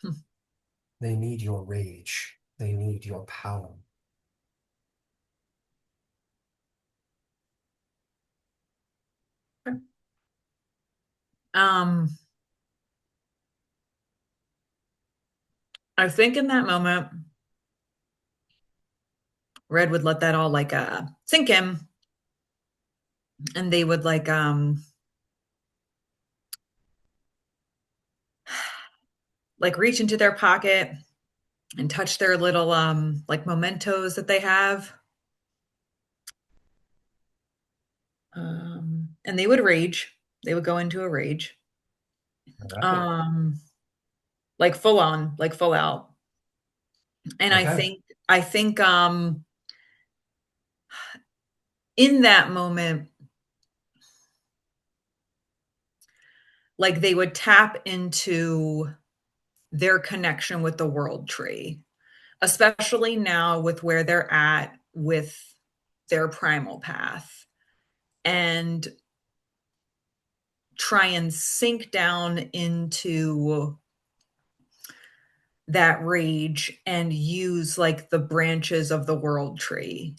Hmm. They need your rage. They need your power." Um, I think in that moment, Red would let that all sink in, and they would like reach into their pocket and touch their little like mementos that they have. And they would rage. They would go into a rage. All right. Um, like full on, like full out. And I Okay. think I think in that moment, like they would tap into their connection with the world tree, especially now with where they're at with their primal path, and try and sink down into that rage and use like the branches of the world tree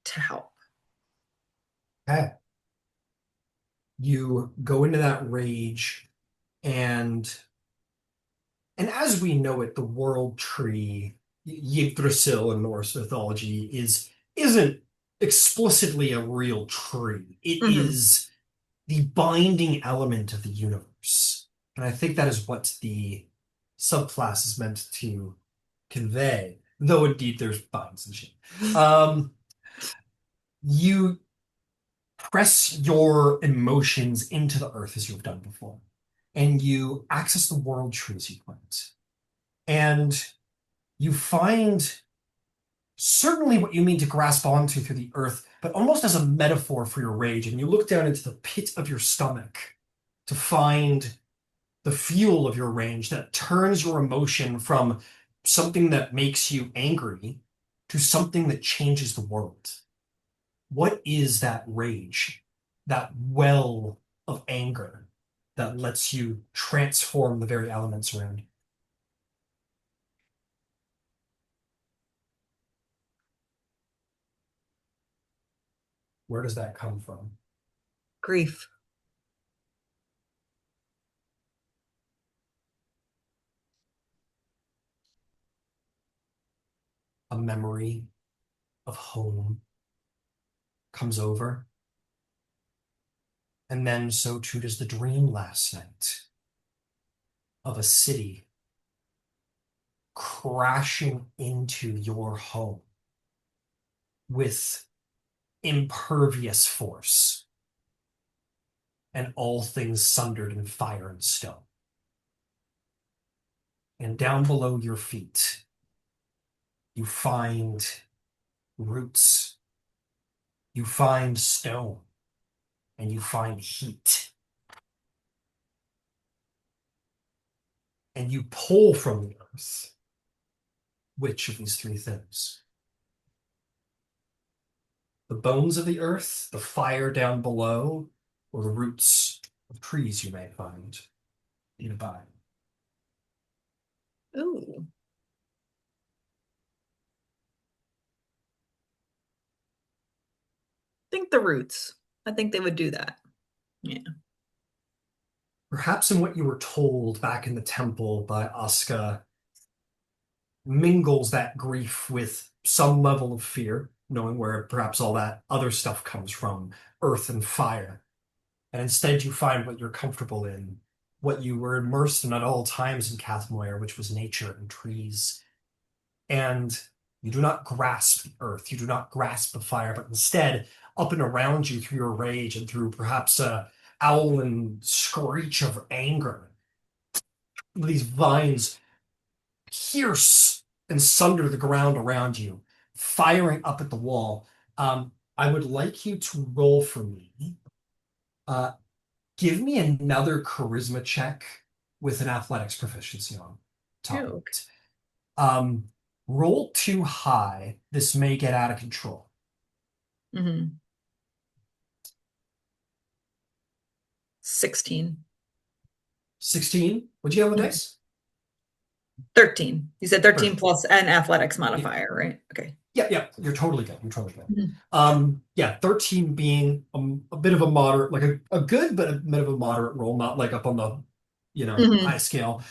to help. Okay. You go into that rage, and as we know it, the world tree, Yggdrasil in Norse mythology, isn't explicitly a real tree. It Mhm. is the binding element of the universe. And I think that is what the subclass is meant to convey, though indeed there's bugs and shit. Um, you press your emotions into the earth as you've done before, and you access the world tree as you plant. And you find certainly what you mean to grasp onto through the earth, but almost as a metaphor for your rage. And you look down into the pit of your stomach to find the fuel of your rage that turns your emotion from something that makes you angry to something that changes the world. What is that rage, that well of anger that lets you transform the very elements around you? Where does that come from? Grief. A memory of home comes over, and then so too does the dream last night of a city crashing into your home with impervious force, and all things sundered in fire and stone. And down below your feet, you find roots, you find stone, and you find heat. And you pull from the earth. Which of these three things? The bones of the earth, the fire down below, or the roots of trees you may find nearby? Ooh. I think the roots. I think they would do that. Yeah. Perhaps in what you were told back in the temple by Asuka mingles that grief with some level of fear, knowing where perhaps all that other stuff comes from, earth and fire. And instead you find what you're comfortable in, what you were immersed in at all times in Kathmoyer, which was nature and trees. And you do not grasp the earth, you do not grasp the fire, but instead, up and around you through your rage and through perhaps a owl and screech of anger, these vines pierce and sunder the ground around you, firing up at the wall. I would like you to roll for me. Uh, Give me another charisma check with an athletics proficiency on top of Ew. it. Roll too high. This may get out of control. Mm-hmm. 16. 16. What'd you have on the Mhm. dice? 13. You said 13 Perfect. plus an athletics Yeah, modifier, right? Okay. yeah. You're totally good. You're totally good. Mhm. Yeah, 13 being a bit of a moderate, like a good, but a bit of a moderate roll, not like up on the, high Mhm. scale.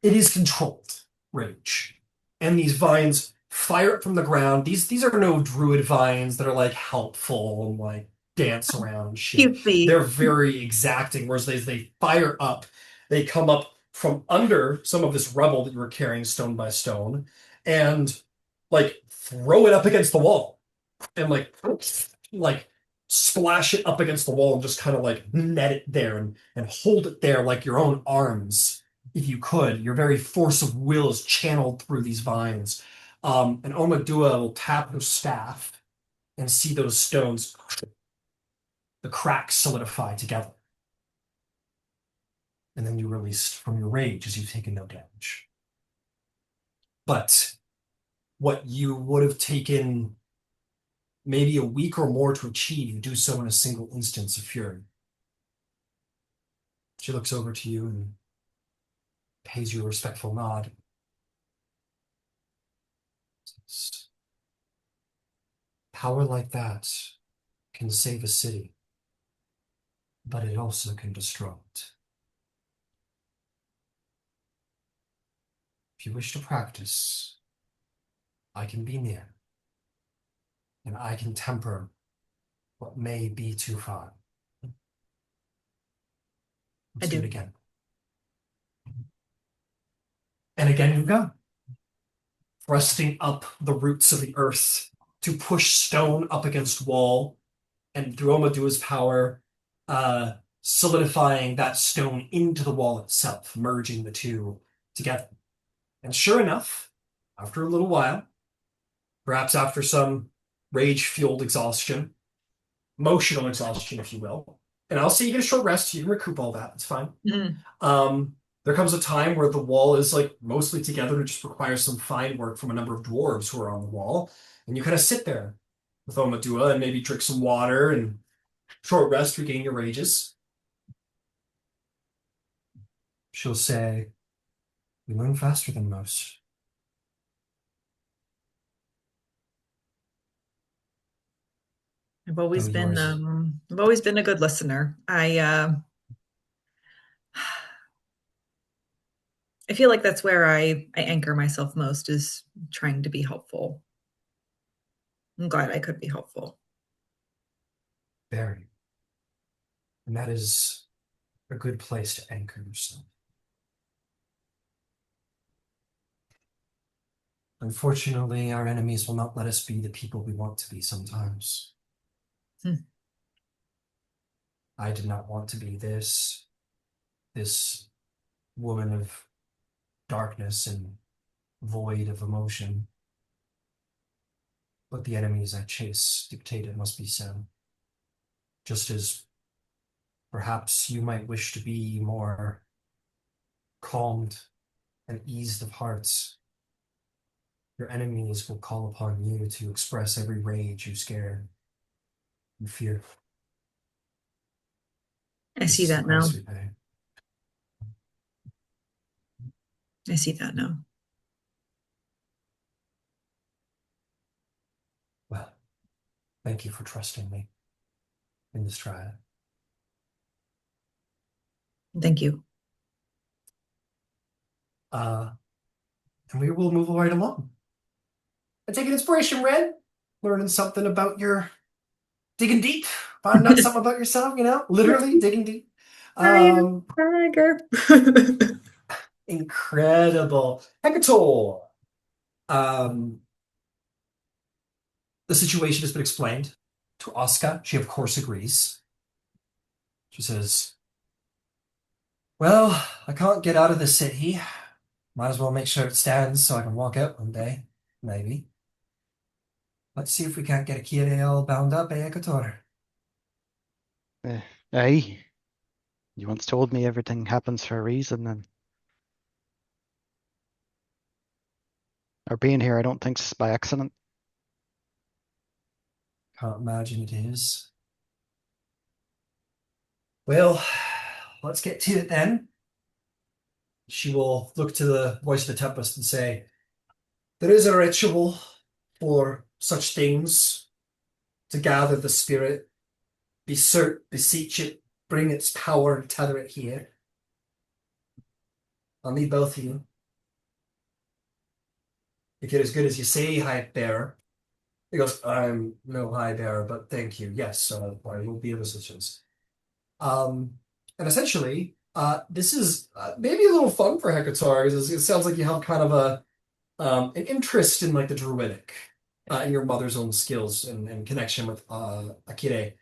It is controlled rage. And these vines fire up from the ground. These are no druid vines that are like helpful and like dance around and shit. Cutesy. They're very exacting, whereas they fire up, they come up from under some of this rubble that you were carrying stone by stone, and like throw it up against the wall and like splash it up against the wall and just kind of like net it there and hold it there like your own arms if you could. Your very force of will is channeled through these vines. And Omadua will tap her staff and see those stones, the cracks solidify together. And then you release from your rage as you've taken no damage. But what you would have taken maybe a week or more to achieve, you do so in a single instance of fury. She looks over to you and pays you a respectful nod. is. Power like that can save a city, but it also can destroy it. If you wish to practice, I can be near, and I can temper what may be too far. I Let's do it do. again. And again you go, thrusting up the roots of the earth to push stone up against wall, and through Omadua's power, uh, solidifying that stone into the wall itself, merging the two together. And sure enough, after a little while, perhaps after some rage-fueled exhaustion, emotional exhaustion, if you will, and I'll say you get a short rest, you can recoup all that, it's fine. Mhm. There comes a time where the wall is like mostly together and just requires some fine work from a number of dwarves who are on the wall. And you kind of sit there with Omadua and maybe drink some water and short rest, regain your rages. She'll say, "We learn faster than most." Though yours, I've always been a good listener. I feel like that's where I anchor myself most, is trying to be helpful. I'm glad I could be helpful. very. And that is a good place to anchor yourself. Unfortunately, our enemies will not let us be the people we want to be sometimes. Hmm. I did not want to be this woman of darkness and void of emotion. But the enemies I chase dictate it must be so. Just as perhaps you might wish to be more calmed and eased of hearts, your enemies will call upon you to express every rage you scare and fear. I This see is the that now. price we pay. I see that now. Well, thank you for trusting me in this trial. Thank you. Uh, and we will move right along. I take an inspiration, Red. Learning something about your digging deep, finding out something about yourself, literally digging deep. Tiger. Um, Tiger. Incredible. Hector. Um, the situation has been explained to Oscar. She, of course, agrees. She says, "Well, I can't get out of the city. Might as well make sure it stands so I can walk out one day. Maybe. Let's see if we can't get a kid all bound up, Hector?" Eh, aye. You once told me everything happens for a reason, and our being here, I don't think is by accident. Can't imagine it is. Well, let's get to it then. She will look to the voice of the Tempest and say, "There is a ritual for such things, to gather the spirit, beseech it, bring its power, and tether it here. I'll need both of you. If you're as good as you say, High Bearer." He goes, "I'm no High Bearer, but thank you. Yes, I will be of assistance." Um, and essentially, this is maybe a little fun for Hecator, because it sounds like you have kind of an interest in like the druidic, in your mother's own skills and connection with Akire.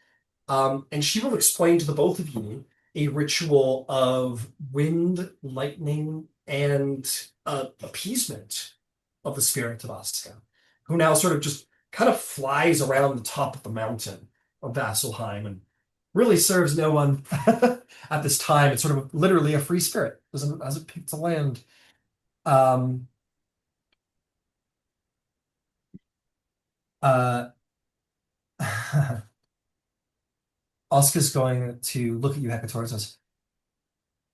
And she will explain to the both of you a ritual of wind, lightning, and appeasement of the spirit of Asuka, who now sort of just kind of flies around the top of the mountain of Vasselheim and really serves no one at this time. It's sort of literally a free spirit, hasn't picked a land. Um, uh, Oscar's going to look at you, Hecator, and says,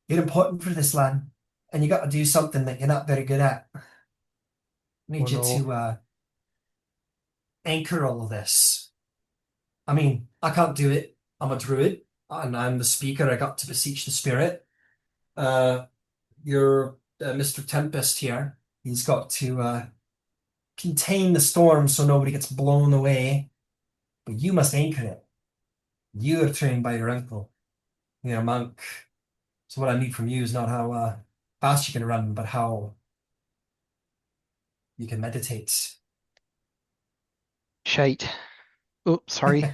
"You're important for this land, and you got to do something that you're not very good at. I Oh need you no. to anchor all of this. I mean, I can't do it. I'm a druid, and I'm the speaker. I got to beseech the spirit. Uh, your Mr. Tempest here, he's got to contain the storm so nobody gets blown away. But you must anchor it. You are trained by your uncle. You're a monk. So what I need from you is not how fast you can run, but how you can meditate. Shite. Oh, sorry.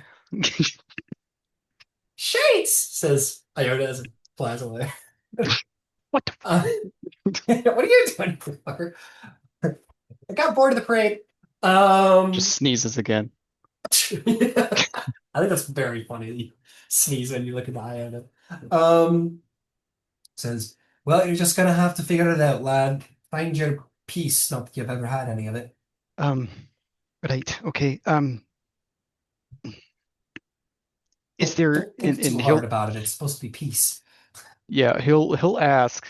Shades, says Iota as it flies away. What the Uh, what are you doing, fucker? I got bored of the parade. just Um, sneezes again. I think that's very funny that you sneeze when you look in the eye at it. Um, says, well, you're just gonna have to figure it out, lad. Find your peace, not that you've ever had any of it. Um, right. Okay. Is there Don't think too and hard he'll about it. It's supposed to be peace. yeah, he'll ask,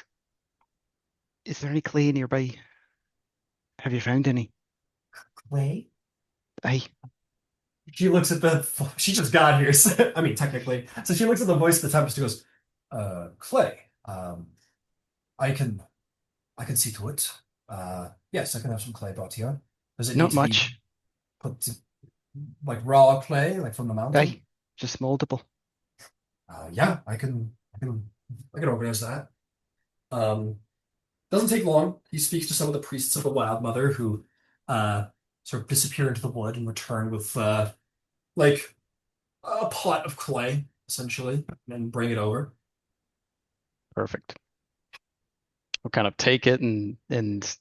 is there any clay nearby? Have you found any? Wait. Aye. She looks at the. She just got here. So, I mean, technically. So she looks at the voice of the tempest and goes, Clay. I can, I can see to it. Yes, I can have some clay brought to you. Does it need Not to be much. put to, like raw clay, like from the mountain? Aye. Just moldable. Yeah, I can organize that. Um, doesn't take long. He speaks to some of the priests of the Wild Mother who, uh, sort of disappear into the wood and return with, like a pot of clay, essentially, and bring it over. Perfect. We'll kind of take it and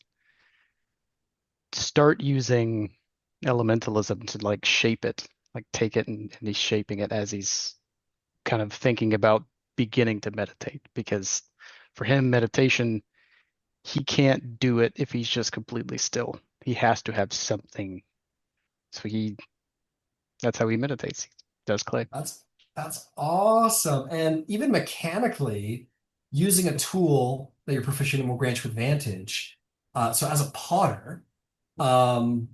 start using elementalism to like shape it. Like take it and he's shaping it as he's kind of thinking about beginning to meditate because for him meditation he can't do it if he's just completely still. He has to have something. So he that's how he meditates. He does clay. That's that's awesome. And even mechanically, using a tool that you're proficient in will grant you advantage. So as a potter, um,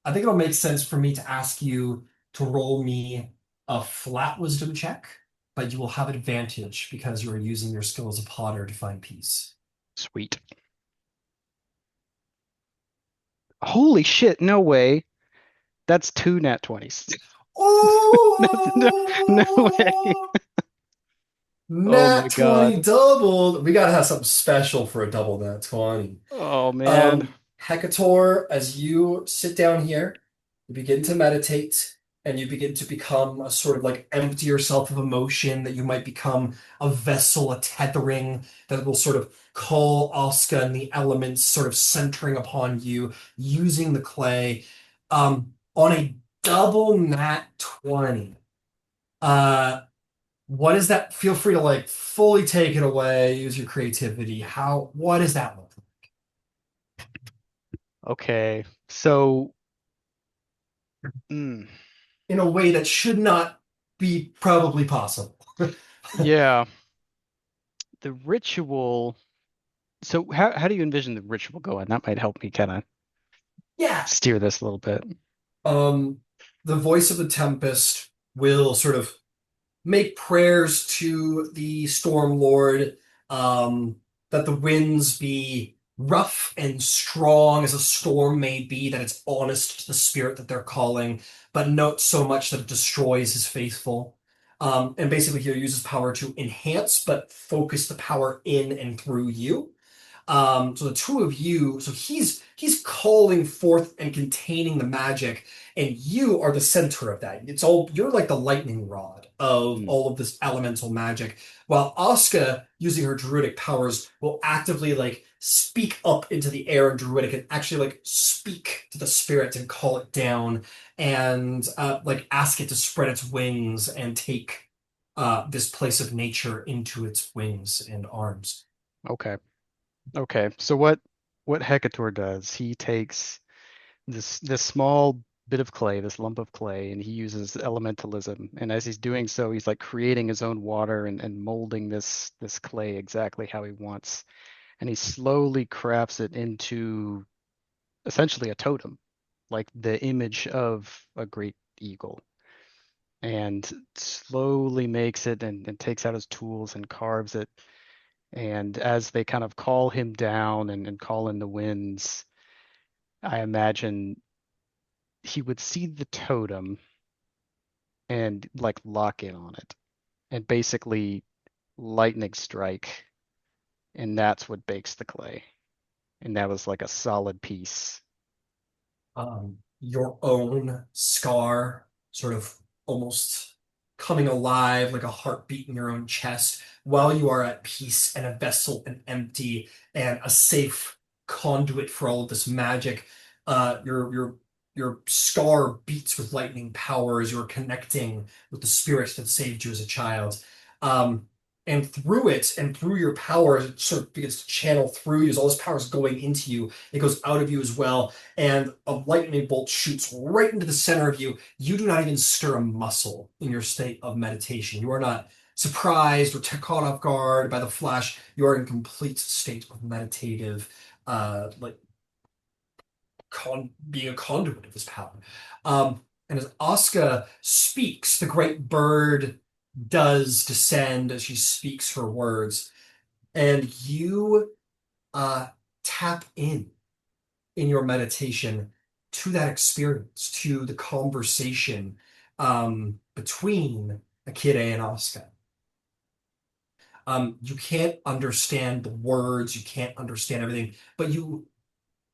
I think it'll make sense for me to ask you to roll me a flat wisdom check, but you will have advantage because you are using your skill as a potter to find peace. Sweet. Holy shit, no way. That's two nat 20s. No, no way. Oh! Oh my Nat 20 God. doubled. We gotta have something special for a double nat 20. Oh man. Hecator, as you sit down here, you begin to meditate and you begin to become a sort of like empty yourself of emotion, that you might become a vessel, a tethering that will sort of call Oscar and the elements sort of centering upon you, using the clay. On a double nat 20. What does that feel free to like fully take it away, use your creativity. What does that look like? Okay. So, mm, In a way that should not be probably possible. yeah, the ritual. So how do you envision the ritual going? That might help me kind of Yeah. steer this a little bit. Um, the voice of the Tempest will sort of make prayers to the Storm Lord, that the winds be rough and strong as a storm may be, that it's honest to the spirit that they're calling, but not so much that it destroys his faithful. And basically, he uses power to enhance, but focus the power in and through you. So the two of you, so he's calling forth and containing the magic, and you are the center of that. It's all you're like the lightning rod of Mm, all of this elemental magic, while Asuka, using her druidic powers, will actively like speak up into the air in druidic and actually like speak to the spirit and call it down and like ask it to spread its wings and take this place of nature into its wings and arms. okay. Okay. So what Hecator does, he takes this small bit of clay, this lump of clay, and he uses elementalism. And as he's doing so, he's like creating his own water and molding this clay exactly how he wants. And he slowly crafts it into essentially a totem. like the image of a great eagle, and slowly makes it and takes out his tools and carves it. And as they kind of call him down and call in the winds, I imagine he would see the totem and like lock in on it and basically lightning strike, and that's what bakes the clay. And that was like a solid piece. Your own scar sort of almost coming alive like a heartbeat in your own chest while you are at peace and a vessel and empty and a safe conduit for all of this magic. Your scar beats with lightning power as you're connecting with the spirit that saved you as a child. Um, and through it and through your power, it sort of begins to channel through you as all this power is going into you. It goes out of you as well, and a lightning bolt shoots right into the center of you. You do not even stir a muscle in your state of meditation. You are not surprised or caught off guard by the flash. You are in complete state of meditative, like being a conduit of this power. And as Asuka speaks, the great bird does descend as she speaks her words, and you uh, tap in your meditation to that experience, to the conversation between Akira and Asuka. You can't understand the words, you can't understand everything, but you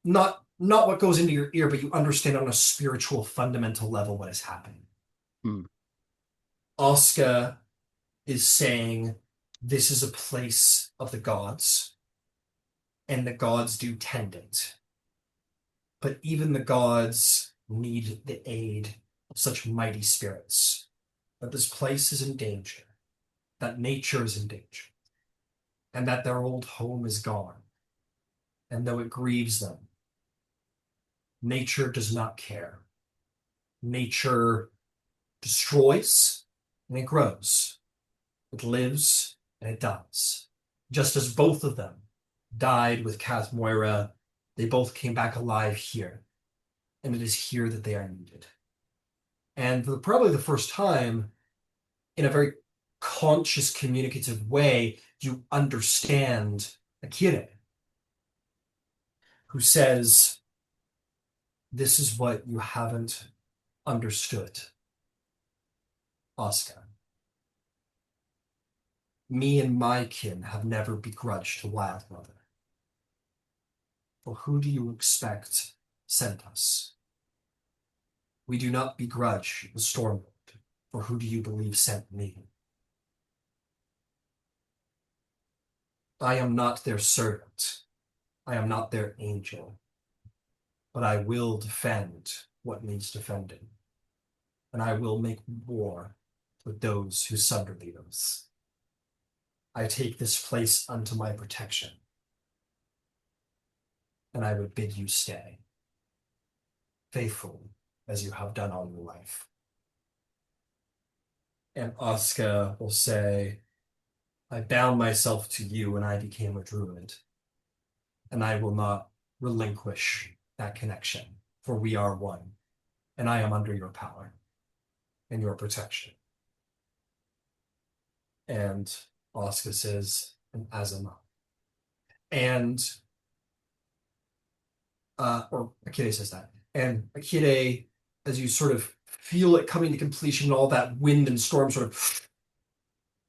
not what goes into your ear, but you understand on a spiritual fundamental level what is happening. Hmm. Asuka is saying this is a place of the gods, and the gods do tend it. But even the gods need the aid of such mighty spirits. That this place is in danger, that nature is in danger, and that their old home is gone. And though it grieves them, nature does not care. Nature destroys and it grows. It lives and it dies. Just as both of them died with Kath Moira, they both came back alive here. And it is here that they are needed. And for probably the first time, in a very conscious, communicative way, you understand Akira, who says, this is what you haven't understood, Oscar. Me and my kin have never begrudged the Wild Mother. For who do you expect sent us? We do not begrudge the Stormlord. For who do you believe sent me? I am not their servant. I am not their angel. But I will defend what needs defending. And I will make war with those who sunder the oaths. I take this place unto my protection, and I would bid you stay, faithful as you have done all your life. And Oscar will say, I bound myself to you when I became a druid, and I will not relinquish that connection, for we are one, and I am under your power and your protection. And Oscar says, and as am I. And or Akire says that. And Akire, as you sort of feel it coming to completion, all that wind and storm sort of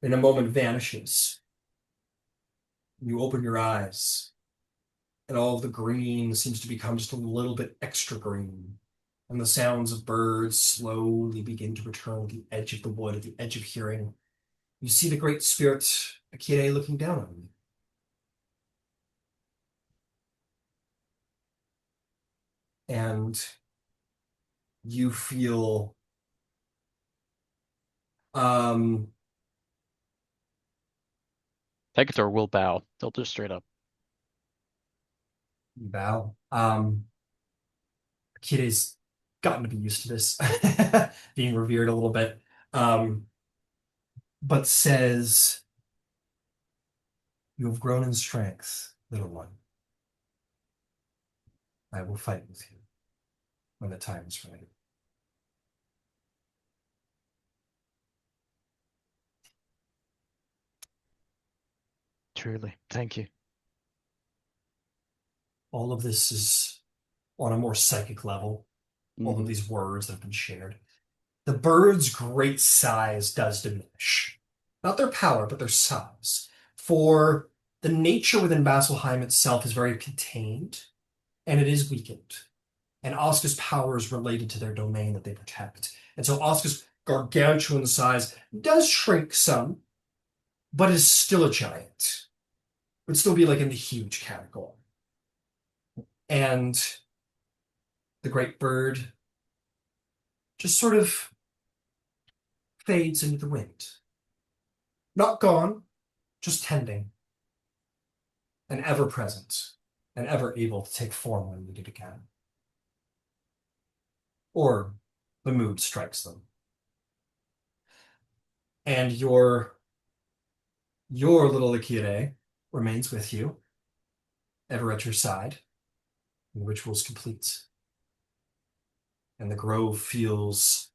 in a moment vanishes. You open your eyes, and all of the green seems to become just a little bit extra green. And the sounds of birds slowly begin to return at the edge of the wood, at the edge of hearing. You see the great spirit, Akire, looking down on you. And you feel um Hector will bow. They'll just straight up. bow. Akire's gotten to be used to this being revered a little bit. Um, but says, you have grown in strength, little one. I will fight with you. when the time is right. Truly. Thank you. All of this is on a more psychic level. All of Hmm. these words that have been shared. The bird's great size does diminish. Not their power, but their size. For the nature within Vasselheim itself is very contained, and it is weakened. And Oscar's power is related to their domain that they protect. And so Oscar's gargantuan size does shrink some, but is still a giant. Would still be like in the huge category. And the great bird just sort of fades into the wind. Not gone, just tending, and ever present, and ever able to take form when needed again. Or the mood strikes them. And your little Akire remains with you, ever at your side, and the ritual's complete. And the grove feels,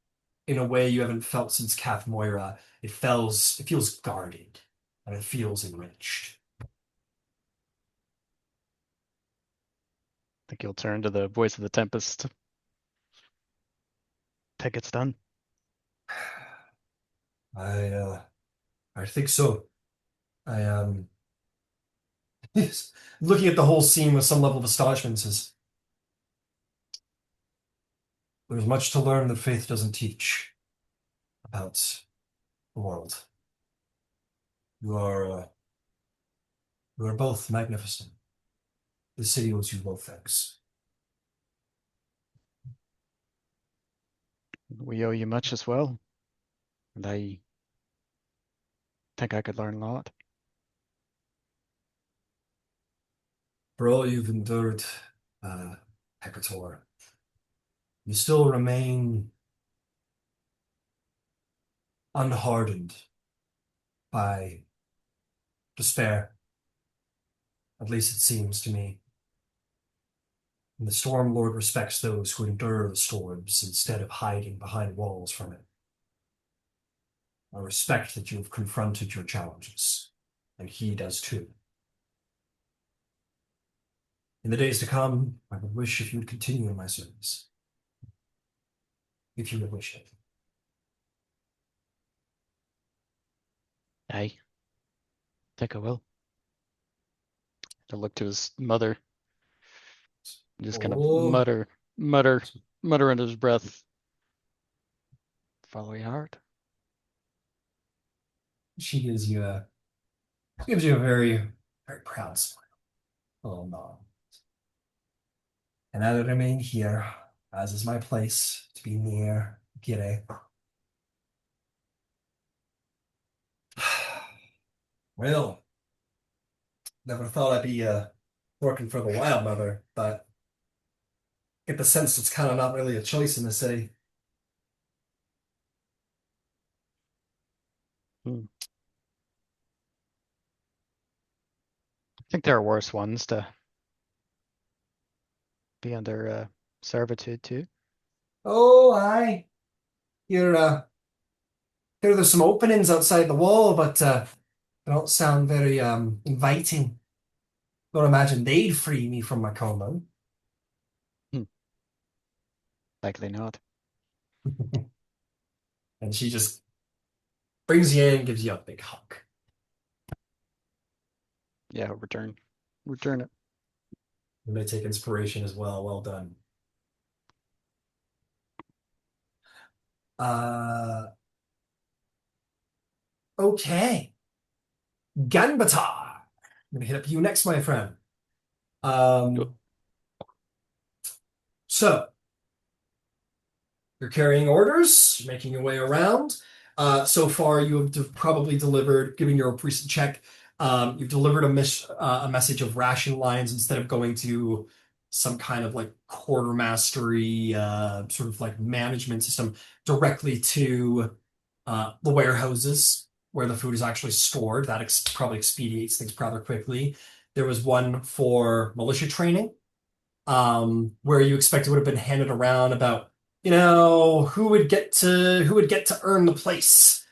in a way you haven't felt since Kath Moira, it feels guarded, and it feels enriched. I think you'll turn to the voice of the Tempest. Think it's done. I I think so. I looking at the whole scene with some level of astonishment says, there's much to learn that faith doesn't teach about the world. You are uh, you are both magnificent. The city owes you both thanks. We owe you much as well. And I think I could learn a lot. For all you've endured, uh, Hector, you still remain unhardened by despair. At least it seems to me. And the Storm Lord respects those who endure the storms instead of hiding behind walls from it. I respect that you have confronted your challenges, and he does too. In the days to come, I would wish if you would continue in my service. If you would wish it. I think I will. To look to his mother, and just kind of Oh, mutter under his breath. Follow your heart. she gives you a very, very proud smile. Oh no. And I remain here, as is my place, to be near Gire. Well, never thought I'd be working for the Wild Mother, but get the sense it's kind of not really a choice in the city. Hmm. I think there are worse ones to be under servitude too. Oh, aye. You're there's some openings outside the wall, but they don't sound very inviting. Don't imagine they'd free me from my common. Hmm. Likely not. And she just brings you in, gives you a big hug. Yeah, return it. You may take inspiration as well. Well done. Uh, okay. Ganbatar. I'm gonna hit up you next, my friend. Um, so you're carrying orders, making your way around. So far, you have probably delivered, giving your recent check, you've delivered a message of ration lines instead of going to some kind of like quartermastery sort of like management system directly to the warehouses where the food is actually stored. That probably expedites things rather quickly. There was one for militia training where you expect it would have been handed around about, who would get to earn the place,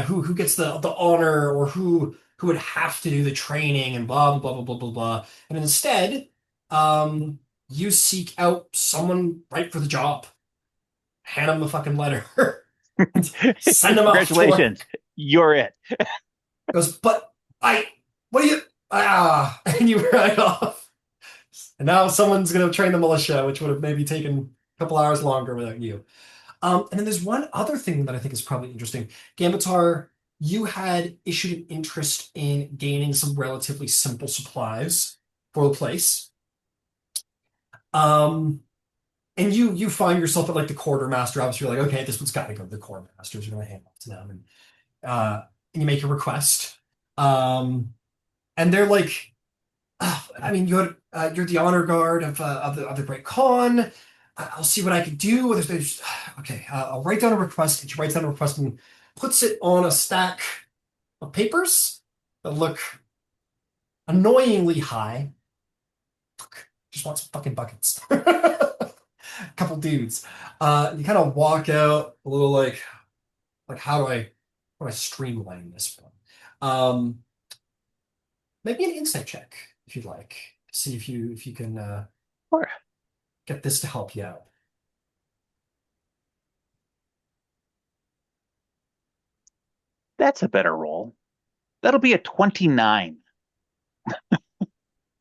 who gets the honor, or who would have to do the training, and blah blah blah blah blah blah. And instead, um, you seek out someone right for the job, hand them the fucking letter, and send them off to Congratulations, work. you're it. Goes, but I, what do you, and you ride off. And now someone's going to train the militia, which would have maybe taken a couple hours longer without you. And then there's one other thing that I think is probably interesting. Gambatar, you had issued an interest in gaining some relatively simple supplies for the place. Um, and you find yourself at like the quartermaster office. You're like, okay, this one's got to go to the quartermasters. You're going to hand it to them, uh, and you make a request. Um, and they're like, I mean, you're the honor guard of the Great Khan. I'll see what I can do. Okay, I'll write down a request. And she writes down a request and puts it on a stack of papers that look annoyingly high. Just want some fucking buckets. A couple dudes. You kind of walk out a little like how do I streamline this one? Maybe an insight check if you'd like. See if you can Sure. get this to help you out. That's a better roll. That'll be a 29.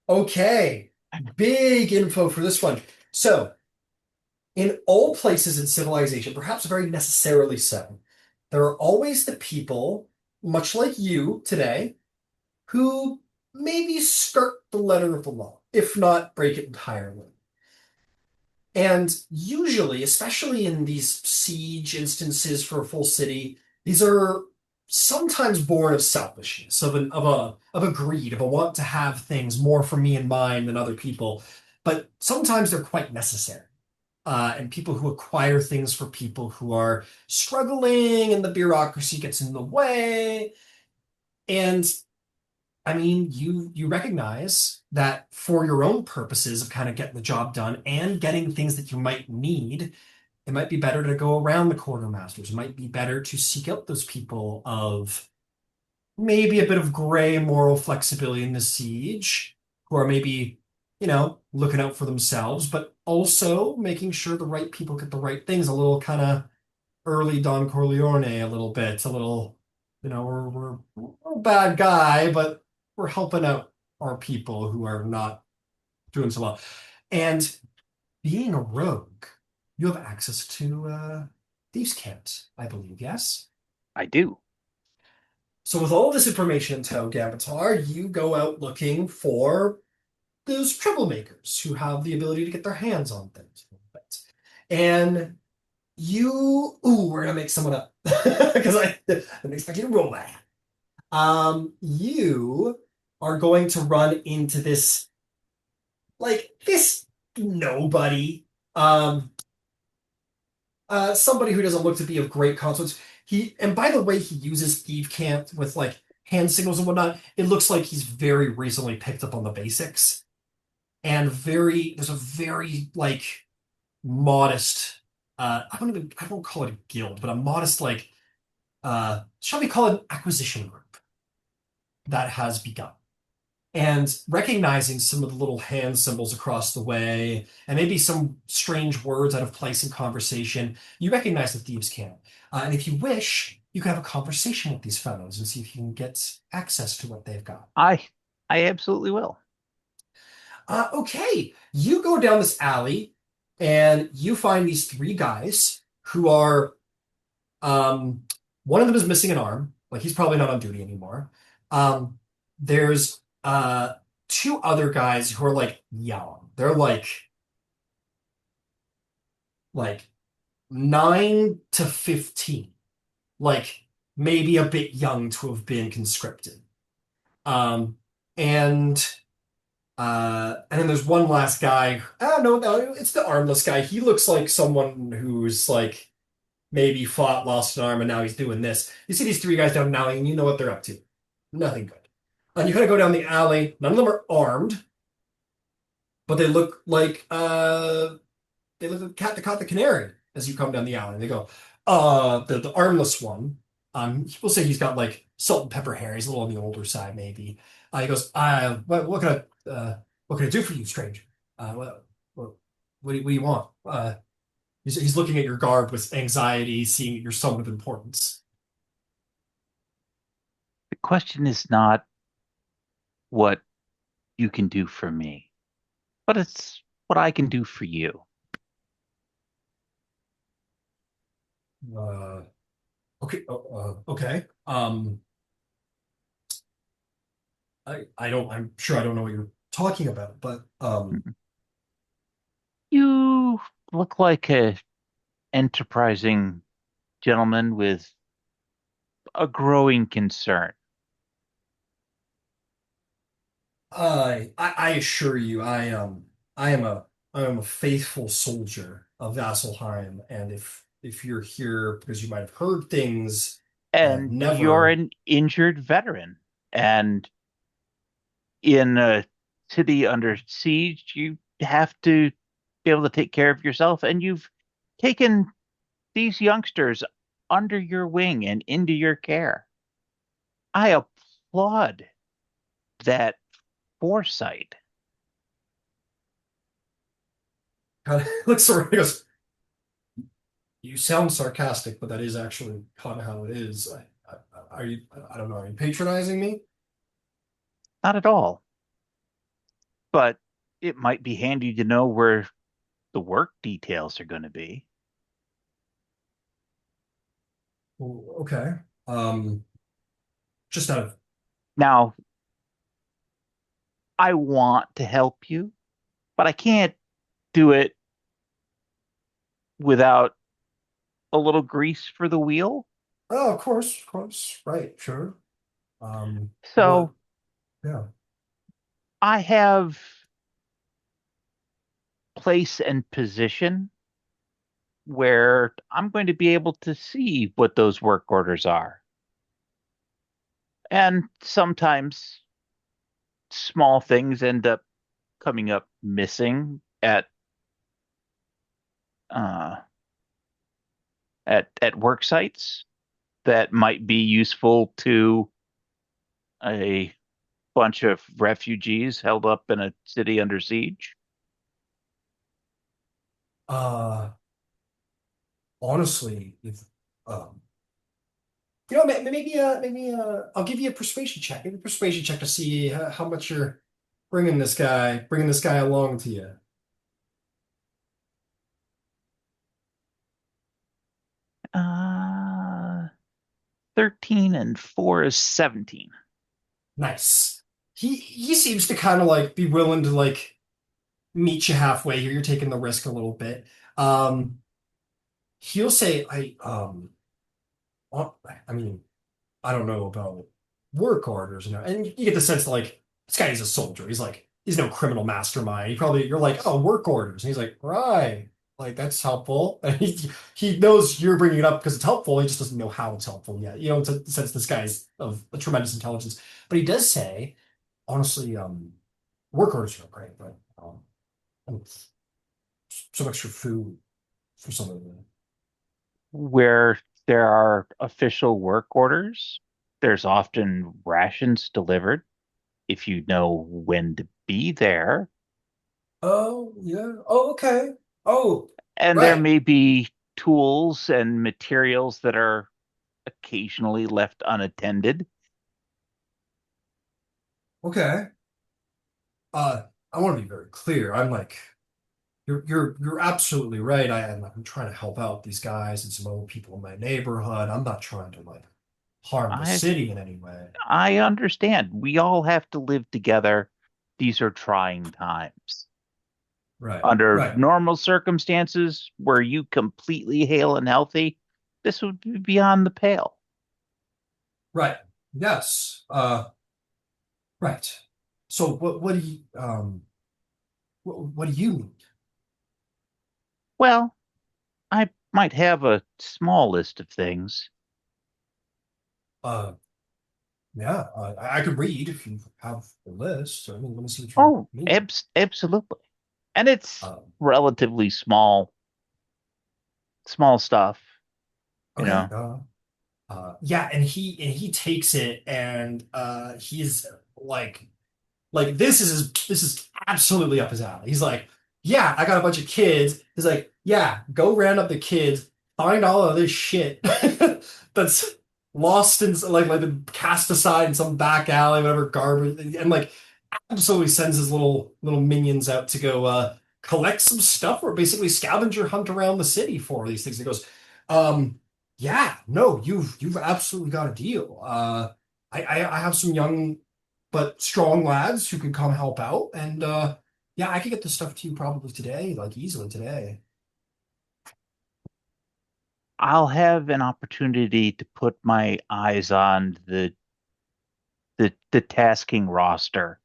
Okay, big info for this one. So, in all places in civilization, perhaps very necessarily so, there are always the people, much like you today, who maybe skirt the letter of the law, if not break it entirely. And usually, especially in these siege instances for a full city, these are sometimes born of selfishness, of a greed, of a want to have things more for me and mine than other people. But sometimes they're quite necessary. And people who acquire things for people who are struggling and the bureaucracy gets in the way. And I mean, you recognize that for your own purposes of kind of getting the job done and getting things that you might need, it might be better to go around the quartermasters. It might be better to seek out those people of maybe a bit of gray moral flexibility in the siege, who are maybe, looking out for themselves, but also making sure the right people get the right things. A little kind of early Don Corleone, a little bit, a little, we're a bad guy, but we're helping out our people who are not doing so well. And being a rogue, you have access to thieves' cant, I believe, yes? I do. So with all this information in tow, Gambatar, you go out looking for those troublemakers who have the ability to get their hands on things a little bit. And we're gonna make someone up because I didn't expect you to roll that. You are going to run into this nobody, somebody who doesn't look to be of great consequence. And by the way, he uses Eve Camp with like hand signals and whatnot. It looks like he's very recently picked up on the basics, and there's a very like modest, I won't call it a guild, but a modest like, shall we call it an acquisition group that has begun. And recognizing some of the little hand symbols across the way, and maybe some strange words out of place in conversation, you recognize the thieves' camp. And if you wish, you can have a conversation with these fellows and see if you can get access to what they've got. I absolutely will. Okay, you go down this alley and you find these three guys who are, one of them is missing an arm, like he's probably not on duty anymore. There's two other guys who are like young. They're like 9 to 15, like maybe a bit young to have been conscripted. Um, and and then there's one last guy. No, it's the armless guy. He looks like someone who's like maybe fought, lost an arm, and now he's doing this. You see these three guys down an alley, and you know what they're up to. Nothing good. And you kind of go down the alley. None of them are armed, but they look like cat that caught the canary as you come down the alley. They go, the armless one. We'll say he's got like salt and pepper hair. He's a little on the older side, maybe. He goes, what can I do for you, stranger? What, what do you want? He's looking at your garb with anxiety, seeing that you're someone of importance. The question is not what you can do for me, but it's what I can do for you. Uh, okay, okay. I'm sure I don't know what you're talking about, but You look like a enterprising gentleman with a growing concern. I assure you, I am a faithful soldier of Vasselheim, and if you're here because you might have heard things, And you're never. an injured veteran. And in a city under siege, you have to be able to take care of yourself. And you've taken these youngsters under your wing and into your care. I applaud that foresight. Kind of looks sort of goes, you sound sarcastic, but that is actually kind of how it is. Are you? I don't know. Are you patronizing me? Not at all, but it might be handy to know where the work details are going to be. Well, okay. Um, just out of Now, I want to help you, but I can't do it without a little grease for the wheel. oh, of course, right, sure. So What? Yeah. I have place and position where I'm going to be able to see what those work orders are. And sometimes small things end up coming up missing uh, at work sites that might be useful to a bunch of refugees held up in a city under siege. Uh, honestly, if um, maybe I'll give you a persuasion check. Maybe a persuasion check to see how much you're bringing this guy along to you. Uh, 13 and 4 is 17. Nice. He seems to kind of like be willing to like meet you halfway here. You're taking the risk a little bit. Um, he'll say, uh, I mean, I don't know about work orders, and you get the sense that like this guy is a soldier. He's no criminal mastermind. You're like, oh, work orders, and he's like, right, like that's helpful. And he knows you're bringing it up because it's helpful. He just doesn't know how it's helpful yet. You know, to the sense this guy's of a tremendous intelligence. But he does say, honestly, work orders are great, but um, some extra food for some of them. Where there are official work orders, there's often rations delivered if you know when to be there. Oh yeah. Oh okay. Oh And there right. may be tools and materials that are occasionally left unattended. Okay. I want to be very clear. I'm like, you're absolutely right. I'm trying to help out these guys and some other people in my neighborhood. I'm not trying to like harm the I city in any way. I understand. We all have to live together. These are trying times. Right. Under Right. normal circumstances, were you completely hale and healthy, this would be beyond the pale. Right. Yes. Right. So what do you what do you need? Well, I might have a small list of things. Uh yeah, I could read if you have a list. I mean, let me see what you Oh, need. absolutely. And it's Um, relatively small stuff, you okay. know. Yeah, and he takes it and he's like this is absolutely up his alley. He's like, yeah, I got a bunch of kids. He's like, yeah, go round up the kids, find all of this shit that's lost in like been cast aside in some back alley, whatever garbage, and like absolutely sends his little minions out to go collect some stuff or basically scavenger hunt around the city for these things. He goes, yeah, no, you've absolutely got a deal. I have some young but strong lads who can come help out, and yeah, I could get this stuff to you probably today, like easily today. I'll have an opportunity to put my eyes on the tasking roster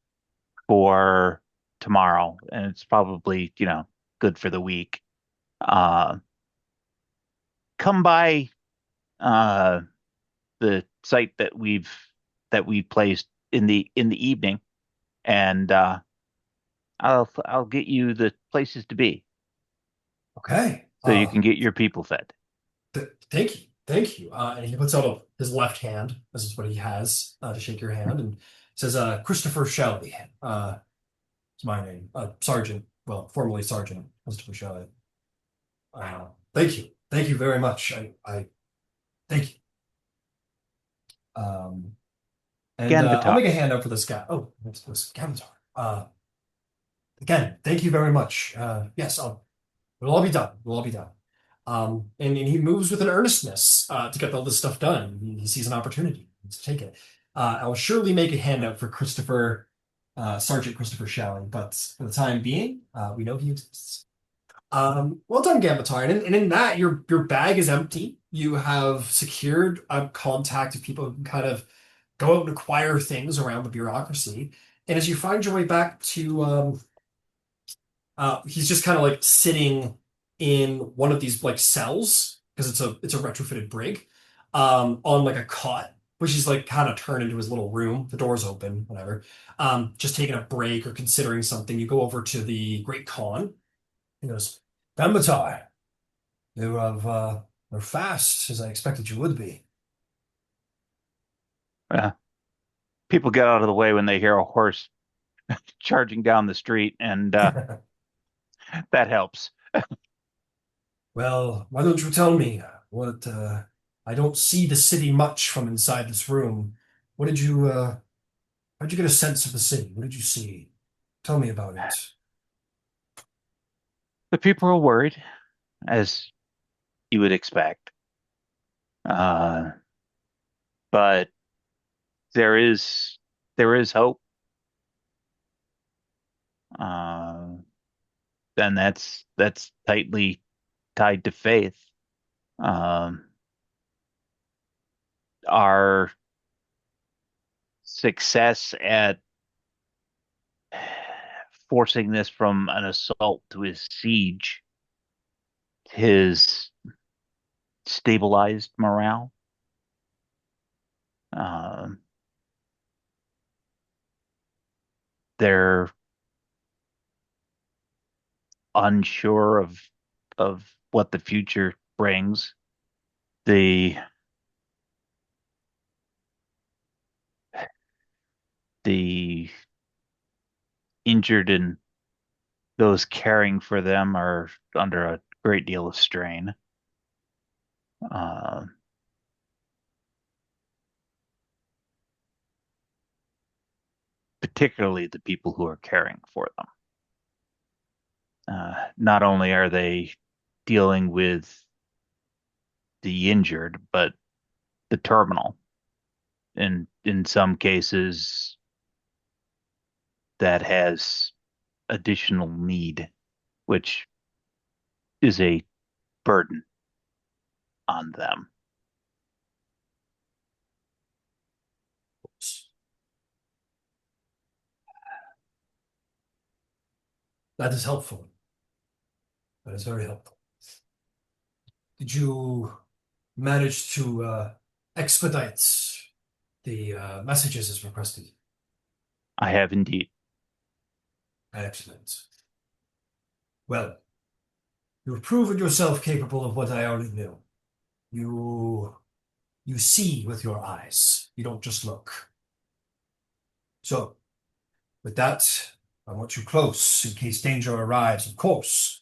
for tomorrow, and it's probably, good for the week. Uh, Come by uh, the site that we placed in the evening, and I'll get you the places to be Okay. so you can get your people fed. Thank you, thank you. And he puts out his left hand. This is what he has to shake your hand, and says, "Christopher Shelley. It's my name, Sergeant. Well, formerly Sergeant Christopher Shelley. Thank you very much. I thank you. Um, and I'll make a Ganbatar. handout for this guy. Oh, this Cavatar. Again, thank you very much. Yes, it'll all be done. It'll all be done. And he moves with an earnestness to get all this stuff done. He sees an opportunity to take it. I'll surely make a handout for Christopher, Sergeant Christopher Shalley, but for the time being, we know he exists. Well done, Gambatar. And in that, your bag is empty. You have secured a contact of people who can kind of go out and acquire things around the bureaucracy. And as you find your way back to he's just kind of like sitting in one of these like cells because it's a retrofitted brig on like a cot, which is like kind of turned into his little room. The door's open, whatever. Just taking a break or considering something. You go over to the Great Khan. He goes, Damatar, you're fast as I expected you would be. Uh, People get out of the way when they hear a horse charging down the street, and that helps. Well, why don't you tell me what I don't see the city much from inside this room. What did you how'd you get a sense of the city? What did you see? Tell me about it. The people are worried, as you would expect. Uh, but there is there is hope. Uh, and that's tightly tied to faith. Um, our success at forcing this from an assault to a siege has stabilized morale. Um, they're unsure of what the future brings. The the injured and those caring for them are under a great deal of strain. Uh, Particularly the people who are caring for them. Not only are they dealing with the injured, but the terminal. In some cases, that has additional need, which is a burden on them. That is helpful. That is very helpful. Did you manage to expedite the messages as requested? I have indeed. Excellent. Well, you have proven yourself capable of what I already knew. You you see with your eyes. You don't just look. So, with that, I want you close in case danger arrives, of course.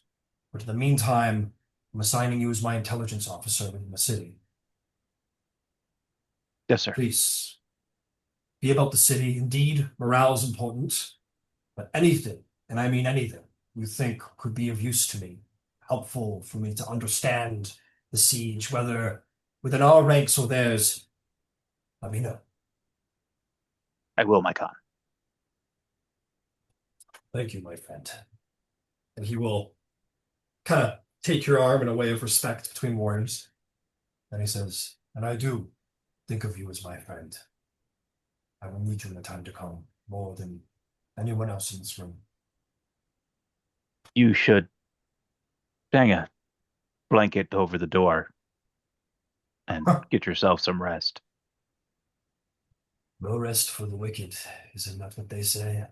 But in the meantime, I'm assigning you as my intelligence officer within the city. Yes, sir. Please be about the city. Indeed, morale is important, but anything, and I mean anything, you think could be of use to me, helpful for me to understand the siege, whether within our ranks or theirs, let me know. I will, my con. Thank you, my friend. And he will kind of take your arm in a way of respect between warriors. And he says, and I do think of you as my friend. I will need you in the time to come more than anyone else in this room. You should hang a blanket over the door and Huh. get yourself some rest. No rest for the wicked, isn't that what they say?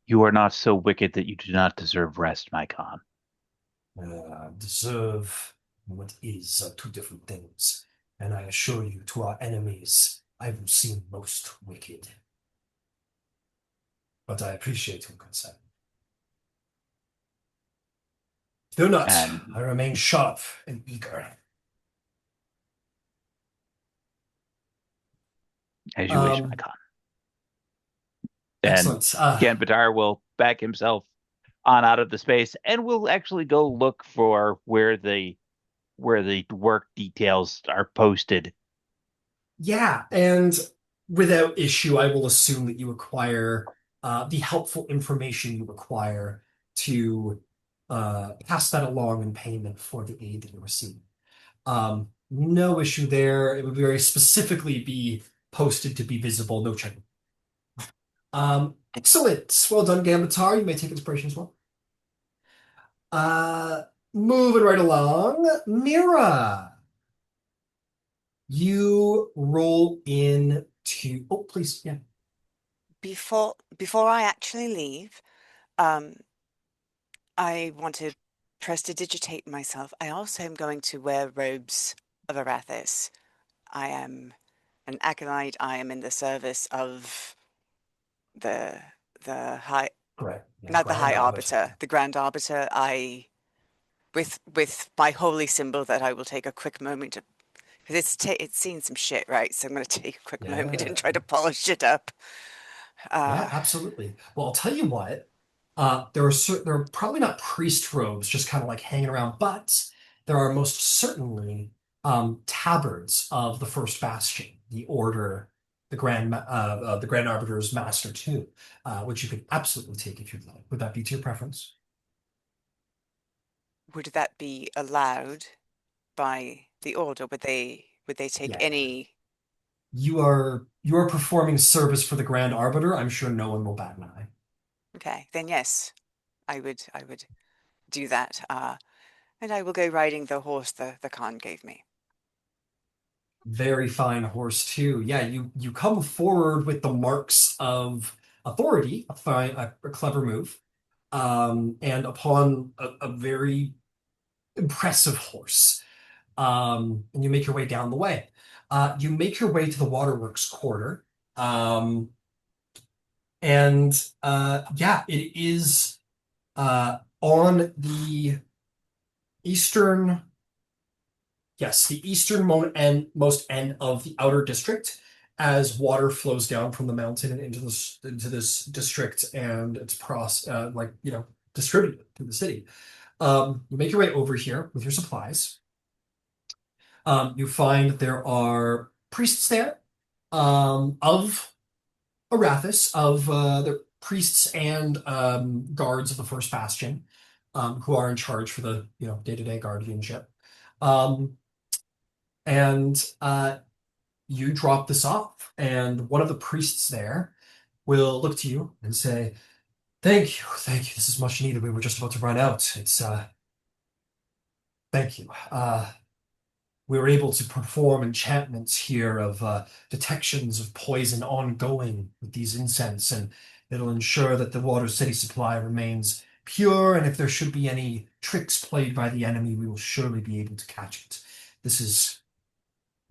You are not so wicked that you do not deserve rest, my con. Deserve and what is are two different things. And I assure you, to our enemies, I will seem most wicked. But I appreciate your consent. Do not. And I remain sharp and eager. as you wish, my Um, con. And Excellent. Ganbadar will back himself on out of the space and will actually go look for where the work details are posted. Yeah, and without issue, I will assume that you acquire the helpful information you require to pass that along in payment for the aid that you receive. No issue there. It would very specifically be posted to be visible, no check. Excellent. Well done, Gambatar. You may take inspiration as well. Uh, Moving right along, Mira. You roll in to. Oh, please, yeah. Before I actually leave, um, I want to prestidigitate myself. I also am going to wear robes of Arathis. I am an acolyte. I am in the service of the the high, Correct. Yeah, not the Grand high Arbiter. arbiter, the grand arbiter. I with my holy symbol that I will take a quick moment to, because it's seen some shit, right? So I'm going to take a quick moment Yeah. and try to polish it up. Yeah, Uh, absolutely. Well, I'll tell you what. There are probably not priest robes just kind of like hanging around, but there are most certainly tabards of the First Bastion, the Order, the Grand Arbiter's Master too, which you could absolutely take if you'd like. Would that be to your preference? would that be allowed by the order? Would they take Yeah, yeah. any? You are performing service for the Grand Arbiter. I'm sure no one will bat an eye. Okay, then yes, I would do that. And I will go riding the horse the Khan gave me. Very fine horse too. Yeah, you come forward with the marks of authority, a clever move, and upon a very impressive horse. And you make your way down the way. You make your way to the waterworks quarter, um, and yeah, it is on the eastern. Yes, the most end of the outer district as water flows down from the mountain and into this district and it's distributed through the city. You make your way over here with your supplies. You find there are priests there of Arathis, of the priests and guards of the First Bastion, who are in charge for the day-to-day guardianship. Um, and you drop this off, and one of the priests there will look to you and say, "Thank you, thank you. This is much needed. We were just about to run out. Thank you. We were able to perform enchantments here of detections of poison ongoing with these incense, and It'll ensure that the water city supply remains pure, and if there should be any tricks played by the enemy, we will surely be able to catch it. This is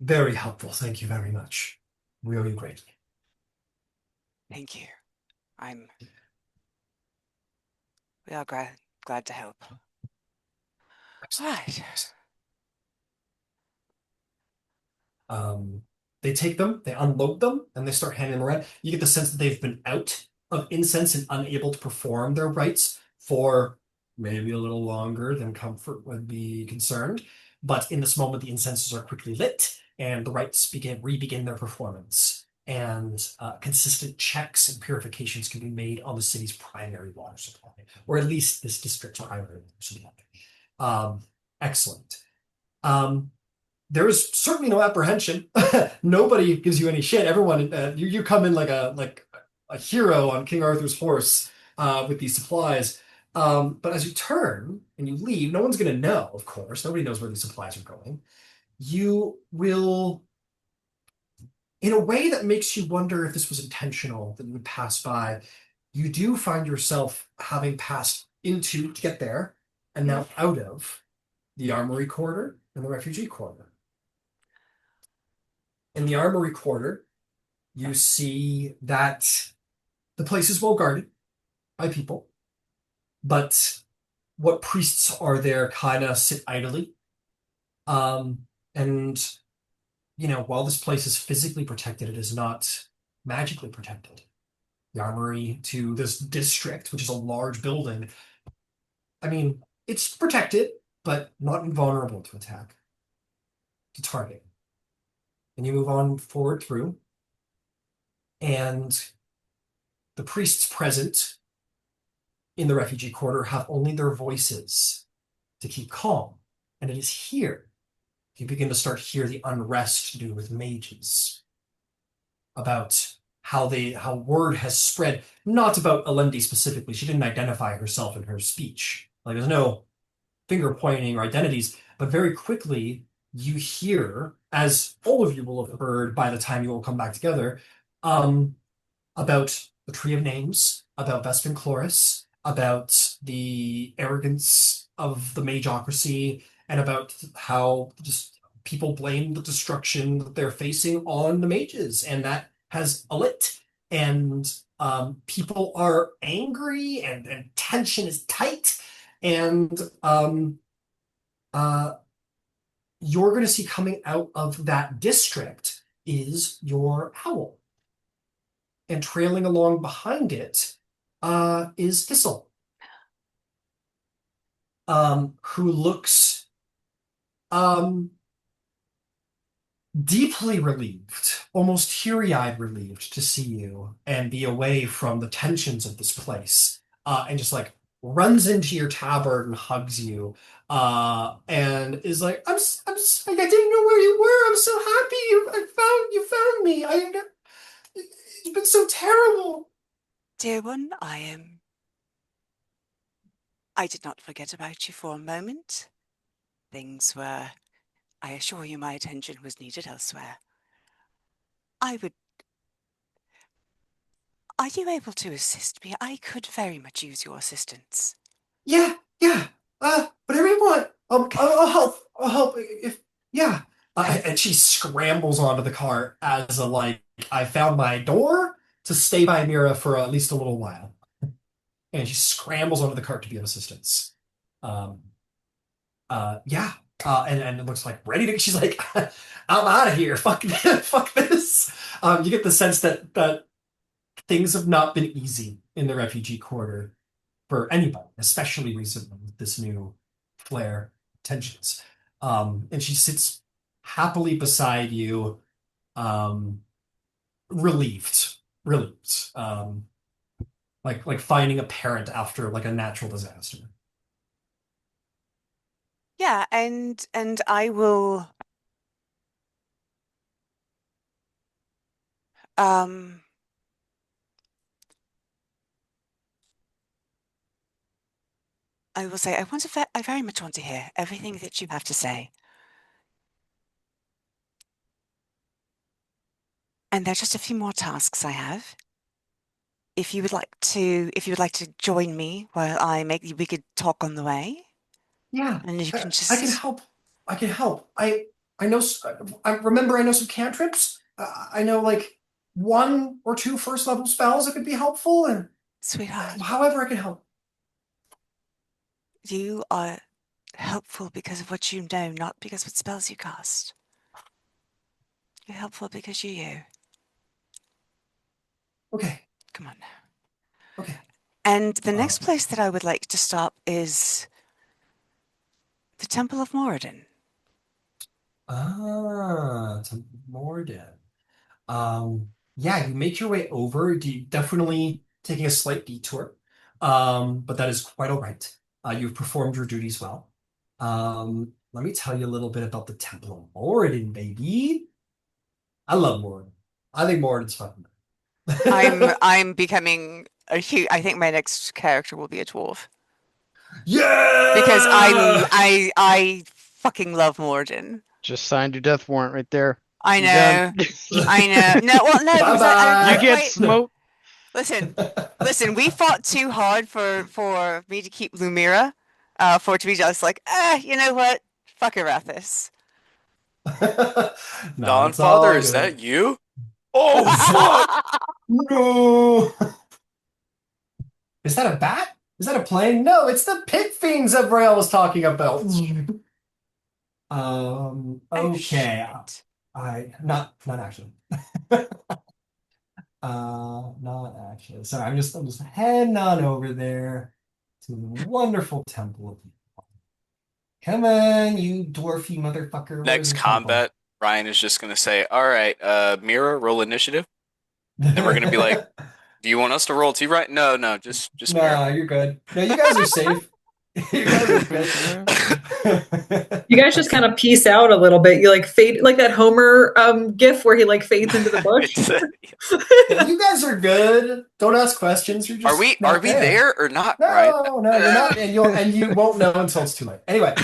very helpful. Thank you very much. Really greatly. Thank you. We are glad to help. Right. They take them, they unload them, and they start handing them around. You get the sense that they've been out of incense and unable to perform their rites for maybe a little longer than comfort would be concerned. But in this moment, the incenses are quickly lit, and the rites re-begin their performance. And consistent checks and purifications can be made on the city's primary water supply, or at least this district's primary water supply. Excellent. There is certainly no apprehension. Nobody gives you any shit. Everyone, you come in like a hero on King Arthur's horse with these supplies. But as you turn and you leave, no one's going to know, of course. Nobody knows where these supplies are going. You will, in a way that makes you wonder if this was intentional, that you would pass by, you do find yourself having passed into, to get there, and now out of the Armory Quarter and the Refugee Quarter. In the Armory Quarter, you see that the place is well guarded by people, but what priests are there kind of sit idly. And, while this place is physically protected, it is not magically protected. The armory to this district, which is a large building, I mean, it's protected, but not invulnerable to attack, to target. And you move on forward through, and the priests present in the refugee quarter have only their voices to keep calm. And it is here you begin to start hear the unrest to do with mages, about how word has spread, not about Alendi specifically. She didn't identify herself in her speech. Like there's no finger pointing or identities, but very quickly you hear, as all of you will have heard by the time you will come back together, about the Tree of Names, about Vespin Chloris, about the arrogance of the magocracy, and about how just people blame the destruction that they're facing on the mages, and that has a lit. And people are angry, and tension is tight, and you're going to see coming out of that district is your owl. And trailing along behind it is Thistle, who looks deeply relieved, almost teary-eyed relieved to see you and be away from the tensions of this place, and just like runs into your tabard and hugs you, and is like, I didn't know where you were. I'm so happy you found me. It's been so terrible. Dear one, I did not forget about you for a moment. Things were, I assure you, my attention was needed elsewhere. Are you able to assist me? I could very much use your assistance. Yeah, yeah. Whatever you want. I'll help. I'll help if yeah. And she scrambles onto the cart as a like, I found my door to stay by Mira for at least a little while. And she scrambles onto the cart to be of assistance. Um, yeah. And it looks like ready to. She's like, I'm out of here. Fuck, fuck this. You get the sense that things have not been easy in the refugee quarter for anybody, especially recently with this new flare tensions. And she sits happily beside you, relieved, relieved, like finding a parent after like a natural disaster. Yeah, and I will say I very much want to hear everything that you have to say. And there are just a few more tasks I have. if you would like to join me while we could talk on the way, Yeah, and you can I can just help. I can help. I know. I remember. I know some cantrips. I know like one or two first level spells that could be helpful, and sweetheart, however I can help. you are helpful because of what you know, not because of what spells you cast. You're helpful because you're you. Okay. Come on now. Okay. And the Uh, next place that I would like to stop is the Temple of Moradin. to Morden. Yeah, you make your way over. Definitely taking a slight detour. But that is quite all right. You've performed your duties well. Let me tell you a little bit about the Temple of Moradin, baby. I love Moradin. I think Moradin's fun. I'm becoming a huge. I think my next character will be a dwarf because Yeah! I fucking love Moradin. Just signed your death warrant right there. I You're done. know. I know. No, well, no, because I You don't Bye-bye. get quite smoked. listen. Listen, we fought too hard for me to keep Lumira, for it to be just like, you know what? Fuck Arathis. No, it's Godfather, all is that good. you? Oh fuck! No! Is that a bat? Is that a plane? No, it's the pit fiends that Braille was talking about. Oh Okay. shit. Not actually. Not actually. Sorry, I'm just heading on over there to the wonderful temple. Come on, you dwarfy motherfucker. Where's Next the temple? combat, Ryan is just gonna say, "All right, Mira, roll initiative." Then we're gonna be like, "Do you want us to roll too?" Right? No, no, just Mira. Nah, you're good. No, you guys are safe. You guys are good. You guys just kind of peace out a little bit. You like fade like that Homer gif where he like fades into the bush. It's Yeah, you guys are good. Don't ask questions. You're are just we not there. there or not, Ryan? No, you're not, and you won't know until it's too late. Anyway,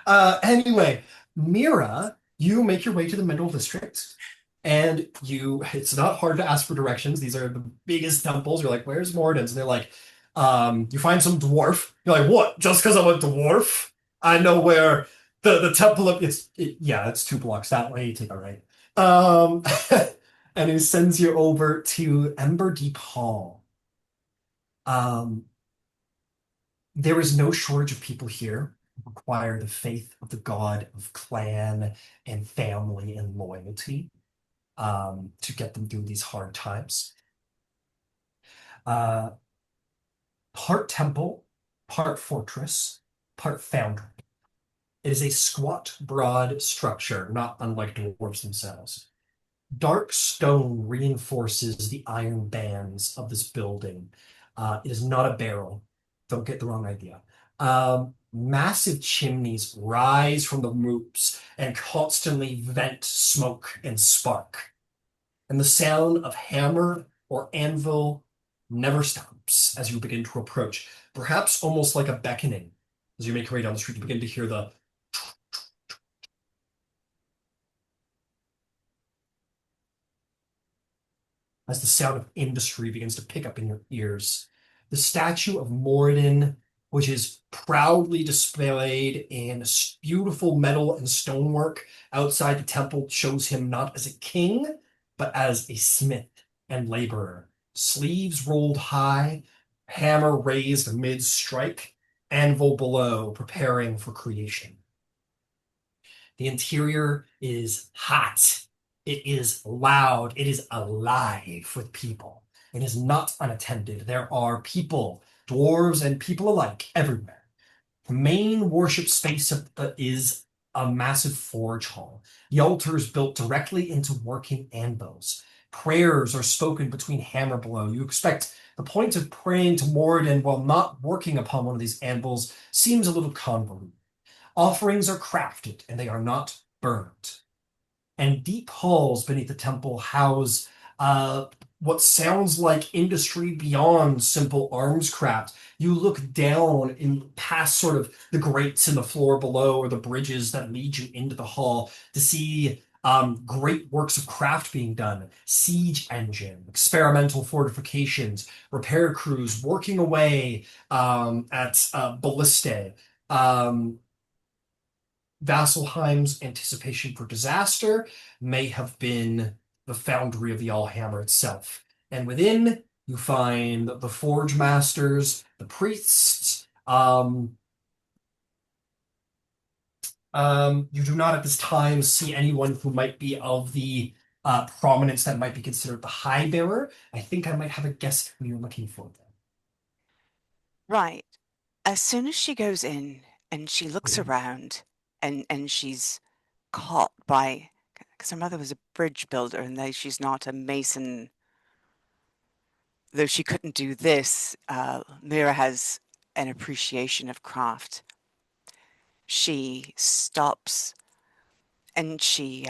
uh, anyway, Mira, you make your way to the Mineral District, and it's not hard to ask for directions. These are the biggest temples. You're like, where's Mordin's? And they're like, you find some dwarf. You're like, what? Just because I'm a dwarf? I know where the temple of yeah, it's 2 blocks that way. You take a right. Um, and it sends you over to Ember Deep Hall. Um, there is no shortage of people here who require the faith of the god of clan and family and loyalty to get them through these hard times. Uh, Part temple, part fortress, part foundry. It is a squat, broad structure, not unlike dwarves themselves. Dark stone reinforces the iron bands of this building. It is not a barrel. Don't get the wrong idea. Massive chimneys rise from the roofs and constantly vent smoke and spark. And the sound of hammer or anvil never stops as you begin to approach, perhaps almost like a beckoning. As you make your way down the street, you begin to hear the as the sound of industry begins to pick up in your ears. The statue of Moradin, which is proudly displayed in beautiful metal and stonework outside the temple, shows him not as a king, but as a smith and laborer. Sleeves rolled high, hammer raised mid strike, anvil below, preparing for creation. The interior is hot. It is loud. It is alive with people. It is not unattended. There are people, dwarves and people alike, everywhere. The main worship space is a massive forge hall. The altar is built directly into working anvils. Prayers are spoken between hammer blow. You expect the point of praying to Moradin while not working upon one of these anvils seems a little convoluted. Offerings are crafted and they are not burnt. And deep halls beneath the temple house what sounds like industry beyond simple arms craft. You look down in past sort of the grates in the floor below or the bridges that lead you into the hall to see Great works of craft being done, siege engine, experimental fortifications, repair crews working away at ballistae. Um, Vasselheim's anticipation for disaster may have been the foundry of the Allhammer itself. And within, you find the forge masters, the priests. You do not at this time see anyone who might be of the prominence that might be considered the High Bearer. I think I might have a guess who you're looking for then. Right. As soon as she goes in and she looks Mhm. around and she's caught by, because her mother was a bridge builder and though she's not a mason, though she couldn't do this, Mira has an appreciation of craft. She stops and she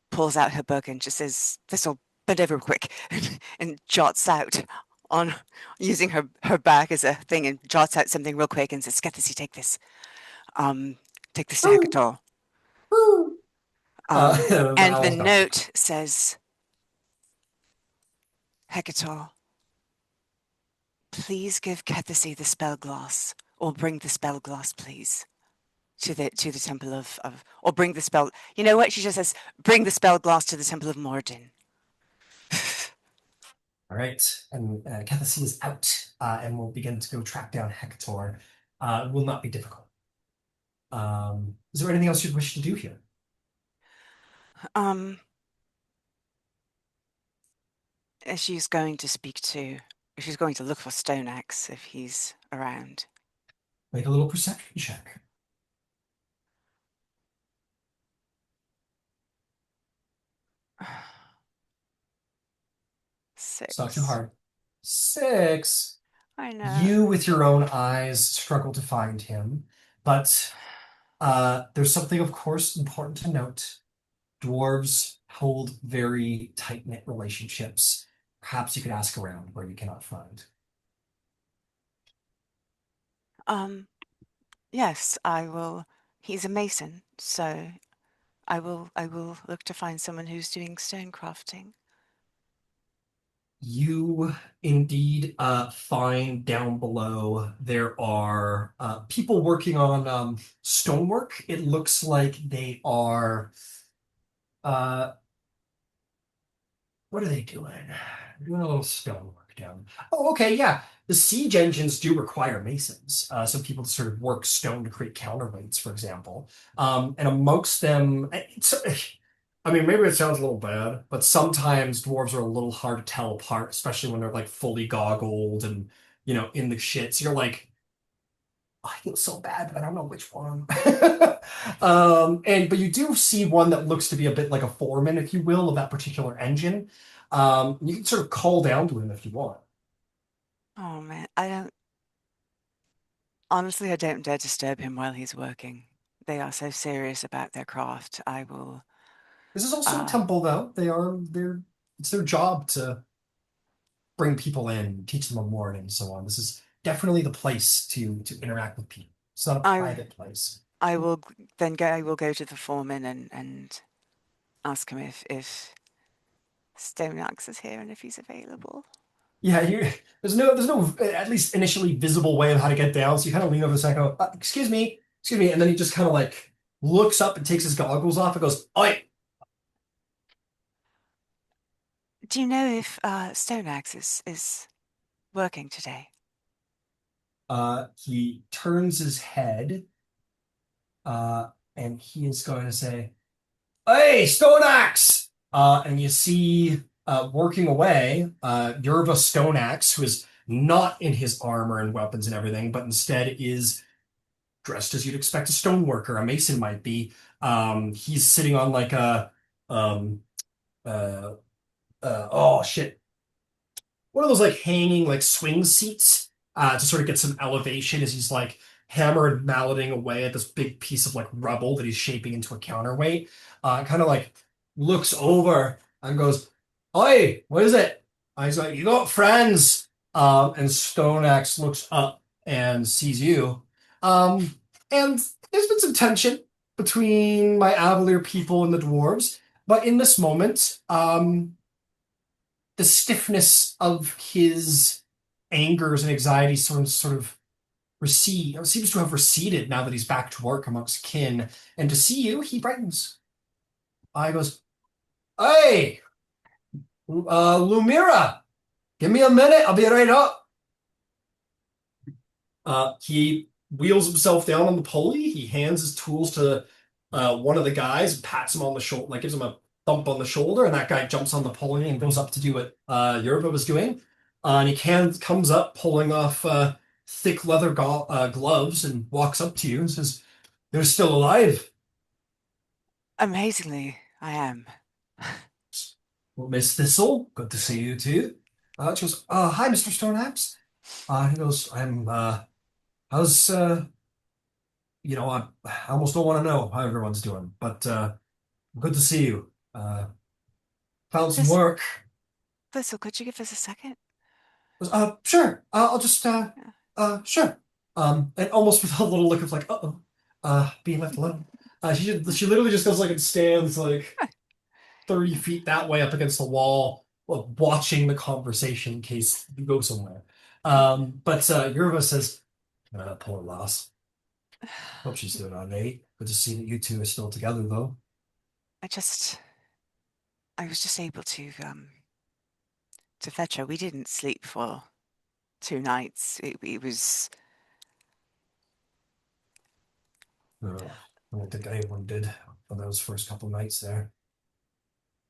pulls out her book and just says, "This'll bend over quick," and jots out on using her back as a thing and jots out something real quick and says, "Skethisi, take this. Um, take this to Woo! Hector." Woo! The And the owl's not. note says, "Hector, please give Kethisi the spell glass, or bring the spell glass, please." To the temple of or bring the spell. You know what? She just says, "Bring the spell glass to the temple of Moradin." All right, and Kethasi is out, and will begin to go track down Hector. It will not be difficult. Is there anything else you'd wish to do here? Um, she's going to speak to. She's going to look for Stoneaxe if he's around. Make a little perception check. It's not too 6. hard. 6. I know. You, with your own eyes, struggle to find him, but there's something, of course, important to note. Dwarves hold very tight-knit relationships. Perhaps you could ask around where you cannot find. Um, yes, I will. He's a mason, so I will look to find someone who's doing stone crafting. You indeed find down below there are people working on stonework. It looks like they are uh, what are they doing? They're doing a little stonework down. Oh, okay, yeah. The siege engines do require masons, so people to sort of work stone to create counterweights, for example. And amongst them, I mean, maybe it sounds a little bad, but sometimes dwarves are a little hard to tell apart, especially when they're like fully goggled and in the shits. You're like, I feel so bad, but I don't know which one. But you do see one that looks to be a bit like a foreman, if you will, of that particular engine. You can sort of call down to him if you want. Oh man, I don't. Honestly, I don't dare disturb him while he's working. They are so serious about their craft. I will. This is also a Uh, temple, though. It's their job to bring people in, teach them a ward, and so on. This is definitely the place to interact with people. It's not a I private place. I will then go. I will go to the foreman and ask him if Stoneaxe is here and if he's available. Yeah, there's no at least initially visible way of how to get down. So you kind of lean over the side and go, excuse me, and then he just kind of like looks up and takes his goggles off and goes, "Oi!" Do you know if Stoneaxe is working today? He turns his head, uh, and he is going to say, "Hey, Stoneaxe!" And you see, working away, Yerva Stoneaxe, who is not in his armor and weapons and everything, but instead is dressed as you'd expect a stoneworker, a mason might be. He's sitting on like a um uh oh shit, one of those like hanging like swing seats to sort of get some elevation as he's like hammered malleting away at this big piece of like rubble that he's shaping into a counterweight. Kind of like looks over and goes, "Oi, what is it?" He's like, "You got friends." And Stoneaxe looks up and sees you. And there's been some tension between my Avalier people and the dwarves, but in this moment, the stiffness of his angers and anxieties sort of seems to have receded now that he's back to work amongst kin. And to see you, he brightens. I goes, "Hey, Lumira, give me a minute. I'll be right up." He wheels himself down on the pulley. He hands his tools to one of the guys, pats him on the shoulder, like gives him a thump on the shoulder, and that guy jumps on the pulley and goes up to do what Yerba was doing. And comes up, pulling off thick leather gloves, and walks up to you and says, "You're still alive." Amazingly, I am. Well, Miss Thistle, good to see you too. She goes, "Hi, Mr. Stoneaxe." He goes, how's I almost don't want to know how everyone's doing, but good to see you. Found some This, work. Thistle, could you give us a second? Sure. I'll just Yeah. sure. And almost with a little look of like, uh-oh, being left alone. She literally just goes like and stands like 30 feet that way up against the wall, watching the conversation in case you go somewhere. But Yurva says, poor lass. Hope she's doing all right. Good to see that you two are still together, though. I was just able to fetch her. We didn't sleep for 2 nights. It was, I don't think anyone did for those first couple nights there.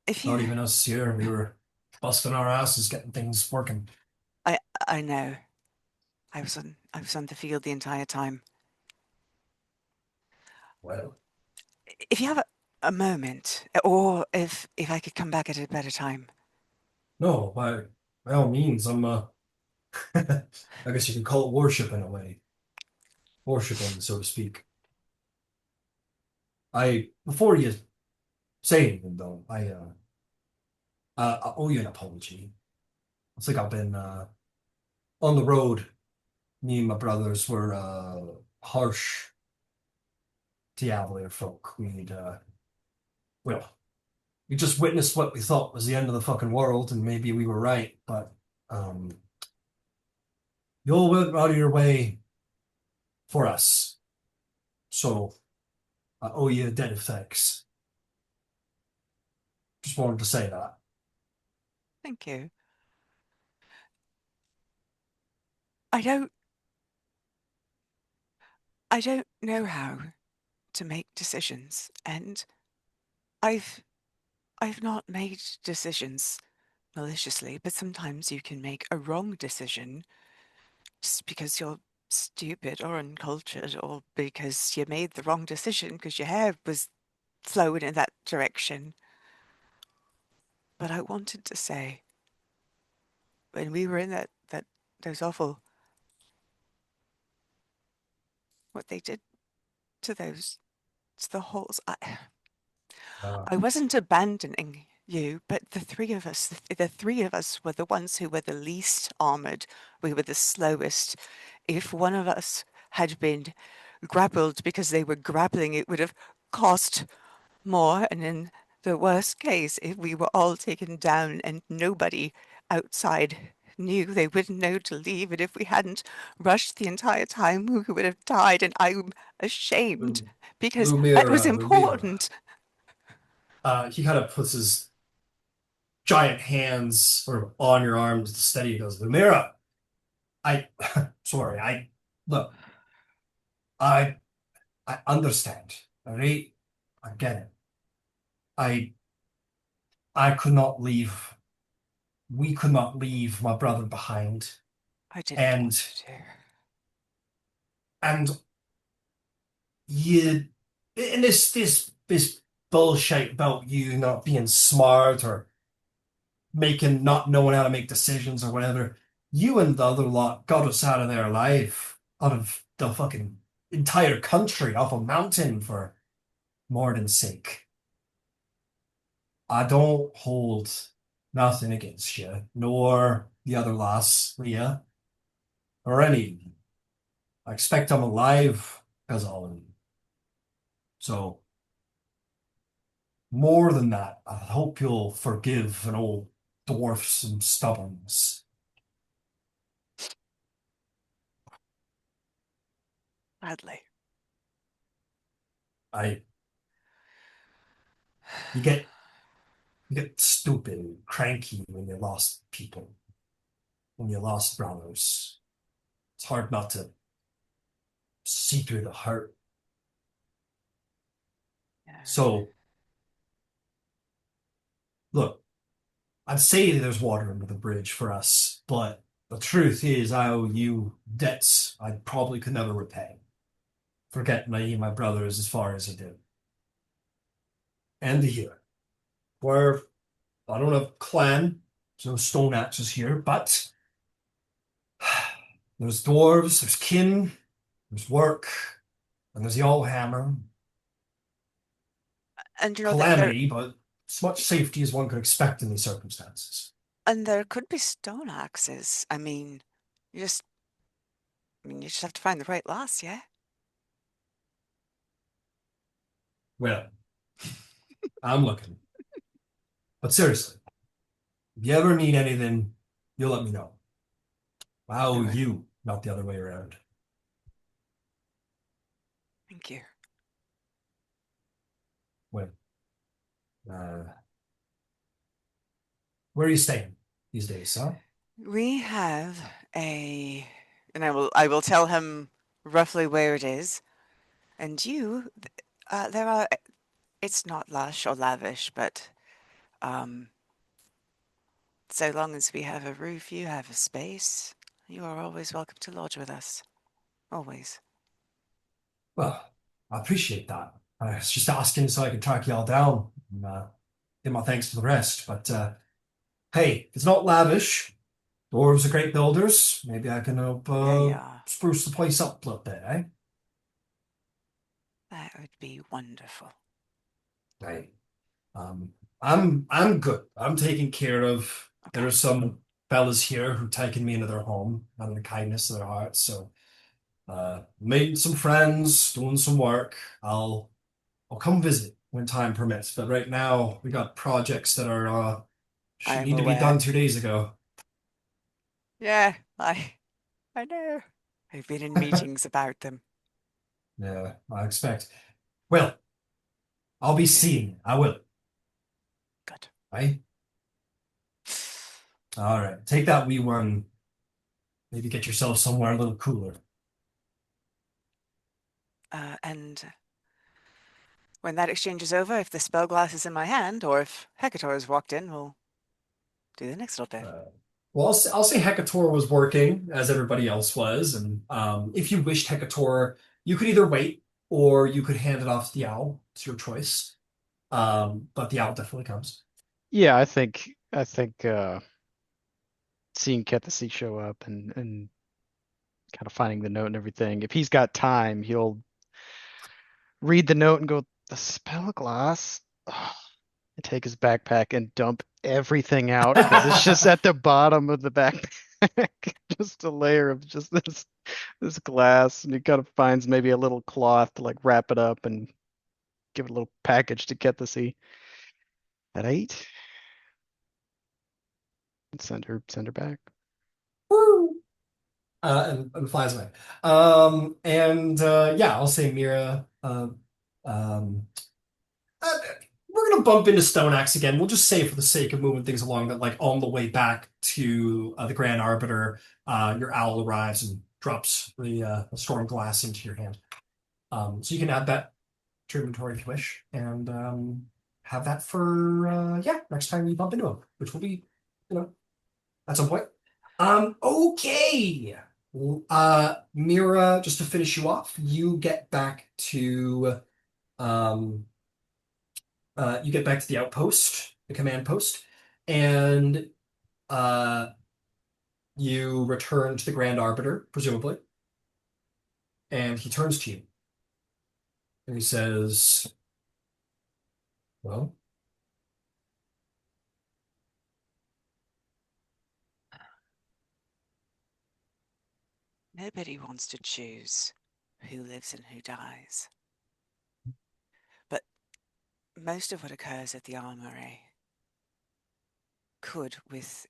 if Not you, even us here. We were busting our asses getting things working. I know. I was on the field the entire time. Well, If you have a moment, or if I could come back at a better time. no, by all means, I'm I guess you could call it worship in a way. Worshiping, so to speak. Before you say anything though, I owe you an apology. It's like I've been on the road. Me and my brothers were harsh to Avalier folk. Well, we just witnessed what we thought was the end of the fucking world, and maybe we were right, but um, you all went out of your way for us. So I owe you a debt of thanks. Just wanted to say that. Thank you. I don't I don't know how to make decisions, and I've I've not made decisions maliciously, but sometimes you can make a wrong decision just because you're stupid or uncultured, or because you made the wrong decision because your hair was flowing in that direction. But I wanted to say, when we were in those awful, what they did to the holes, Uh, I wasn't abandoning you, but the three of us were the ones who were the least armored. We were the slowest. If one of us had been grappled because they were grappling, it would have cost more. And in the worst case, if we were all taken down and nobody outside knew, they wouldn't know to leave. And if we hadn't rushed the entire time, we would have died. And I'm ashamed because that was Lumira. important. He kind of puts his giant hands sort of on your arms to steady. He goes, Lumira, I, sorry, look, I, I understand. All right, I get it. I, I could not leave. We could not leave my brother behind, I didn't want and to do. and you, and this bullshit about you not being smart or not knowing how to make decisions or whatever. You and the other lot got us out of there alive, out of the fucking entire country, off a mountain for Morden's sake. I don't hold nothing against you, nor the other lass, Leah, or any of you. I expect I'm alive because of all of you. So more than that, I hope you'll forgive an old dwarf some stubbornness. Gladly. I you get you get stupid and cranky when you lost people, when you lost brothers. It's hard not to see through the heart. Yeah. So look, I'd say there's water under the bridge for us, but the truth is I owe you debts I probably could never repay. Forget my brothers as far as I did. And here, where I don't have clan, there's no stone axes here, but there's dwarves, there's kin, there's work, and there's the old hammer. And you know that there Calamity, but as much safety as one could expect in these circumstances. and there could be stone axes. You just you just have to find the right lass, yeah? Well, I'm looking. But seriously, if you ever need anything, you'll let me know. I owe I will. you, not the other way around. Thank you. Well, uh, where are you staying these days, huh? We have a and I will tell him roughly where it is. And there are it's not lush or lavish, but um so long as we have a roof, you have a space, you are always welcome to lodge with us. Always. Well, I appreciate that. I was just asking so I could track you all down and give my thanks for the rest. But hey, if it's not lavish, dwarves are great builders. Maybe I can help There you are. spruce the place up a little bit, eh? That would be wonderful. Right. Um, I'm good. I'm taken care of. There Okay. are some fellas here who've taken me into their home out of the kindness of their hearts. So made some friends, doing some work. I'll come visit when time permits. But right now we got projects that are I should am need to be aware. done 2 days ago. Yeah, I know. I've been in meetings about them. Yeah, I expect. Well, I'll be Yeah, seeing you. I will. good. Right? All right. Take that wee one. Maybe get yourself somewhere a little cooler. And when that exchange is over, if the spell glass is in my hand, or if Hecator has walked in, we'll do the next little bit. Well, I'll say Hecator was working as everybody else was, and if you wished Hecator, you could either wait or you could hand it off to the owl. It's your choice. But the owl definitely comes. Yeah, I think seeing Kethisi show up and kind of finding the note and everything. If he's got time, he'll read the note and go, the spell glass. And take his backpack and dump everything out because it's just at the bottom of the backpack. Just a layer of just this glass. And he kind of finds maybe a little cloth to like wrap it up and give it a little package to Kethisi at 8 and send her back. Woo! And flies away. And yeah, I'll say Mira. Um, uh, we're gonna bump into Stone Axe again. We'll just say for the sake of moving things along that, like on the way back to the Grand Arbiter, your owl arrives and drops the storm glass into your hand. So you can add that to your inventory if you wish, and have that for yeah next time you bump into him, which will be you know at some point. Okay. Mira, just to finish you off, um, you get back to the outpost, the command post, and uh, you return to the Grand Arbiter, presumably, and he turns to you and he says, "Well, Nobody wants to choose who lives and who dies. But most of what occurs at the armory could, with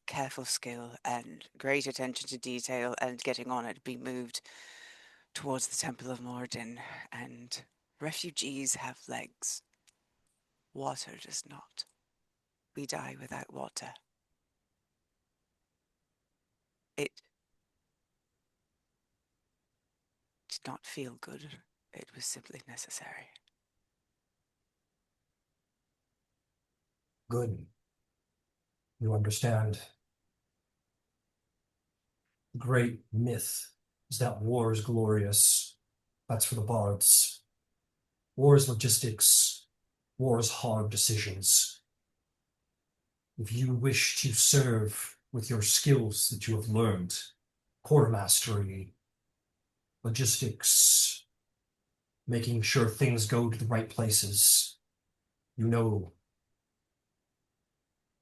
careful skill and great attention to detail and getting on it, be moved towards the Temple of Morden. And refugees have legs. Water does not. We die without water. It did not feel good. It was simply necessary. Good. You understand. The great myth is that war is glorious. That's for the bards. War is logistics. War is hard decisions. If you wish to serve with your skills that you have learned, quartermastery, logistics, making sure things go to the right places, you know,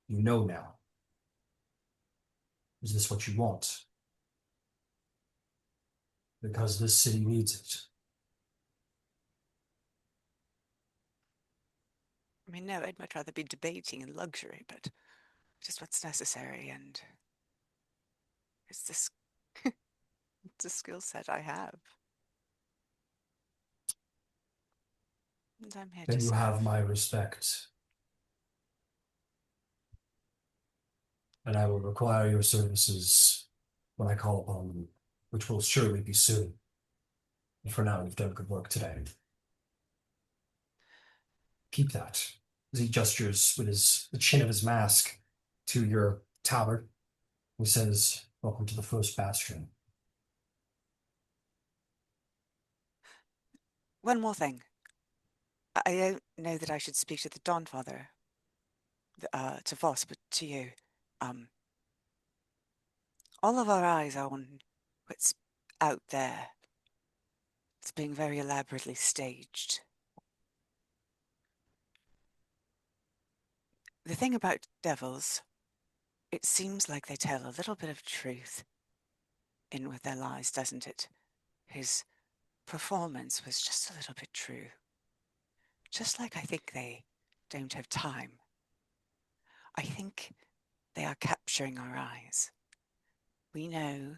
you know now. Is this what you want? Because this city needs it. I mean, no, I'd much rather be debating in luxury, but just what's necessary, and it's this it's a skill set I have. And I'm here Then to you have serve. my respect. And I will require your services when I call upon them, which will surely be soon. And for now, you've done good work today. Keep that. As he gestures with the chin of his mask to your tower, he says, "Welcome to the first bastion." One more thing. I don't know that I should speak to the Dawnfather, to Voss, but to you. Um, all of our eyes are on what's out there. It's being very elaborately staged. The thing about devils, it seems like they tell a little bit of truth in with their lies, doesn't it? His performance was just a little bit true. Just like I think they don't have time. I think they are capturing our eyes. We know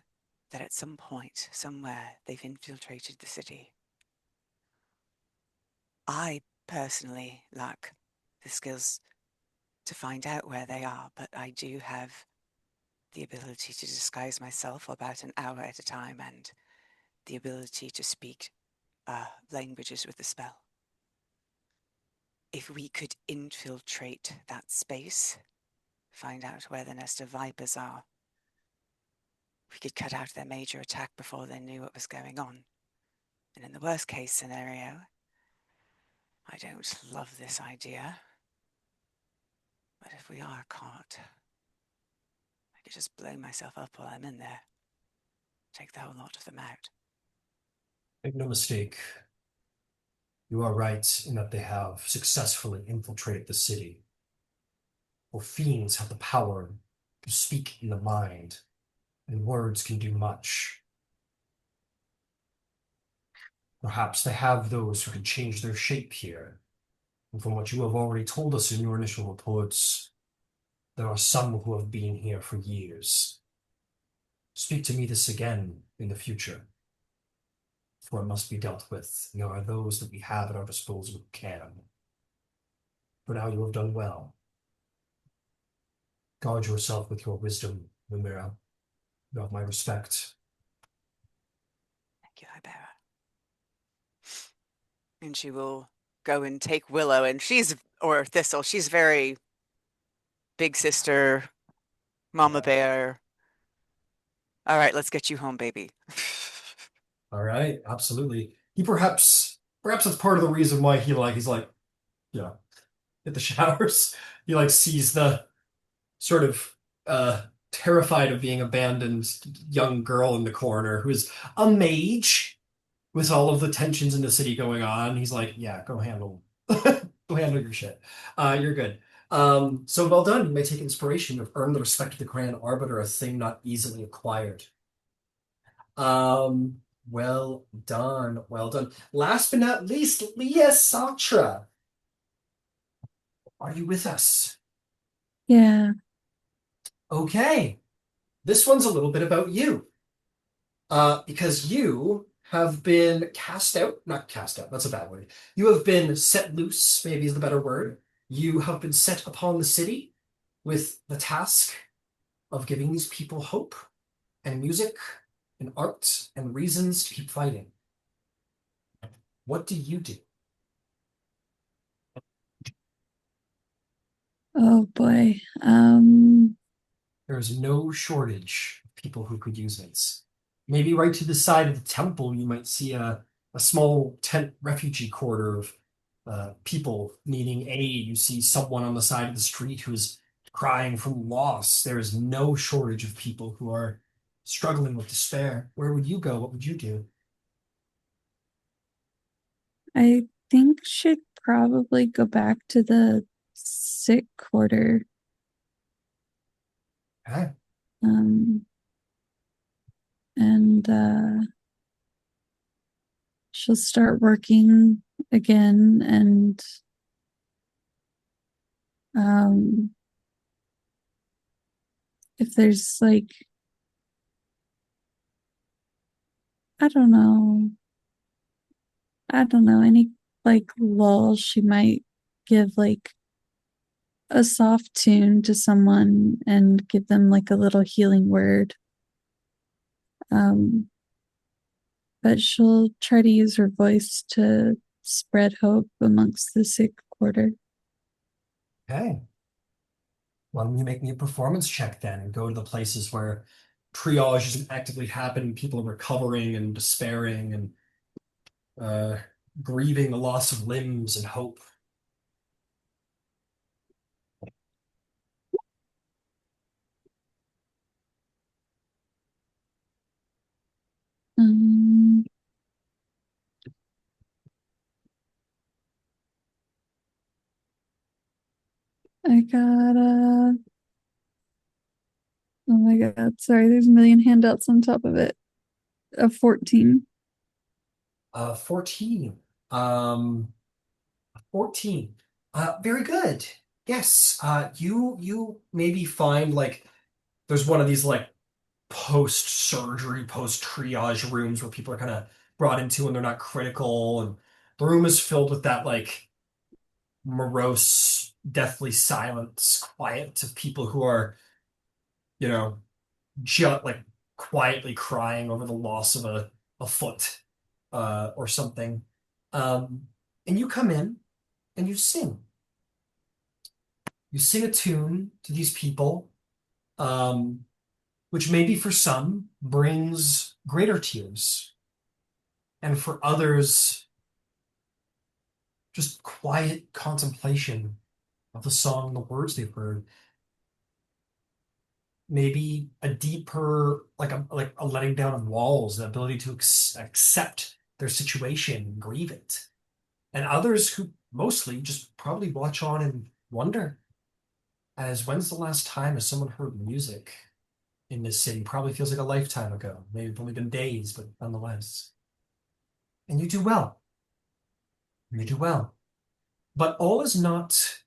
that at some point, somewhere, they've infiltrated the city. I personally lack the skills to find out where they are, but I do have the ability to disguise myself for about an hour at a time and the ability to speak languages with the spell. If we could infiltrate that space, find out where the nest of vipers are, we could cut out their major attack before they knew what was going on. And in the worst case scenario, I don't love this idea, but if we are caught, I could just blow myself up while I'm in there. Take the whole lot of them out. Make no mistake, you are right in that they have successfully infiltrated the city. For fiends have the power to speak in the mind, and words can do much. Perhaps they have those who can change their shape here. And from what you have already told us in your initial reports, there are some who have been here for years. Speak to me this again in the future, for it must be dealt with. There are those that we have at our disposal who can. For now, you have done well. Guard yourself with your wisdom, Lumira. You have my respect. Thank you, Hibera. And she will go and take Willow, and or Thistle, she's very big sister, mama Yeah. bear. All right, let's get you home, baby. All right, absolutely. He perhaps that's part of the reason why he's like, yeah, hit the showers. He like sees the sort of terrified of being abandoned young girl in the corner who's a mage with all of the tensions in the city going on. He's like, yeah, go handle your shit. You're good. So well done. You may take inspiration. You've earned the respect of the Grand Arbiter, a thing not easily acquired. Well done. Well done. Last but not least, Leah Satra. Are you with us? Yeah. Okay. This one's a little bit about you. Because you have been cast out, not cast out, that's a bad word. You have been set loose, maybe is the better word. You have been set upon the city with the task of giving these people hope and music and art and reasons to keep fighting. What do you do? Oh boy. There is no shortage of people who could use this. Maybe right to the side of the temple, you might see a small tent refugee quarter of people needing aid. You see someone on the side of the street who is crying from loss. There is no shortage of people who are struggling with despair. Where would you go? What would you do? I think should probably go back to the sick quarter. Okay. Um, and she'll start working again and um if there's like I don't know, any like lull, she might give like a soft tune to someone and give them like a little healing word. Um, but she'll try to use her voice to spread hope amongst the sick quarter. Okay. Why don't you make me a performance check then and go to the places where triage isn't actively happening, people are recovering and despairing and uh, grieving the loss of limbs and hope. Um, I got oh my god, sorry, there's a million handouts on top of it. A 14. 14. Um, 14. Very good. Yes. You maybe find like there's one of these like post-surgery, post-triage rooms where people are kind of brought into and they're not critical, and the room is filled with that like morose, deathly silence, quiet of people who are, you know, just like quietly crying over the loss of a foot or something. And you come in and you sing. You sing a tune to these people, um, which maybe for some brings greater tears, and for others, just quiet contemplation of the song and the words they've heard. Maybe a deeper, like a letting down of walls, the ability to accept their situation and grieve it. And others who mostly just probably watch on and wonder, as when's the last time has someone heard music in this city? Probably feels like a lifetime ago. Maybe it's only been days, but nonetheless. And you do well. You do well. But all is not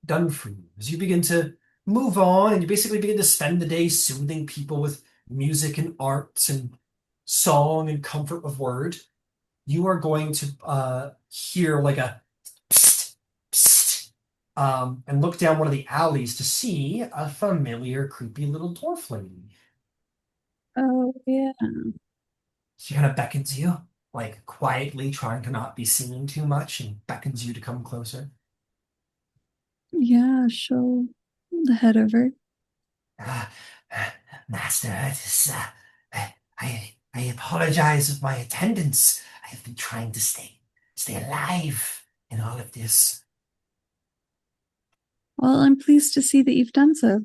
done for you. As you begin to move on and you basically begin to spend the day soothing people with music and art and song and comfort of word, you are going to hear like a psst, psst, and look down one of the alleys to see a familiar, creepy little dwarf lady. Oh yeah. She kind of beckons you, like quietly trying to not be seen too much, and beckons you to come closer. Yeah, she'll head over. Uh, Master, I apologize for my attendance. I have been trying to stay alive in all of this. Well, I'm pleased to see that you've done so.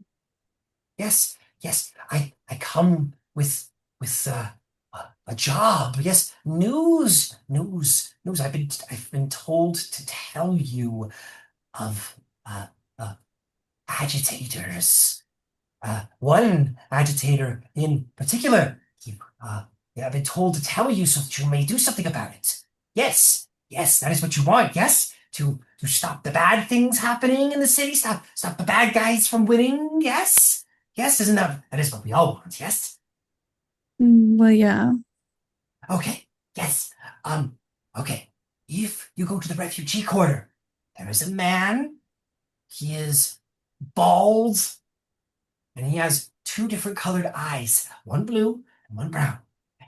Yes, yes, I come with a job. Yes, news. I've been told to tell you of uh, uh, agitators. One agitator in particular, yeah, I've been told to tell you so that you may do something about it. Yes, yes, that is what you want. Yes, to stop the bad things happening in the city, stop the bad guys from winning. Yes, yes, isn't that is what we all want? Yes. Well, yeah. Okay. Yes. Um. Okay. If you go to the refugee quarter, there is a man. He is bald and he has two different colored eyes, one blue and one brown.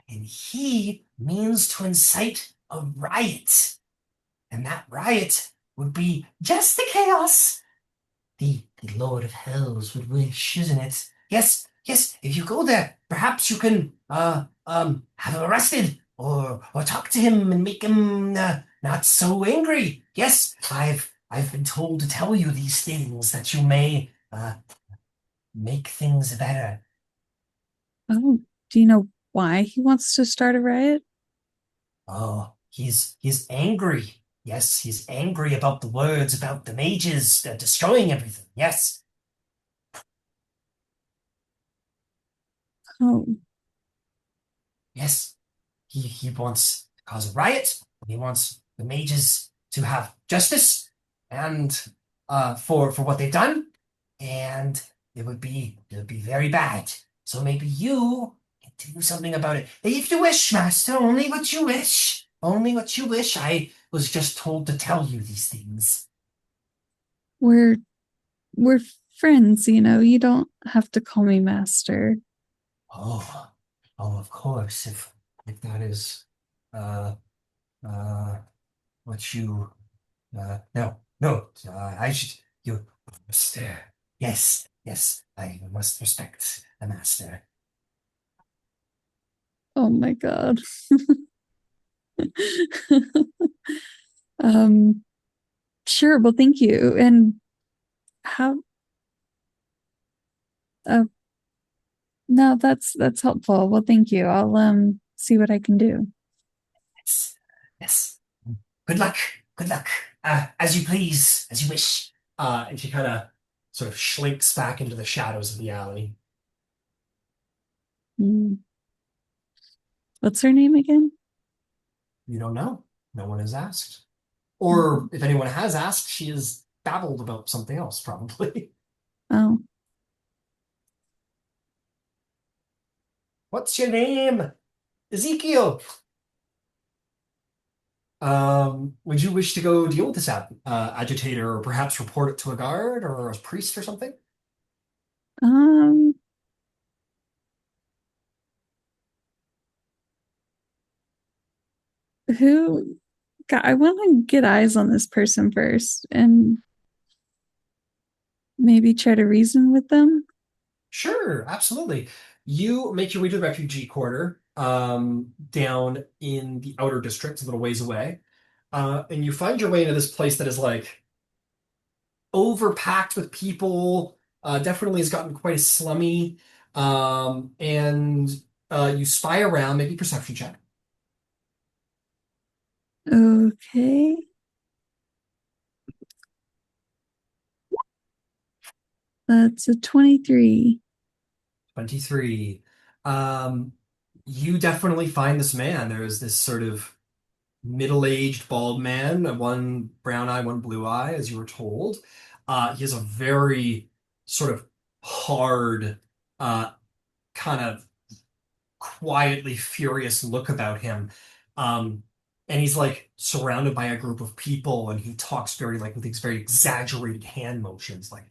And he means to incite a riot. And that riot would be just the chaos the Lord of Hells would wish, isn't it? Yes, yes, if you go there, perhaps you can have him arrested or talk to him and make him not so angry. Yes, I've been told to tell you these things that you may make things better. Oh, do you know why he wants to start a riot? Oh, he's angry. Yes, he's angry about the words about the mages destroying everything. Yes. Oh, Yes, he wants to cause a riot. He wants the mages to have justice and for what they've done, and it would be very bad. So maybe you can do something about it. If you wish, Master, only what you wish. Only what you wish. I was just told to tell you these things. we're we're friends, you know. You don't have to call me master. Oh, oh, of course. If that is uh uh what you no, no, I should, you must, yes, yes, I must respect the master. Oh my God. um, sure. Well, thank you. And how? Uh, no, that's helpful. Well, thank you. I'll see what I can do. Yes, yes. Good luck, good luck. As you please, as you wish. And she kind of sort of slinks back into the shadows of the alley. Hmm. What's her name again? You don't know. No one has asked. Hmm. Or if anyone has asked, she has babbled about something else, probably. Oh, What's your name? Ezekiel. Would you wish to go deal with this agitator, or perhaps report it to a guard or a priest or something? um, who? God, I want to get eyes on this person first and maybe try to reason with them. Sure, absolutely. You make your way to the refugee quarter, down in the outer district, a little ways away, and you find your way into this place that is like overpacked with people. Definitely has gotten quite slummy, and you spy around, maybe perception check. Okay. That's a 23. 23. Um, you definitely find this man. There is this sort of middle-aged bald man, one brown eye, one blue eye, as you were told. He has a very sort of hard, uh, kind of quietly furious look about him. Um, and he's like surrounded by a group of people, and he talks very like with these very exaggerated hand motions, like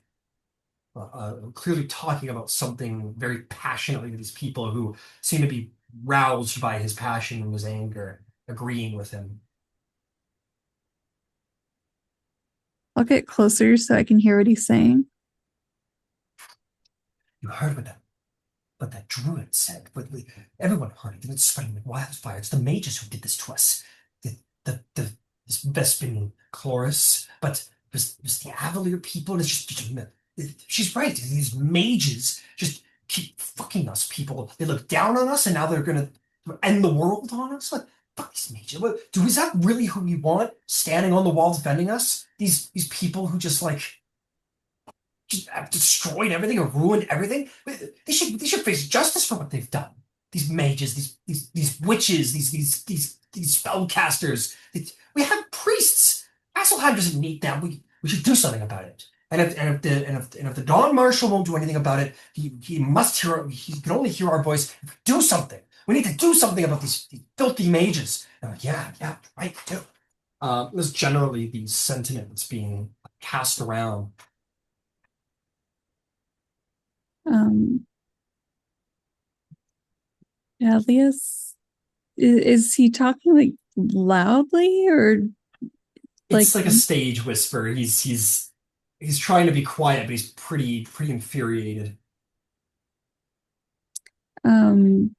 clearly talking about something very passionately to these people who seem to be roused by his passion and his anger, agreeing with him. I'll get closer so I can hear what he's saying. You heard what that druid said. Everyone heard it. It's spreading like wildfire. It's the mages who did this to us. The this Vespin chorus, but it was the Avalier people. It's just she's right. These mages just keep fucking us people. They look down on us, and now they're gonna end the world on us. Like fuck these mages. Is that really who we want standing on the wall defending us? These people who just have destroyed everything or ruined everything. They should face justice for what they've done. These mages, these witches, these spellcasters. We have priests Vasselheim doesn't need them. We should do something about it. And if the Dawn Marshal won't do anything about it, he must hear. He can only hear our voice. Do something. We need to do something about these filthy mages. And I'm like, yeah, yeah, right, too. There's generally the sentiment that's being cast around. Um, Elias, is he talking like loudly or like, It's like a stage whisper. He's trying to be quiet, but he's pretty infuriated. um,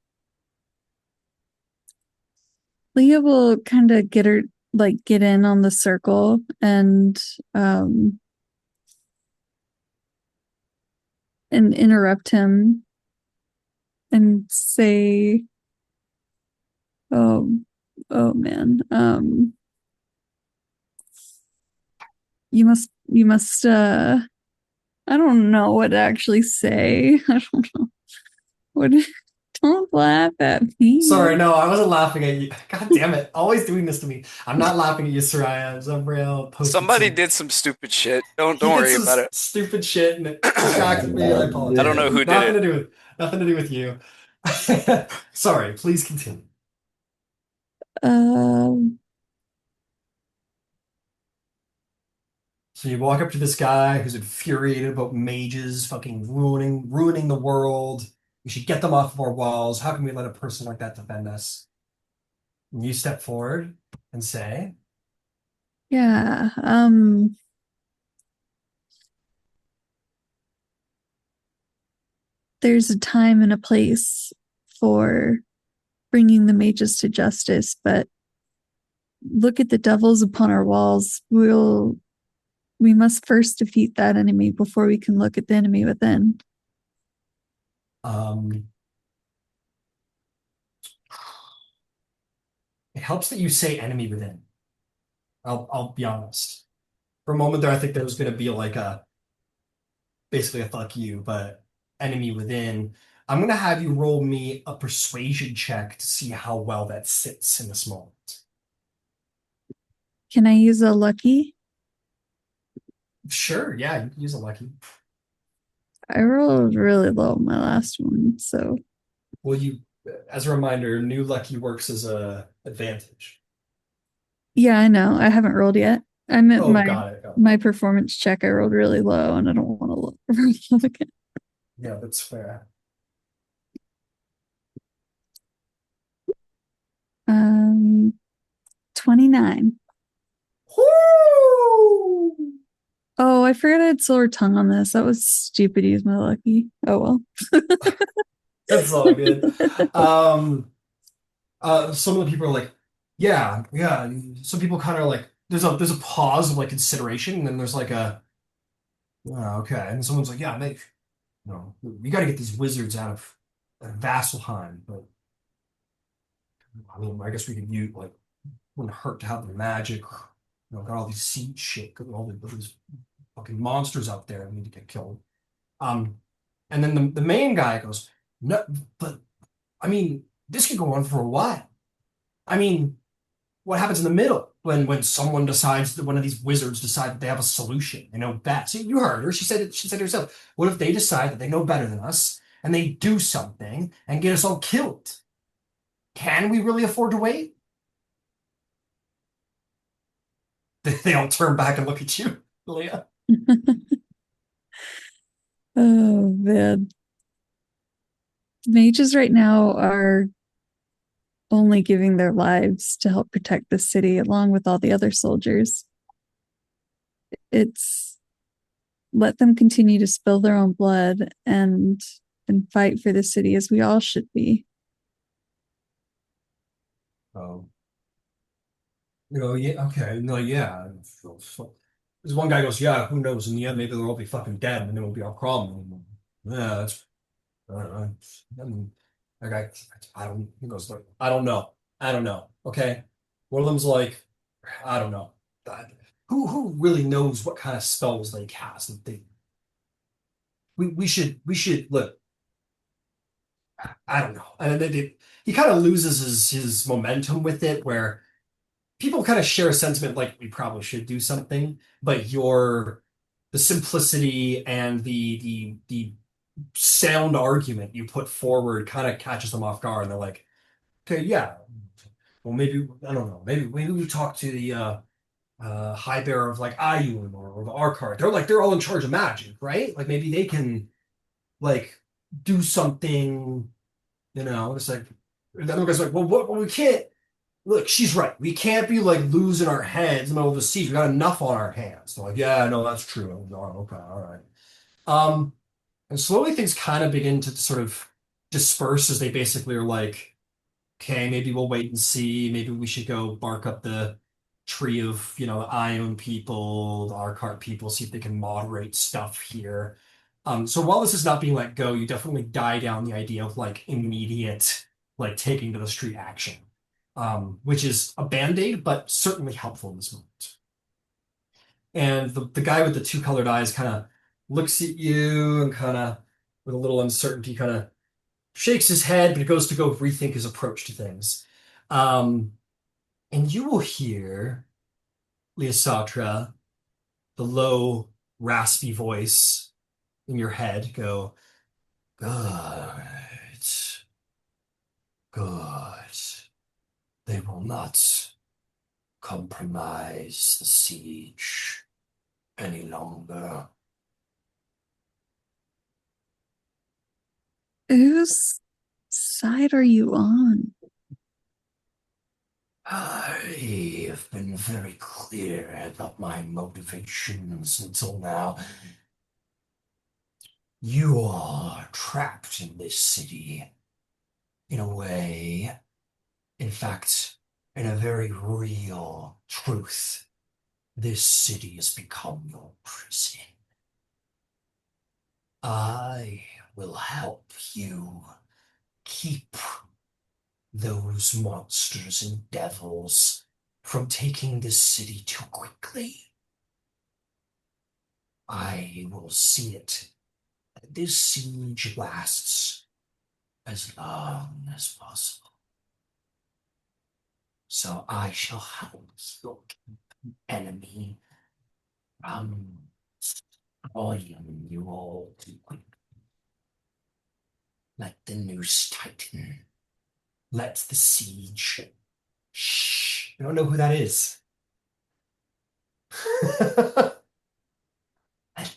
Leah will kind of get her, like, get in on the circle um, and interrupt him and say, oh, oh man, you must, I don't know what to actually say. I don't know what, don't laugh at me. Sorry, no, I wasn't laughing at you. God damn it. Always doing this to me. I'm not laughing at you, Soraya. Zumbriel posted Somebody some. did some stupid shit. Don't He don't did worry some about it. stupid shit and it distracted me. I I apologize. don't know who did Nothing it. to do with nothing to do with you. Sorry, please continue. Um, So you walk up to this guy who's infuriated about mages fucking ruining the world. We should get them off of our walls. How can we let a person like that defend us? And you step forward and say, yeah, there's a time and a place for bringing the mages to justice, but look at the devils upon our walls. We must first defeat that enemy before we can look at the enemy within. um, it helps that you say enemy within. I'll be honest. For a moment there, I think there was gonna be like a basically a fuck you, but enemy within. I'm gonna have you roll me a persuasion check to see how well that sits in this moment. Can I use a lucky? Sure, yeah, you can use a lucky. I rolled really low on my last one, so Well, as a reminder, new lucky works as a advantage. yeah, I know. I haven't rolled yet. I meant Oh, my got it. Got it. my performance check. I rolled really low, and I don't want to look really low again. Yeah, that's fair. 29. Woo! Oh, I forgot I had silver tongue on this. That was stupid. Use my lucky. Oh well. That's all good. Um, some of the people are like, yeah, yeah. Some people kind of like there's a pause of like consideration, and then there's like oh, okay, and someone's like, yeah, mate, we got to get these wizards out of Vasselheim, but I mean, I guess we could use like wouldn't hurt to have the magic. Got all these seed shit, got all these fucking monsters out there that need to get killed. Um, and then the main guy goes, no, but I mean, this could go on for a while. I mean, what happens in the middle when someone decides that one of these wizards decide that they have a solution, they know best. See, you heard her. She said herself, what if they decide that they know better than us and they do something and get us all killed? Can we really afford to wait? They all turn back and look at you, Leah. Oh man. Mages right now are only giving their lives to help protect the city along with all the other soldiers. It's let them continue to spill their own blood and fight for the city as we all should be. Oh, yeah, okay, no, yeah. There's one guy goes, yeah, who knows? In the end, maybe they'll all be fucking dead, and then it'll be our problem. Yeah, that's I don't know. I mean, like I don't. He goes, look, I don't know. Okay, one of them's like, I don't know. God, who really knows what kind of spells they cast? And we should look. I don't know. And then he kind of loses his momentum with it, where people kind of share a sentiment like we probably should do something, but the simplicity and the sound argument you put forward kind of catches them off guard, and they're like, okay, yeah, well maybe I don't know, maybe we talk to the high bearer of like Ayun or the Arkar. They're all in charge of magic, right? Like maybe they can like do something, it's like the other guy's like, well, we can't look, she's right. We can't be like losing our heads in the middle of the siege. We got enough on our hands. They're like, yeah, no, that's true. Oh, okay, all right. Um, and slowly things kind of begin to sort of disperse as they basically are like, okay, maybe we'll wait and see. Maybe we should go bark up the tree of, the Ion people, the Arkart people, see if they can moderate stuff here. So while this is not being let go, you definitely die down the idea of like immediate, like taking to the street action, which is a band-aid, but certainly helpful in this moment. And the guy with the two colored eyes kind of looks at you and kind of, with a little uncertainty, kind of shakes his head, but goes to go rethink his approach to things. Um, and you will hear Leosatra, the low, raspy voice in your head, go, good, good. They will not compromise the siege any longer. Whose side are you on? I have been very clear about my motivations until now. You are trapped in this city in a way, in fact, in a very real truth. This city has become your prison. I will help you keep those monsters and devils from taking this city too quickly. I will see it that this siege lasts as long as possible. So I shall help your enemy from destroying you all too quickly. Let the noose tighten. Let the siege. Shh. I don't know who that is. Let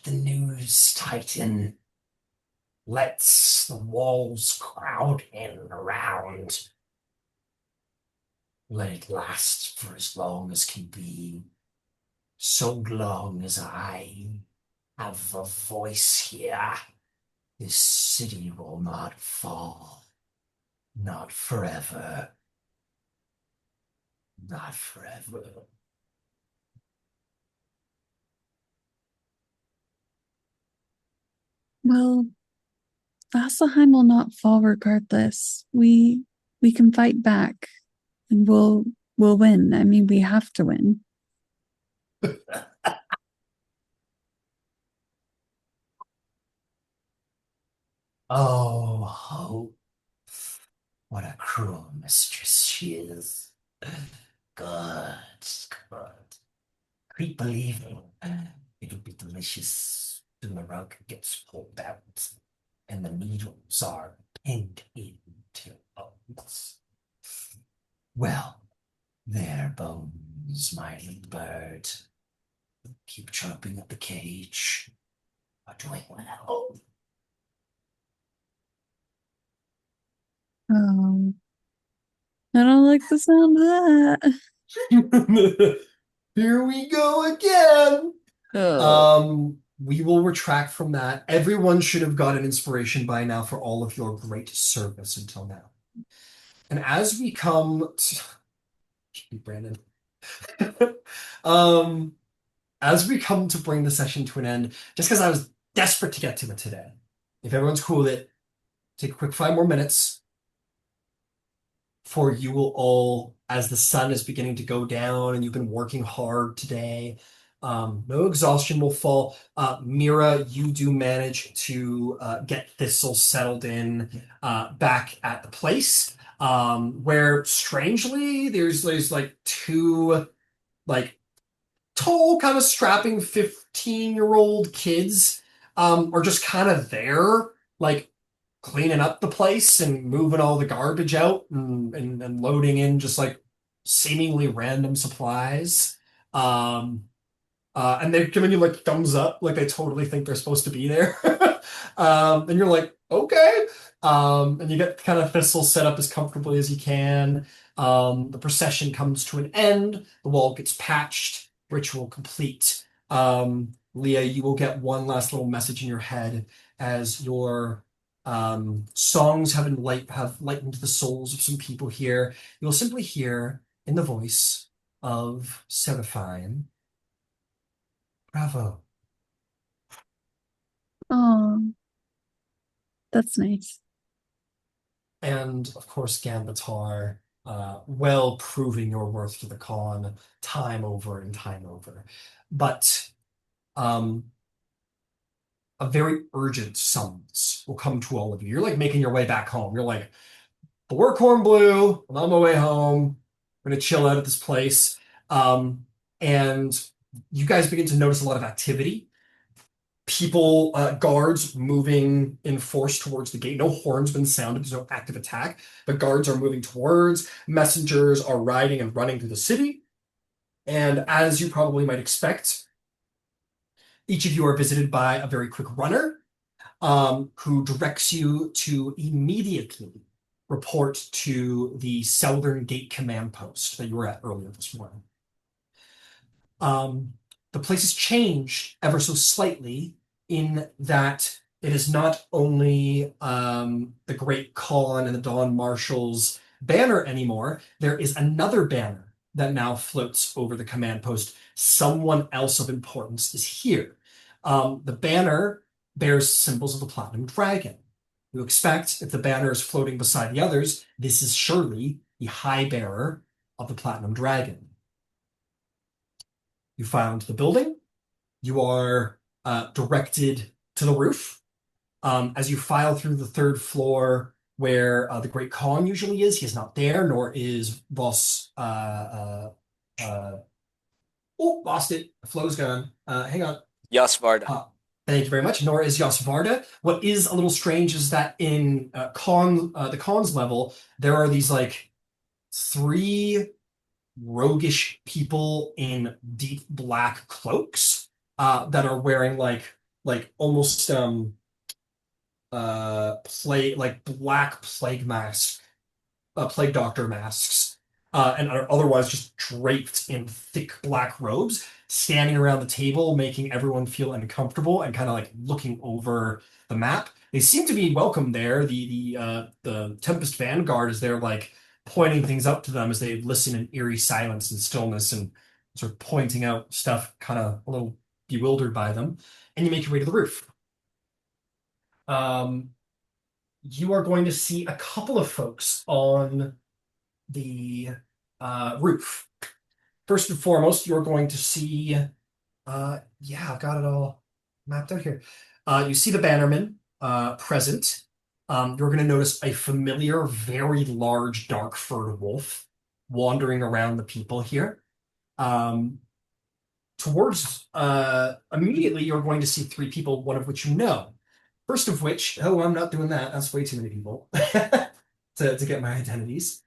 the news tighten. Let the walls crowd in around. Let it last for as long as can be. So long as I have a voice here, this city will not fall. Not forever. Not forever. Well, Vasselheim will not fall regardless. We can fight back and we'll win. I mean, we have to win. Oh, Hope. What a cruel mistress she is. Good, good. Keep believing. It'll be delicious when the rug gets pulled out and the needles are pinned into bones. Well, there, Bones, my little bird. Keep chomping at the cage. Are doing well. Oh, I don't like the sound of that. Here we go again. Oh. We will retract from that. Everyone should have gotten inspiration by now for all of your great service until now. And as we come to Brandon. um, as we come to bring the session to an end, just because I was desperate to get to it today. If everyone's cool with it, take a quick 5 more minutes for you will all, as the sun is beginning to go down and you've been working hard today. No exhaustion will fall. Mira, you do manage to get Thistle settled in back at the place. where strangely there's like two like tall, kind of strapping 15-year-old kids are just kind of there, like cleaning up the place and moving all the garbage out and loading in just like seemingly random supplies. Um, and they're giving you like thumbs up, like they totally think they're supposed to be there. And you're like, okay. And you get kind of Thistle set up as comfortably as you can. The procession comes to an end. The wall gets patched. Ritual complete. Leah, you will get one last little message in your head as your songs have lightened the souls of some people here. You'll simply hear in the voice of Seraphine. Bravo. Oh, that's nice. And of course, Gambatar, well proving your worth to the con time over and time over. But um, a very urgent summons will come to all of you. You're like making your way back home. You're like, the workhorn blew. I'm on my way home. I'm gonna chill out at this place. And you guys begin to notice a lot of activity. People, guards moving in force towards the gate. No horns been sounded. There's no active attack, but guards are moving towards. Messengers are riding and running through the city. And as you probably might expect, each of you are visited by a very quick runner, who directs you to immediately report to the Southern Gate Command Post that you were at earlier this morning. Um, the place has changed ever so slightly in that it is not only the Great Khan and the Dawn Marshal's banner anymore, there is another banner that now floats over the command post. Someone else of importance is here. The banner bears symbols of the Platinum Dragon. You expect if the banner is floating beside the others, this is surely the High Bearer of the Platinum Dragon. You found the building. You are directed to the roof. As you file through the third floor where the Great Khan usually is, he is not there, nor is Voss. Oh, lost it. The flow's gone. Hang on. Yasvarda. Thank you very much. Nor is Yasvarda. What is a little strange is that in the Khan's level, there are these like three roguish people in deep black cloaks that are wearing like almost like black plague masks, plague doctor masks, and are otherwise just draped in thick black robes, standing around the table, making everyone feel uncomfortable and kind of like looking over the map. They seem to be welcome there. The Tempest Vanguard is there, like pointing things up to them as they listen in eerie silence and stillness, and sort of pointing out stuff, kind of a little bewildered by them. And you make your way to the roof. Um, you are going to see a couple of folks on the roof. First and foremost, you're going to see, yeah, I've got it all mapped out here. You see the bannerman present. You're going to notice a familiar, very large, dark-furred wolf wandering around the people here. Towards immediately, you're going to see three people, one of which you know. First of which, oh, I'm not doing that. That's way too many people to get my identities.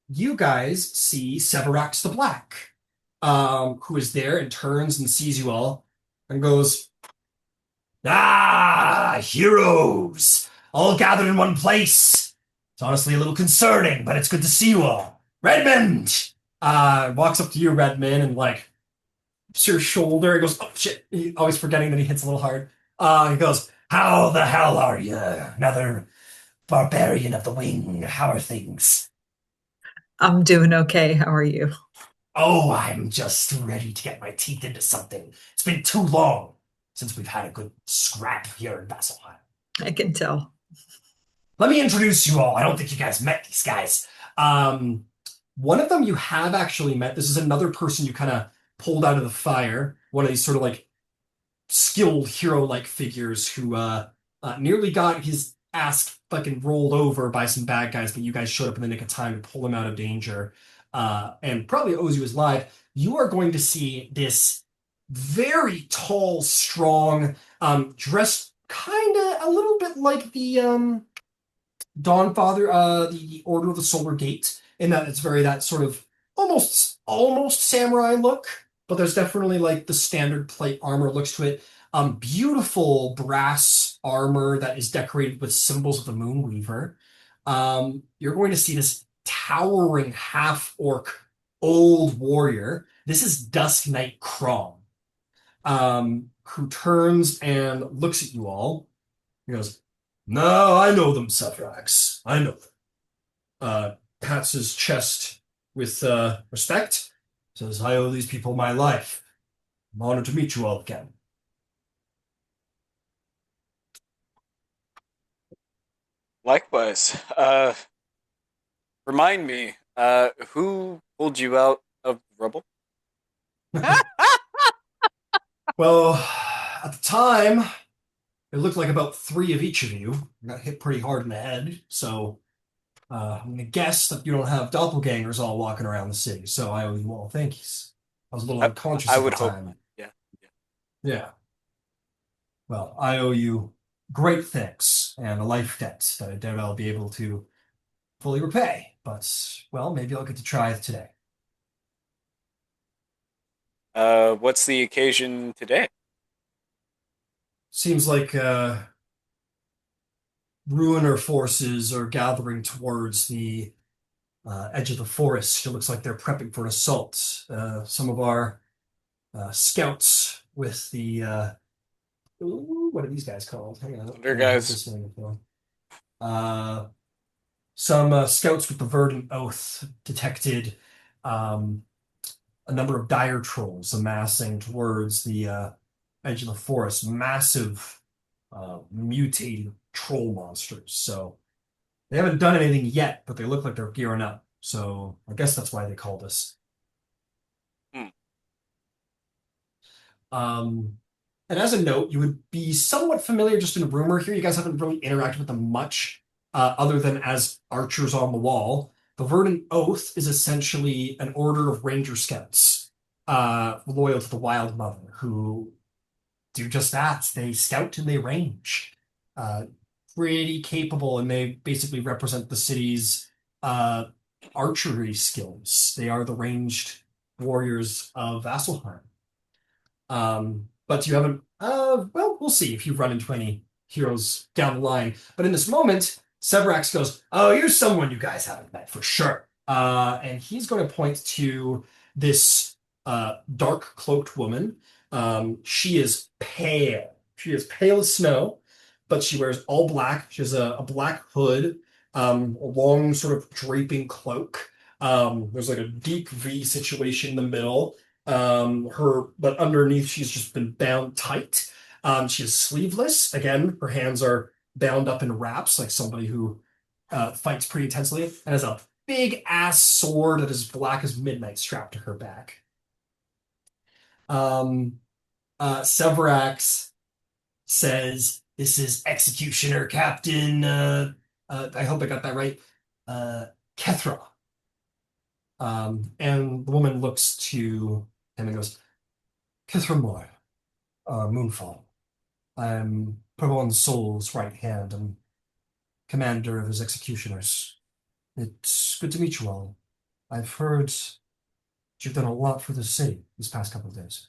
You guys see Severax the Black, who is there and turns and sees you all and goes, "Ah, heroes, all gathered in one place. It's honestly a little concerning, but it's good to see you all. Redmond!" Walks up to you, Redmond, and like, to your shoulder. He goes, "Oh shit!" Always forgetting that he hits a little hard. He goes, "How the hell are you? Another barbarian of the wing. How are things?" I'm doing okay. How are you? "Oh, I'm just ready to get my teeth into something. It's been too long since we've had a good scrap here in Vasselheim. I can tell. Let me introduce you all. I don't think you guys met these guys. One of them you have actually met. This is another person you kind of pulled out of the fire. One of these sort of like skilled hero-like figures who nearly got his ass fucking rolled over by some bad guys, but you guys showed up in the nick of time to pull him out of danger, and probably owes you his life. You are going to see this very tall, strong, dressed kind of a little bit like the Dawnfather, the Order of the Solar Gate, in that it's very that sort of almost samurai look, but there's definitely like the standard plate armor looks to it. Beautiful brass armor that is decorated with symbols of the Moonweaver. You're going to see this towering half-orc old warrior. This is Dusk Knight Crom, who turns and looks at you all. He goes, "No, I know them, Severax. I know them." Pats his chest with respect. Says, "I owe these people my life. I'm honored to meet you all again." Likewise. Remind me, who pulled you out of the rubble? Well, at the time, it looked like about three of each of you got hit pretty hard in the head. So I'm gonna guess that you don't have doppelgangers all walking around the city. So I owe you all thanks. I was a little I, unconscious I at the would hope. time. Yeah. Yeah. Yeah. Well, I owe you great thanks and a life debt that I doubt I'll be able to fully repay. But, well, maybe I'll get to try it today. What's the occasion today? Seems like Ruiner forces are gathering towards the edge of the forest. It looks like they're prepping for an assault. Some of our scouts with the ooh, what are these guys called? Hang on, Thunder I heard guys. this name before. Uh, some scouts with the Verdant Oath detected um, a number of dire trolls amassing towards the edge of the forest. Massive, mutated troll monsters. So they haven't done anything yet, but they look like they're gearing up. So I guess that's why they called us. Hmm. Um, and as a note, you would be somewhat familiar just in rumor here. You guys haven't really interacted with them much, other than as archers on the wall. The Verdant Oath is essentially an order of ranger scouts, loyal to the Wild Mother, who do just that. They scout and they range. Uh, Pretty capable, and they basically represent the city's uh, archery skills. They are the ranged warriors of Vasselheim. But you haven't, well, we'll see if you run into any heroes down the line. But in this moment, Severax goes, "Oh, here's someone you guys haven't met for sure." And he's going to point to this dark cloaked woman. She is pale. She is pale as snow, but she wears all black. She has a black hood, a long sort of draping cloak. There's like a deep V situation in the middle, but underneath she's just been bound tight. She is sleeveless. Again, her hands are bound up in wraps, like somebody who fights pretty intensely, and has a big ass sword that is black as midnight strapped to her back. Um, Severax says, "This is Executioner Captain. I hope I got that right. Uh, Kethra." And the woman looks to him and goes, "Kethra Moore, Moonfall. I'm Purvon Soul's right hand and commander of his executioners. It's good to meet you all. I've heard you've done a lot for the city these past couple of days."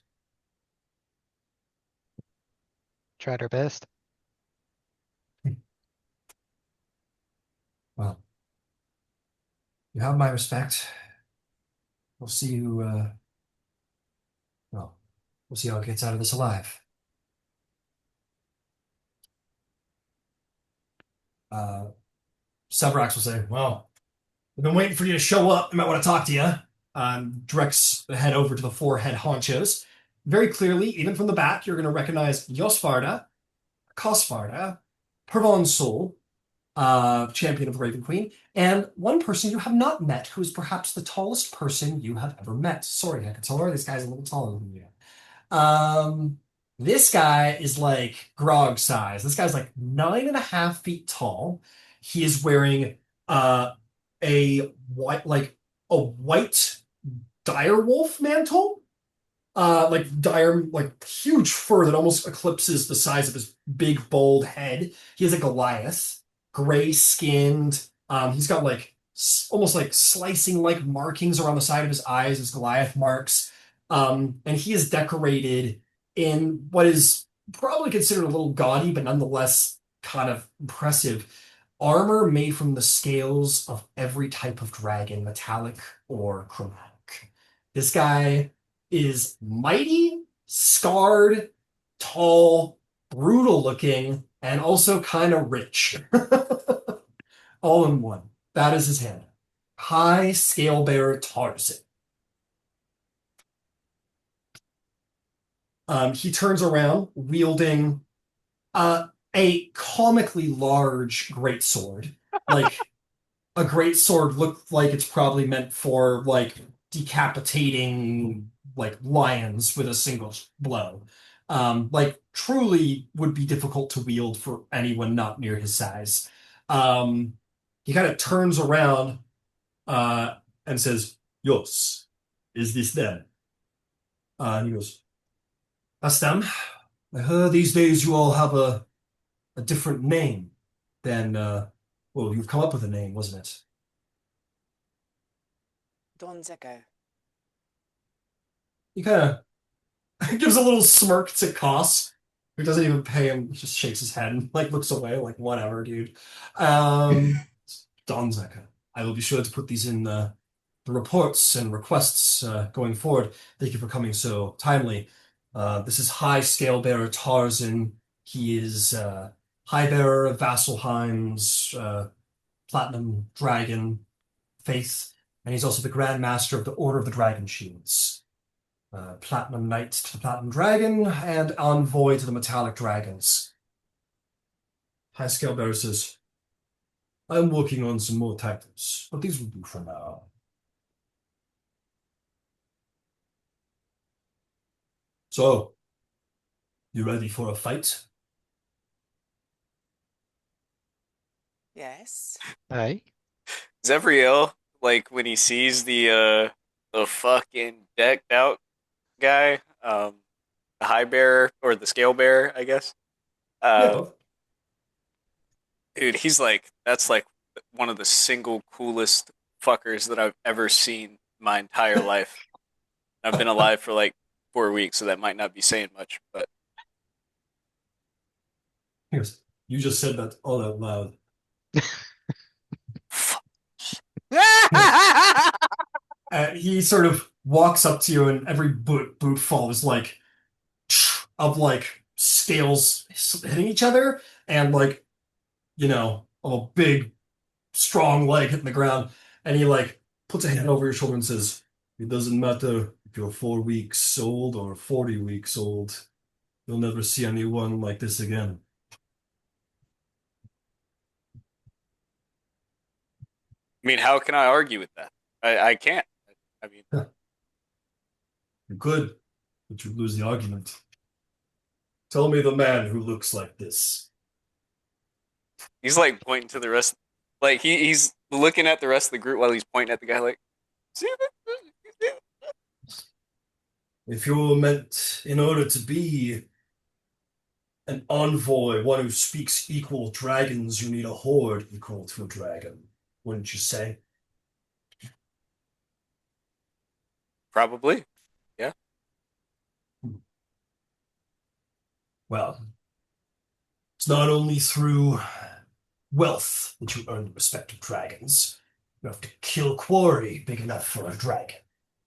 Tried our best. Well, you have my respect. We'll see who, well, we'll see how it gets out of this alive. Uh, Severax will say, "Well, I've been waiting for you to show up. I might want to talk to you." Directs the head over to the four head honchos. Very clearly, even from the back, you're going to recognize Yosvarda, Cosvarda, Pervon Sol, champion of the Raven Queen, and one person you have not met, who is perhaps the tallest person you have ever met. Sorry, Hecatorar, this guy's a little taller than you. Um, This guy is like Grog size. This guy's like 9.5 feet tall. He is wearing uh a white dire wolf mantle, like dire, like huge fur that almost eclipses the size of his big, bold head. He has a Goliath, gray skinned. He's got like almost like slicing like markings around the side of his eyes as Goliath marks. And he is decorated in what is probably considered a little gaudy, but nonetheless kind of impressive armor made from the scales of every type of dragon, metallic or chromatic. This guy is mighty, scarred, tall, brutal looking, and also kind of rich. All in one. That is his hand. High Scale Bearer Tarzan. He turns around wielding a comically large greatsword. Like a great sword looked like it's probably meant for like decapitating like lions with a single blow. Like truly would be difficult to wield for anyone not near his size. Um, he kind of turns around uh, and says, "Yos, is this them?" And he goes, "That's them. I heard these days you all have a different name than well, you've come up with a name, wasn't it?" Don Zeko. He kind of gives a little smirk to Koss, who doesn't even pay him, he just shakes his head and like looks away, like whatever, dude. Don Zeka. I will be sure to put these in the reports and requests going forward. Thank you for coming so timely. This is High Scale Bearer Tarzan. He is High Bearer of Vasselheim's Platinum Dragon Faith, and he's also the Grand Master of the Order of the Dragon Shields. Platinum Knight to the Platinum Dragon, and Envoy to the Metallic Dragons. High Scale Bearer says, I'm working on some more titles, but these will do for now. So, you ready for a fight? Yes. Aye. Zevriel, like when he sees the fucking decked out guy, the high bearer or the scale bearer, I guess. Yeah, Uh, both. dude, he's like that's like one of the single coolest fuckers that I've ever seen my entire life. I've been alive for like 4 weeks, so that might not be saying much, but He goes, you just said that all out loud. He sort of walks up to you, and every boot fall is like of like scales hitting each other, and like a big strong leg hitting the ground, and he like puts a hand over your shoulder and says, "It doesn't matter if you're 4 weeks old or 40 weeks old. You'll never see anyone like this again." I mean, how can I argue with that? I can't. I mean, You could, but you'd lose the argument. Tell me the man who looks like this. he's like pointing to the rest, like he's looking at the rest of the group while he's pointing at the guy, like, see that? If you're meant, in order to be an envoy, one who speaks equal dragons, you need a horde equal to a dragon, wouldn't you say? Probably, yeah. Well, it's not only through wealth that you earn the respect of dragons. You have to kill quarry big enough for a dragon.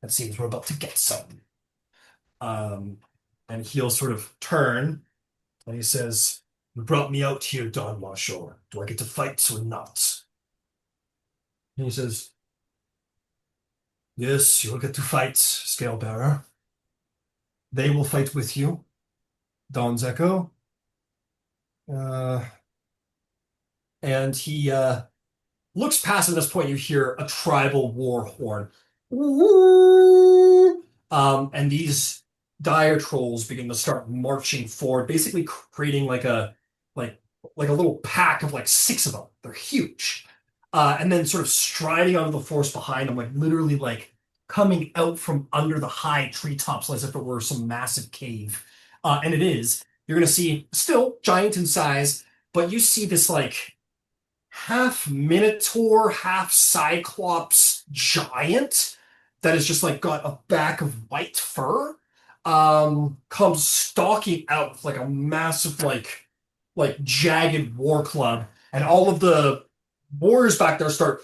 It seems we're about to get some. Um, and he'll sort of turn and he says, "You brought me out here, Don Marshall. Do I get to fight or not?" And he says, "Yes, you'll get to fight, Scalebearer. They will fight with you, Don's Echo." Uh, and he looks past at this point. You hear a tribal war horn. And these dire trolls begin to start marching forward, basically creating like like a little pack of like six of them. They're huge. And then sort of striding onto the forest behind them, like literally like coming out from under the high treetops as if it were some massive cave. And it is. You're gonna see still giant in size, but you see this like half minotaur, half cyclops giant that has just like got a back of white fur, comes stalking out with like a massive like jagged war club, and all of the warriors back there start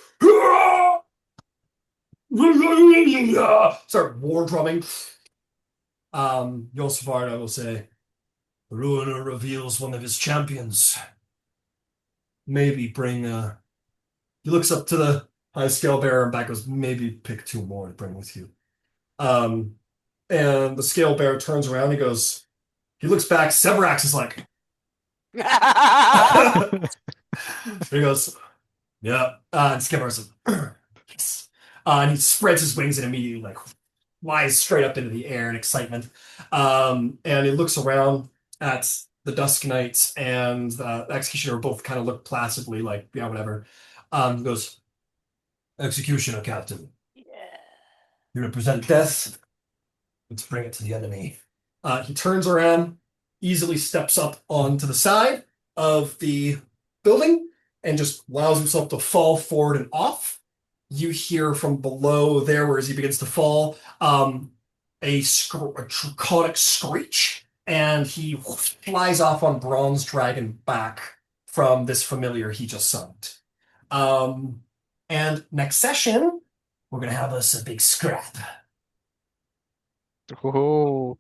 start war drumming. Yosafard, will say, the ruiner reveals one of his champions. Maybe bring he looks up to the high scale bearer and back goes, maybe pick two more to bring with you. Um, and the scale bearer turns around, he looks back, Severax is like, he goes, yeah. And scale bearer's like, yes. And he spreads his wings and immediately like flies straight up into the air in excitement. And he looks around at the Dusk Knight and the Executioner both kind of look placidly like, yeah, whatever. He goes, Executioner, Captain. You represent death. Let's bring it to the enemy. He turns around, easily steps up onto the side of the building, and just allows himself to fall forward and off. You hear from below there, where as he begins to fall, a draconic screech, and he flies off on Bronze Dragon back from this familiar he just summoned. Um, and next session, we're gonna have us a big scrap. Oh,